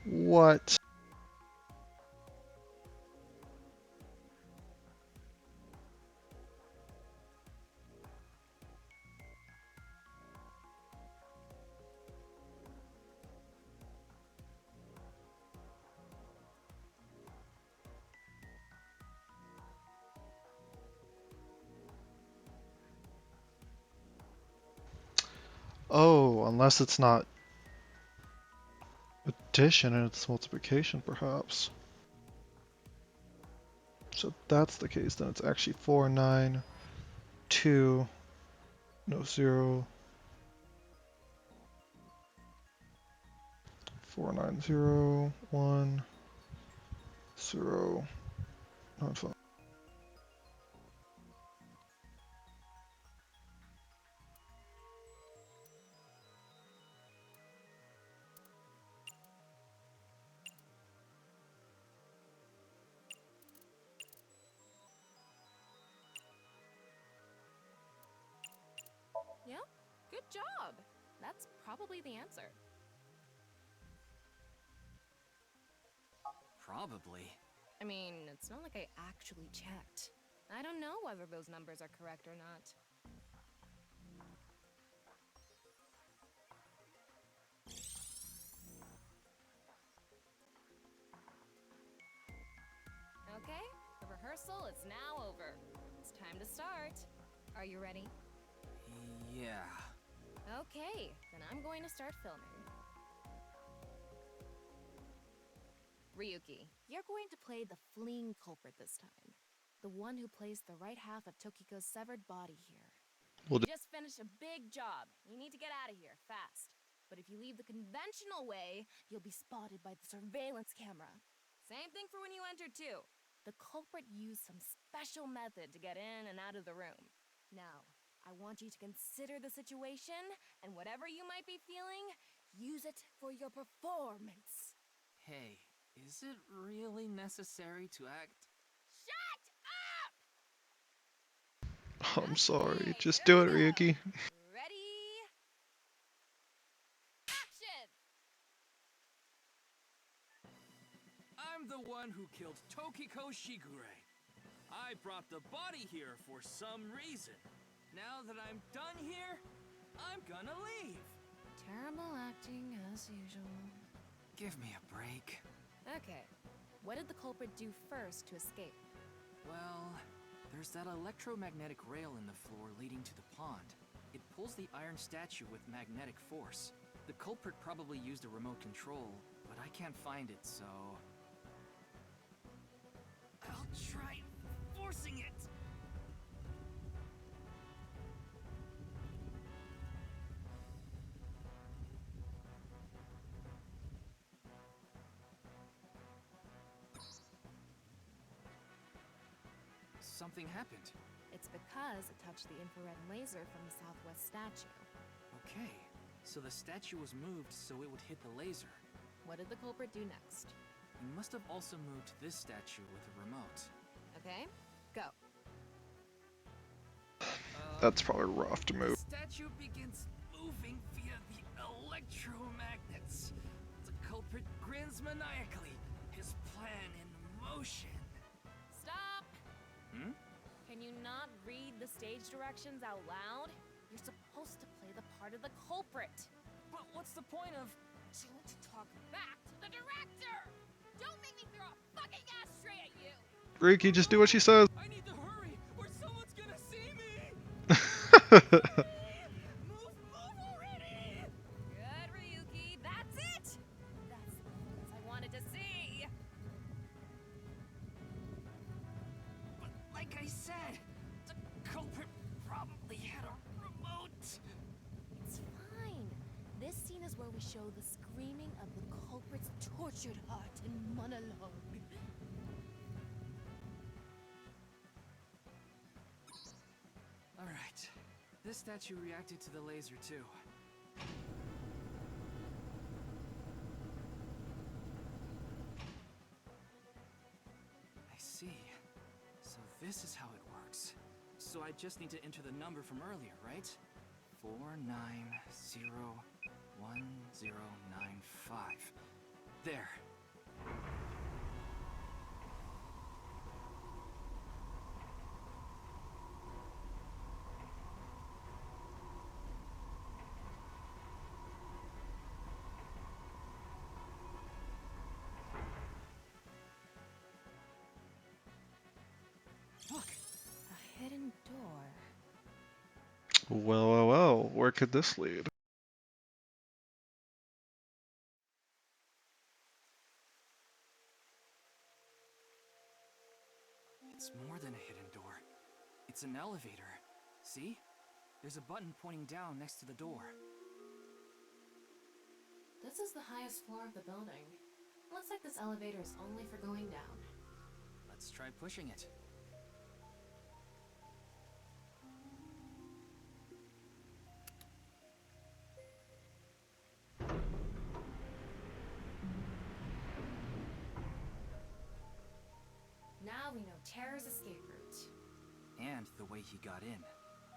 What? Oh, unless it's not addition and it's multiplication, perhaps. So if that's the case, then it's actually 4, 9, 2, no 0, 4, 9, 0, 1, 0, 9, 5. Yeah, good job. That's probably the answer. Probably. I mean, it's not like I actually checked. I don't know whether those numbers are correct or not. Okay, the rehearsal is now over. It's time to start. Are you ready? Yeah. Okay, then I'm going to start filming. Ryuki, you're going to play the fleeing culprit this time. The one who placed the right half of Tokiko's severed body here. Well, You just finished a big job. You need to get out of here, fast. But if you leave the conventional way, you'll be spotted by the surveillance camera. Same thing for when you entered, too. The culprit used some special method to get in and out of the room. Now, I want you to consider the situation, and whatever you might be feeling, use it for your performance. Hey, is it really necessary to act? Shut up! Oh, I'm sorry. Okay, Just here do we it, go. Ryuki. Ready? Action! I'm the one who killed Tokiko Shigure. I brought the body here for some reason. Now that I'm done here, I'm gonna leave. Terrible acting, as usual. Give me a break. Okay, what did the culprit do first to escape? Well, There's that electromagnetic rail in the floor leading to the pond. It pulls the iron statue with magnetic force. The culprit probably used a remote control, but I can't find it, so... I'll try forcing it! Something happened. It's because it touched the infrared laser from the southwest statue. Okay, so the statue was moved so it would hit the laser. What did the culprit do next? He must have also moved this statue with a remote. Okay, go. That's probably rough to move. The statue begins moving via the electromagnets. The culprit grins maniacally, his plan in motion. Stop! Hmm? Can you not read the stage directions out loud? You're supposed to play the part of the culprit. But what's the point of... Don't talk back to the director! Don't make me throw a fucking ashtray at you! Ryuki, just do what she says. I need to hurry, or someone's gonna see me! Move already! Good, Ryuki, that's it! That's the performance I wanted to see! But like I said, the culprit probably had a remote. It's fine. This scene is where we show the screaming of the culprit's tortured heart in monologue. Alright, this statue reacted to the laser too. I see. So this is how it works. So I just need to enter the number from earlier, right? 4901095. There. Look, A hidden door. Well, where could this lead? it's more than a hidden door. It's an elevator. See? There's a button pointing down next to the door. This is the highest floor of the building. Looks like this elevator is only for going down. Let's try pushing it. Now we know Terror's escape route. And the way he got in.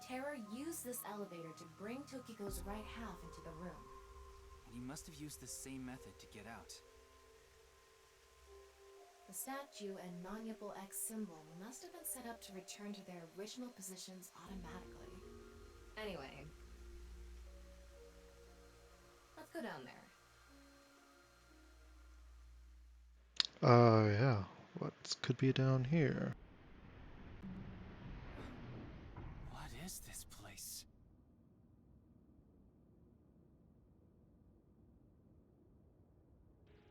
Terror used this elevator to bring Tokiko's right half into the room. And he must have used the same method to get out. The statue and non-Yipple X symbol must have been set up to return to their original positions automatically. Anyway, let's go down there. Yeah. What could be down here? What is this place?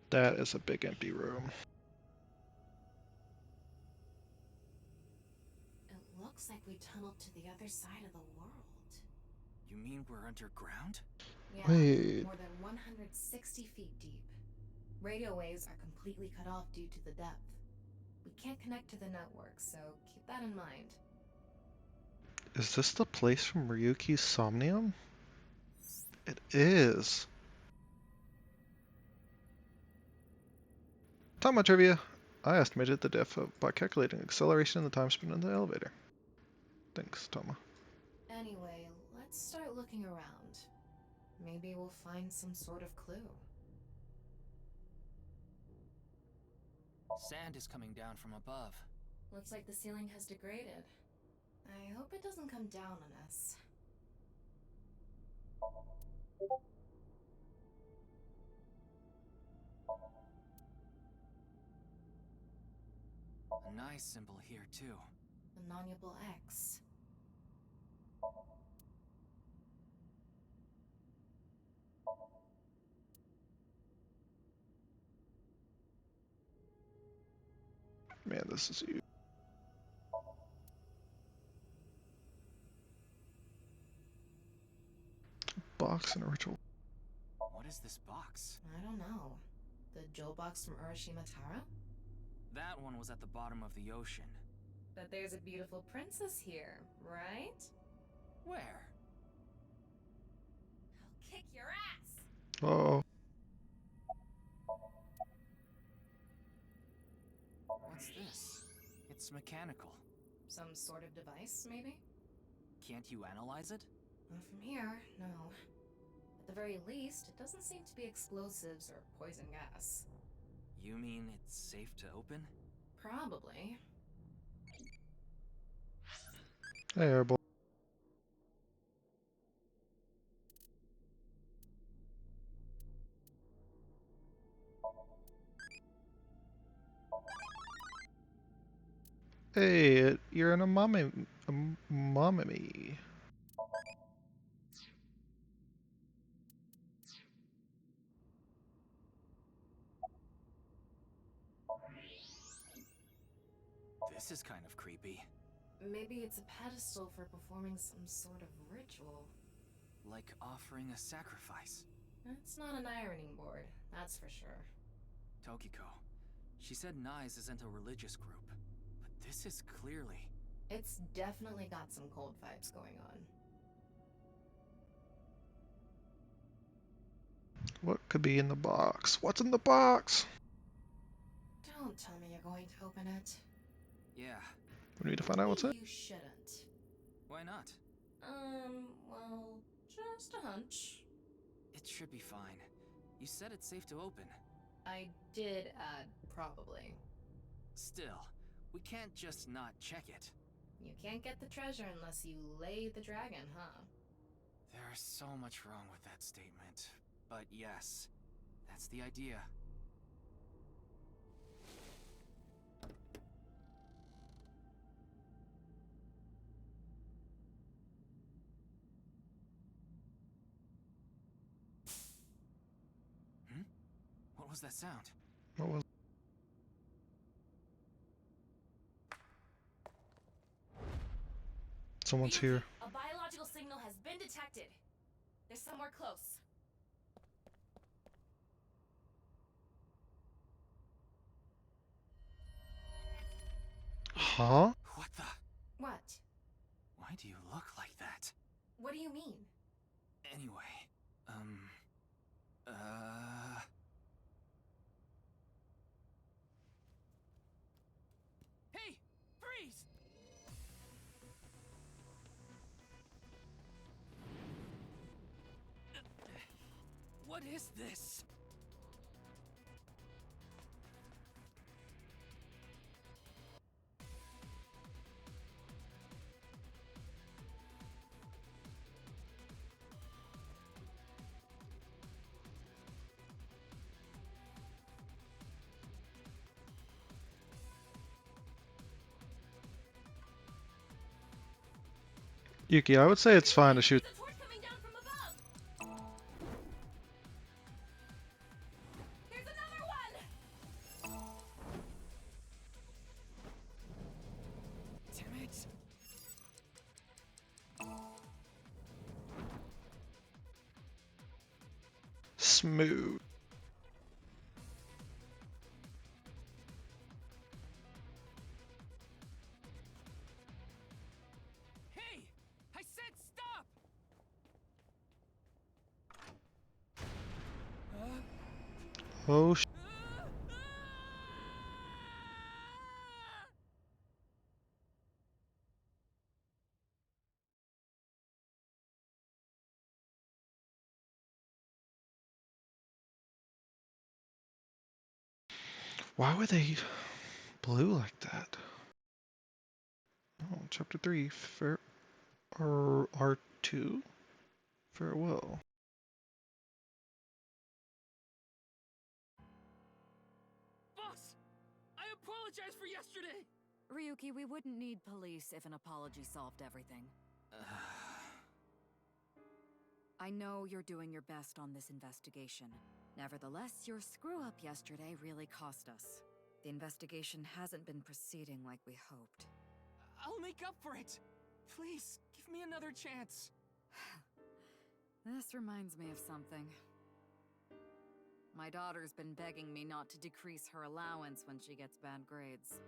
That is a big empty room. It looks like we tunneled to the other side of the world. You mean we're underground? Yeah, Wait. more than 160 feet deep. Radio waves are completely cut off due to the depth. We can't connect to the network, so keep that in mind. Is this the place from Ryuki's Somnium? It is. Time trivia. I estimated the diff by calculating acceleration and the time spent in the elevator. Thanks, Toma. Anyway, let's start looking around. Maybe we'll find some sort of clue. Sand is coming down from above. Looks like the ceiling has degraded. I hope it doesn't come down on us. A nice symbol here, too. The non-upal X. Man, this is huge. Box and a ritual. What is this box? I don't know. The jewel box from Urashima Tara? That one was at the bottom of the ocean. But there's a beautiful princess here, right? Where? I'll kick your ass! Oh. What's this? It's mechanical. Some sort of device, maybe? Can't you analyze it? Not from here, no. At the very least, it doesn't seem to be explosives or poison gas. You mean it's safe to open? Probably. Hey, Airball. Hey, you're in a mommy. This is kind of creepy. Maybe it's a pedestal for performing some sort of ritual. Like offering a sacrifice. It's not an ironing board, that's for sure. Tokiko. She said NICE isn't a religious group. But this is clearly... It's definitely got some cold vibes going on. What could be in the box? What's in the box? Don't tell me you're going to open it. Yeah. We need to find out what's in it. You shouldn't. Why not? Well, just a hunch. It should be fine. You said it's safe to open. I did add probably. Still, we can't just not check it. You can't get the treasure unless you lay the dragon, huh? There's so much wrong with that statement. But yes, that's the idea. What was that sound? What was? Someone's Ryuki, here. a biological signal has been detected. They're somewhere close. Huh? What the? What? Why do you look like that? What do you mean? Anyway, Hey! Freeze! What is this? Yuki, I would say it's fine to shoot. There's a torch coming down from above. There's another one. Damn it! Smooth. Hey! I said stop! Oh sh. Why were they blue like that? Oh, chapter 3, R2? Farewell. Boss! I apologize for yesterday! Ryuki, we wouldn't need police if an apology solved everything. I know you're doing your best on this investigation. Nevertheless, your screw-up yesterday really cost us. The investigation hasn't been proceeding like we hoped. I'll make up for it. Please, give me another chance. This reminds me of something. My daughter's been begging me not to decrease her allowance when she gets bad grades.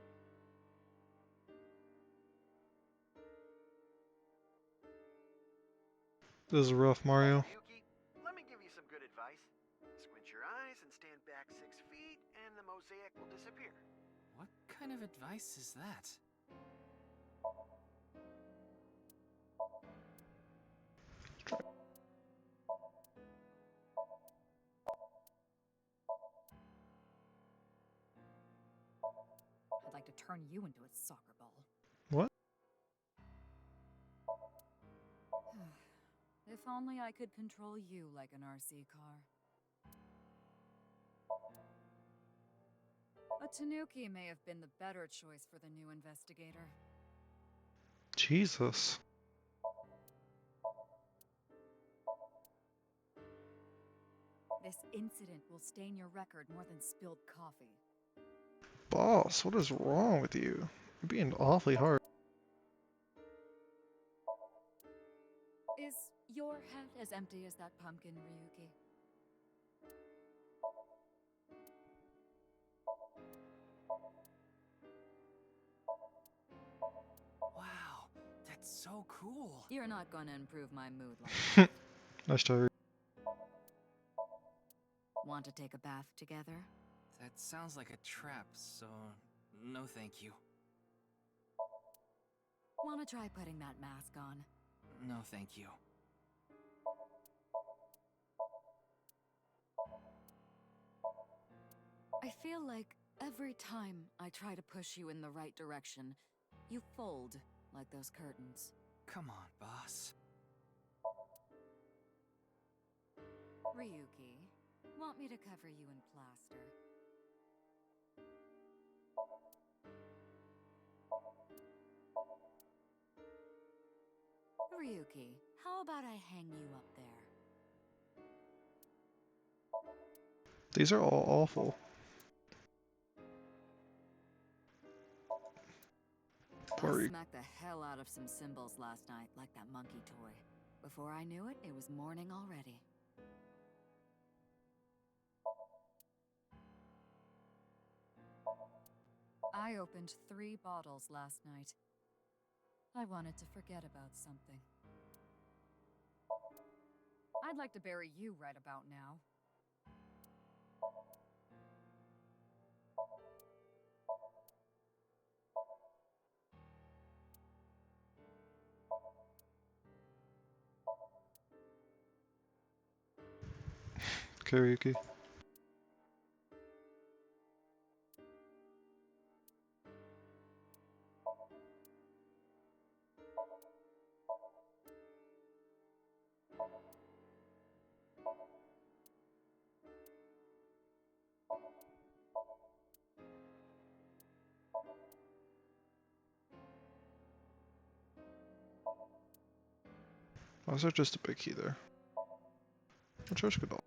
This is rough, Mario. Yuki, let me give you some good advice. Squint your eyes and stand back 6 feet, and the mosaic will disappear. What kind of advice is that? I'd like to turn you into a soccer ball. What? If only I could control you like an RC car. But Tanuki may have been the better choice for the new investigator. Jesus. This incident will stain your record more than spilled coffee. Boss, what is wrong with you? You're being awfully hard. Is your hat as empty as that pumpkin, Ryuki? Wow, that's so cool. You're not gonna improve my mood like that. Nice try. Want to take a bath together? That sounds like a trap, so no thank you. Wanna try putting that mask on? No thank you. I feel like every time I try to push you in the right direction, you fold like those curtains. Come on, boss. Ryuki, want me to cover you in plaster? Ryuki, how about I hang you up there? These are all awful. I Poor Ryuki. smacked the hell out of some symbols last night, like that monkey toy. Before I knew it, it was morning already. I opened 3 bottles last night. I wanted to forget about something. I'd like to bury you right about now. Karaoke. Why is there just a big key there? A trash can all.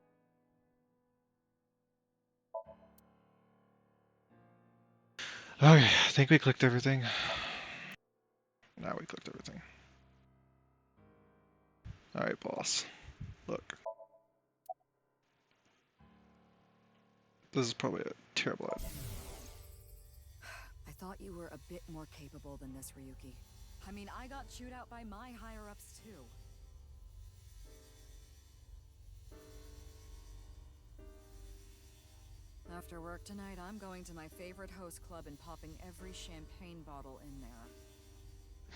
Okay, I think we clicked everything. Now we clicked everything. Alright, boss. Look. This is probably a terrible idea. I thought you were a bit more capable than this, Ryuki. I mean, I got chewed out by my higher-ups, too. After work tonight, I'm going to my favorite host club and popping every champagne bottle in there.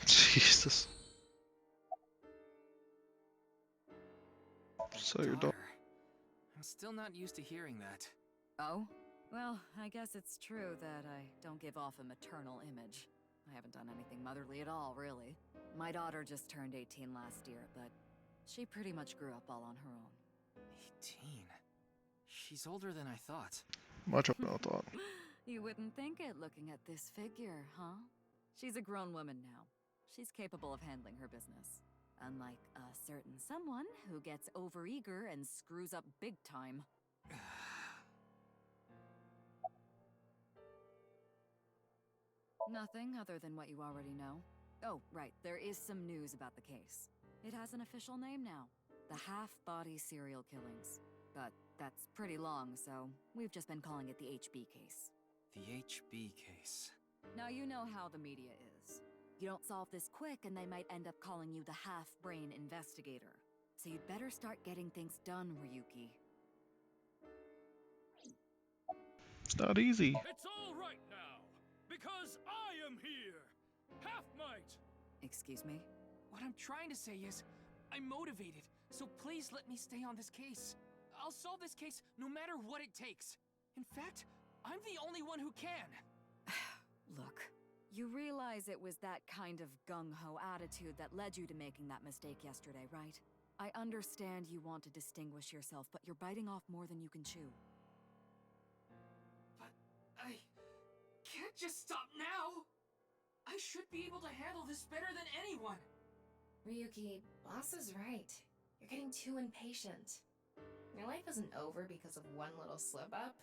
Jesus. So you're done. I'm still not used to hearing that. Oh? Well, I guess it's true that I don't give off a maternal image. I haven't done anything motherly at all, really. My daughter just turned 18 last year, but she pretty much grew up all on her own. 18? She's older than I thought. Much older than I thought. You wouldn't think it looking at this figure, huh? She's a grown woman now. She's capable of handling her business. Unlike a certain someone who gets overeager and screws up big time. Nothing other than what you already know. Oh, right, there is some news about the case. It has an official name now. The half-body serial killings. But that's pretty long, so we've just been calling it the HB case. The HB case. Now you know how the media is. You don't solve this quick and they might end up calling you the half-brain investigator. So you'd better start getting things done, Ryuki. It's not easy. It's all right now, because I am here! Half-Might! Excuse me? What I'm trying to say is, I'm motivated, so please let me stay on this case. I'll solve this case no matter what it takes. In fact, I'm the only one who can. Look, you realize it was that kind of gung-ho attitude that led you to making that mistake yesterday, right? I understand you want to distinguish yourself, but you're biting off more than you can chew. But I can't just stop now. I should be able to handle this better than anyone. Ryuki, boss is right. You're getting too impatient. Your life isn't over because of one little slip-up.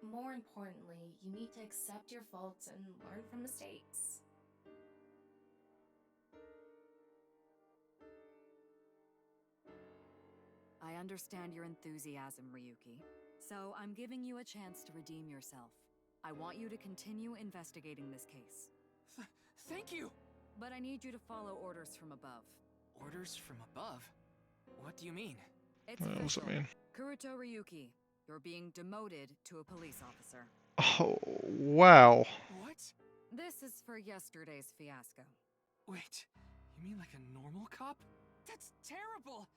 More importantly, you need to accept your faults and learn from mistakes. I understand your enthusiasm, Ryuki. So I'm giving you a chance to redeem yourself. I want you to continue investigating this case. Thank you! But I need you to follow orders from above. Orders from above? What do you mean? It's What does official. that mean? Kuruto Ryuki, you're being demoted to a police officer. Oh, wow. What? This is for yesterday's fiasco. Wait, you mean like a normal cop? That's terrible!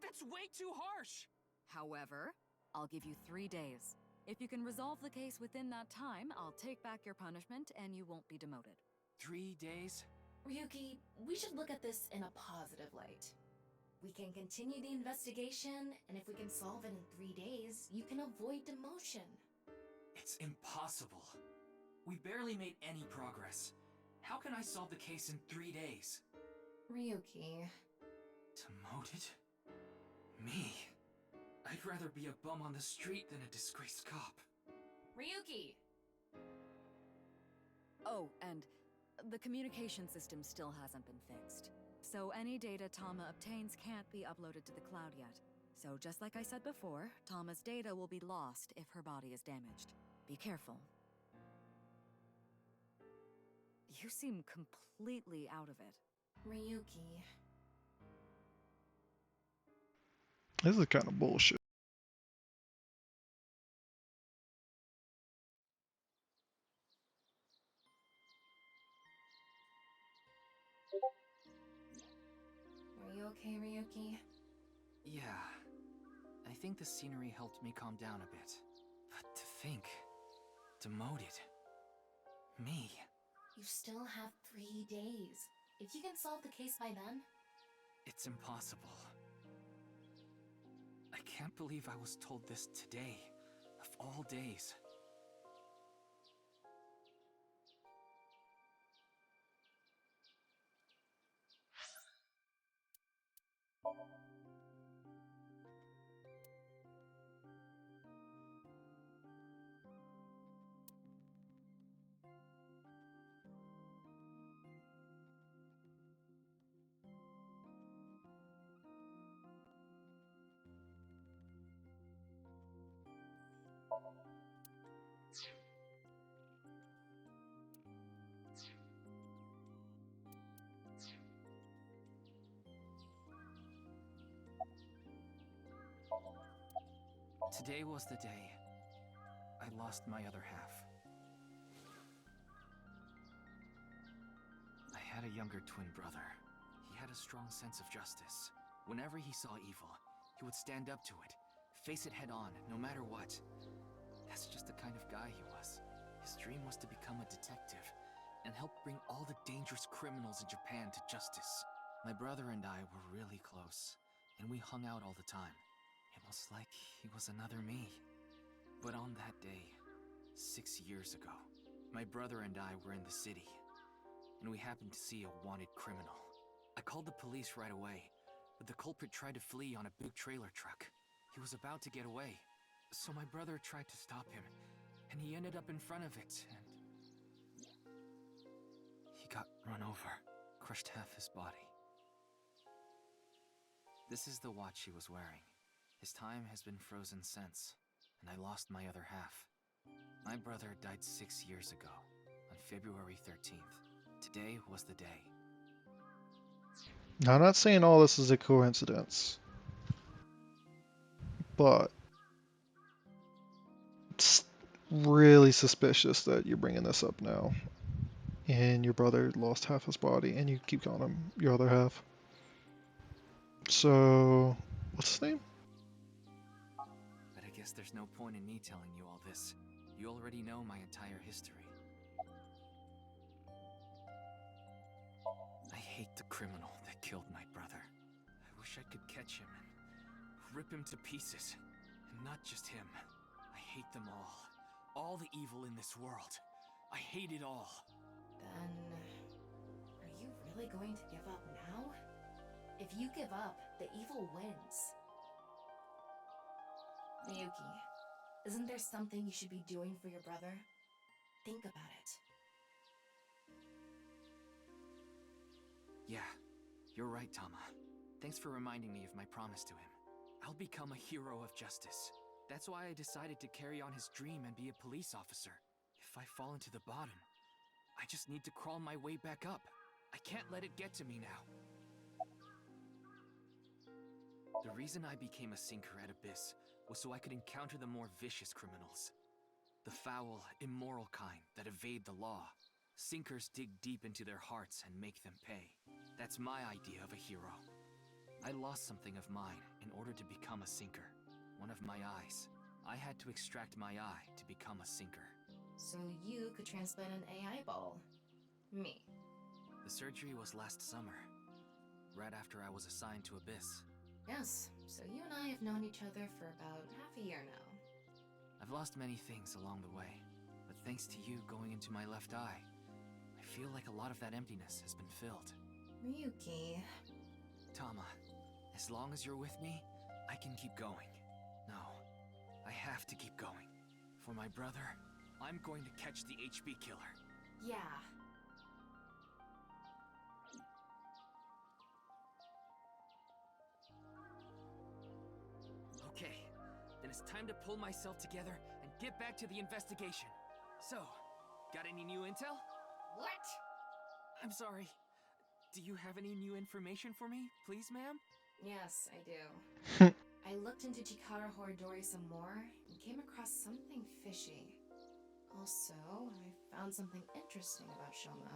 That's way too harsh! However, I'll give you 3 days. If you can resolve the case within that time, I'll take back your punishment and you won't be demoted. 3 days? Ryuki, we should look at this in a positive light. We can continue the investigation, and if we can solve it in 3 days, you can avoid demotion. It's impossible. We barely made any progress. How can I solve the case in 3 days? Ryuki. Demoted? Me? I'd rather be a bum on the street than a disgraced cop. Ryuki! Oh, and the communication system still hasn't been fixed. So any data Tama obtains can't be uploaded to the cloud yet. So just like I said before, Tama's data will be lost if her body is damaged. Be careful. You seem completely out of it. Ryuki. This is kind of bullshit. Are you okay, Ryuki? Yeah. I think the scenery helped me calm down a bit. But to think... demoted. Me. You still have 3 days. If you can solve the case by then... It's impossible. I can't believe I was told this today, of all days. Today was the day I lost my other half. I had a younger twin brother. He had a strong sense of justice. Whenever he saw evil, he would stand up to it, face it head on, no matter what. That's just the kind of guy he was. His dream was to become a detective and help bring all the dangerous criminals in Japan to justice. My brother and I were really close, and we hung out all the time. It was like he was another me. But on that day, 6 years ago, my brother and I were in the city. when we happened to see a wanted criminal. I called the police right away, but the culprit tried to flee on a big trailer truck. He was about to get away, so my brother tried to stop him, and he ended up in front of it, and he got run over, crushed half his body. This is the watch he was wearing. His time has been frozen since, and I lost my other half. My brother died 6 years ago, on February 13th. Today was the day. Now, I'm not saying all this is a coincidence, but it's really suspicious that you're bringing this up now. And your brother lost half his body, and you keep calling him your other half. So, what's his name? But I guess there's no point in me telling you all this. You already know my entire history. I hate the criminal that killed my brother. I wish I could catch him and rip him to pieces. And not just him. I hate them all. All the evil in this world. I hate it all. Then, are you really going to give up now? If you give up, the evil wins. Miyuki, isn't there something you should be doing for your brother? Think about it. Yeah, you're right, Tama. Thanks for reminding me of my promise to him. I'll become a hero of justice. That's why I decided to carry on his dream and be a police officer. If I fall into the bottom, I just need to crawl my way back up. I can't let it get to me now. The reason I became a sinker at ABIS was so I could encounter the more vicious criminals. The foul, immoral kind that evade the law. Sinkers dig deep into their hearts and make them pay. That's my idea of a hero. I lost something of mine in order to become a sinker. One of my eyes. I had to extract my eye to become a sinker. So you could transplant an AI ball. Me. The surgery was last summer, right after I was assigned to ABIS. Yes, so you and I have known each other for about half a year now. I've lost many things along the way, but thanks to you going into my left eye, I feel like a lot of that emptiness has been filled. Miyuki. Tama, as long as you're with me, I can keep going. No, I have to keep going. For my brother, I'm going to catch the HB killer. Yeah. Okay, then it's time to pull myself together and get back to the investigation. So, got any new intel? What? I'm sorry. Do you have any new information for me, please, ma'am? Yes, I do. I looked into Chikara Horidori some more and came across something fishy. Also, I found something interesting about Shoma.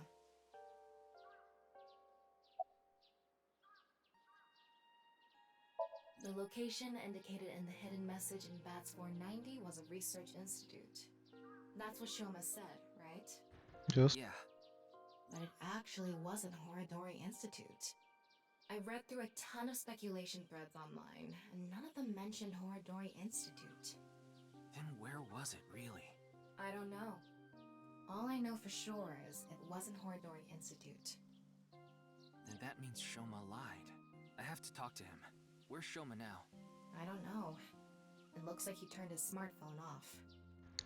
The location indicated in the hidden message in BATS 490 was a research institute. That's what Shoma said, right? Yes. Yeah. But it actually wasn't Horidori Institute. I read through a ton of speculation threads online, and none of them mentioned Horidori Institute. Then where was it, really? I don't know. All I know for sure is it wasn't Horidori Institute. Then that means Shoma lied. I have to talk to him. Where's Shoma now? I don't know. It looks like he turned his smartphone off.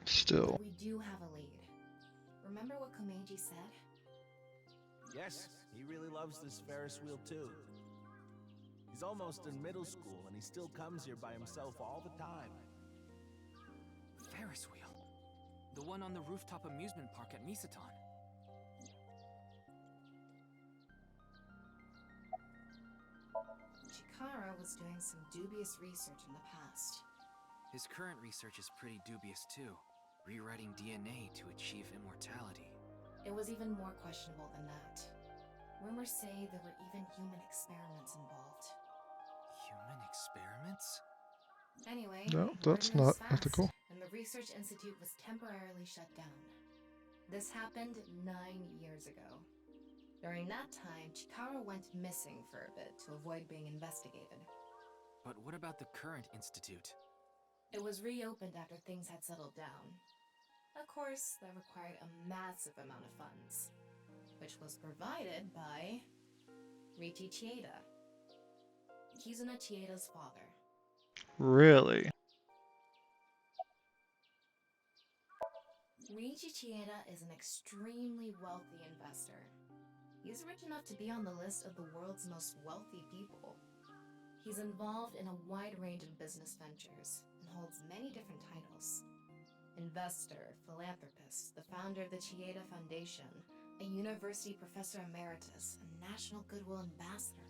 Still. But we do have a lead. Remember what Komeiji said? Yes, he really loves this Ferris wheel too. He's almost in middle school and he still comes here by himself all the time. Ferris wheel? The one on the rooftop amusement park at Misaton. Chikara was doing some dubious research in the past. His current research is pretty dubious too. Rewriting DNA to achieve immortality. It was even more questionable than that. Rumors say there were even human experiments involved. Human experiments? Anyway, No, word that's moves not fast, ethical. and the research institute was temporarily shut down. This happened 9 years ago. During that time, Chikara went missing for a bit to avoid being investigated. But what about the current institute? It was reopened after things had settled down. Of course, that required a massive amount of funds. which was provided by Riichi Chieda. Kizuna Chieda's father. Really? Riichi Chieda is an extremely wealthy investor. He's rich enough to be on the list of the world's most wealthy people. He's involved in a wide range of business ventures and holds many different titles. Investor, philanthropist, the founder of the Chieda Foundation, a university professor emeritus, and national goodwill ambassador.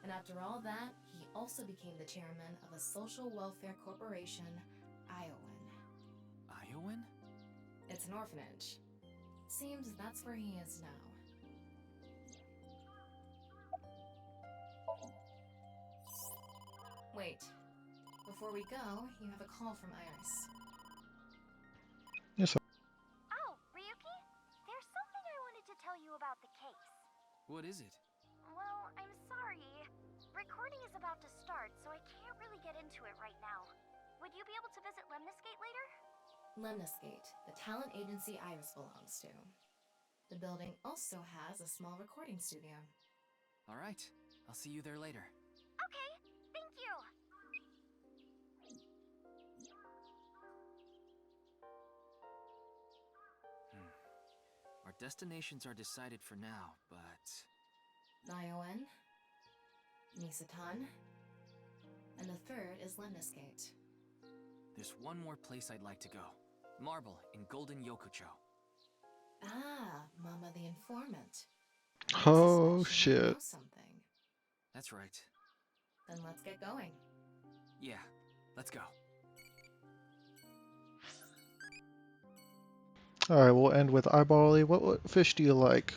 And after all that, he also became the chairman of a social welfare corporation, Iowan. Iowan? It's an orphanage. Seems that's where he is now. Wait. Before we go, you have a call from Iris. Yes, sir. Oh, Ryuki? There's something I wanted to tell you about the case. What is it? Well, I'm sorry. Recording is about to start, so I can't really get into it right now. Would you be able to visit Lemnisgate later? Lemnisgate, the talent agency Iris belongs to. The building also has a small recording studio. All right. I'll see you there later. Okay, thank you. Our destinations are decided for now, but... Iowan, Nisatan, and the third is Lemnisgate. There's one more place I'd like to go. Marble in Golden Yokucho. Ah, Mama the Informant. Oh, I suspect she might shit. know something. That's right. Then let's get going. Yeah, let's go. Alright, we'll end with Eyebally. What fish do you like?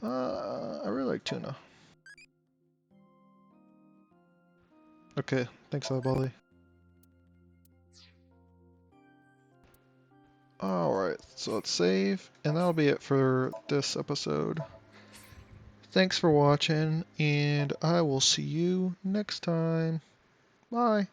I really like tuna. Okay, thanks, Eyebally. Alright, so let's save, and that'll be it for this episode. Thanks for watching, and I will see you next time. Bye.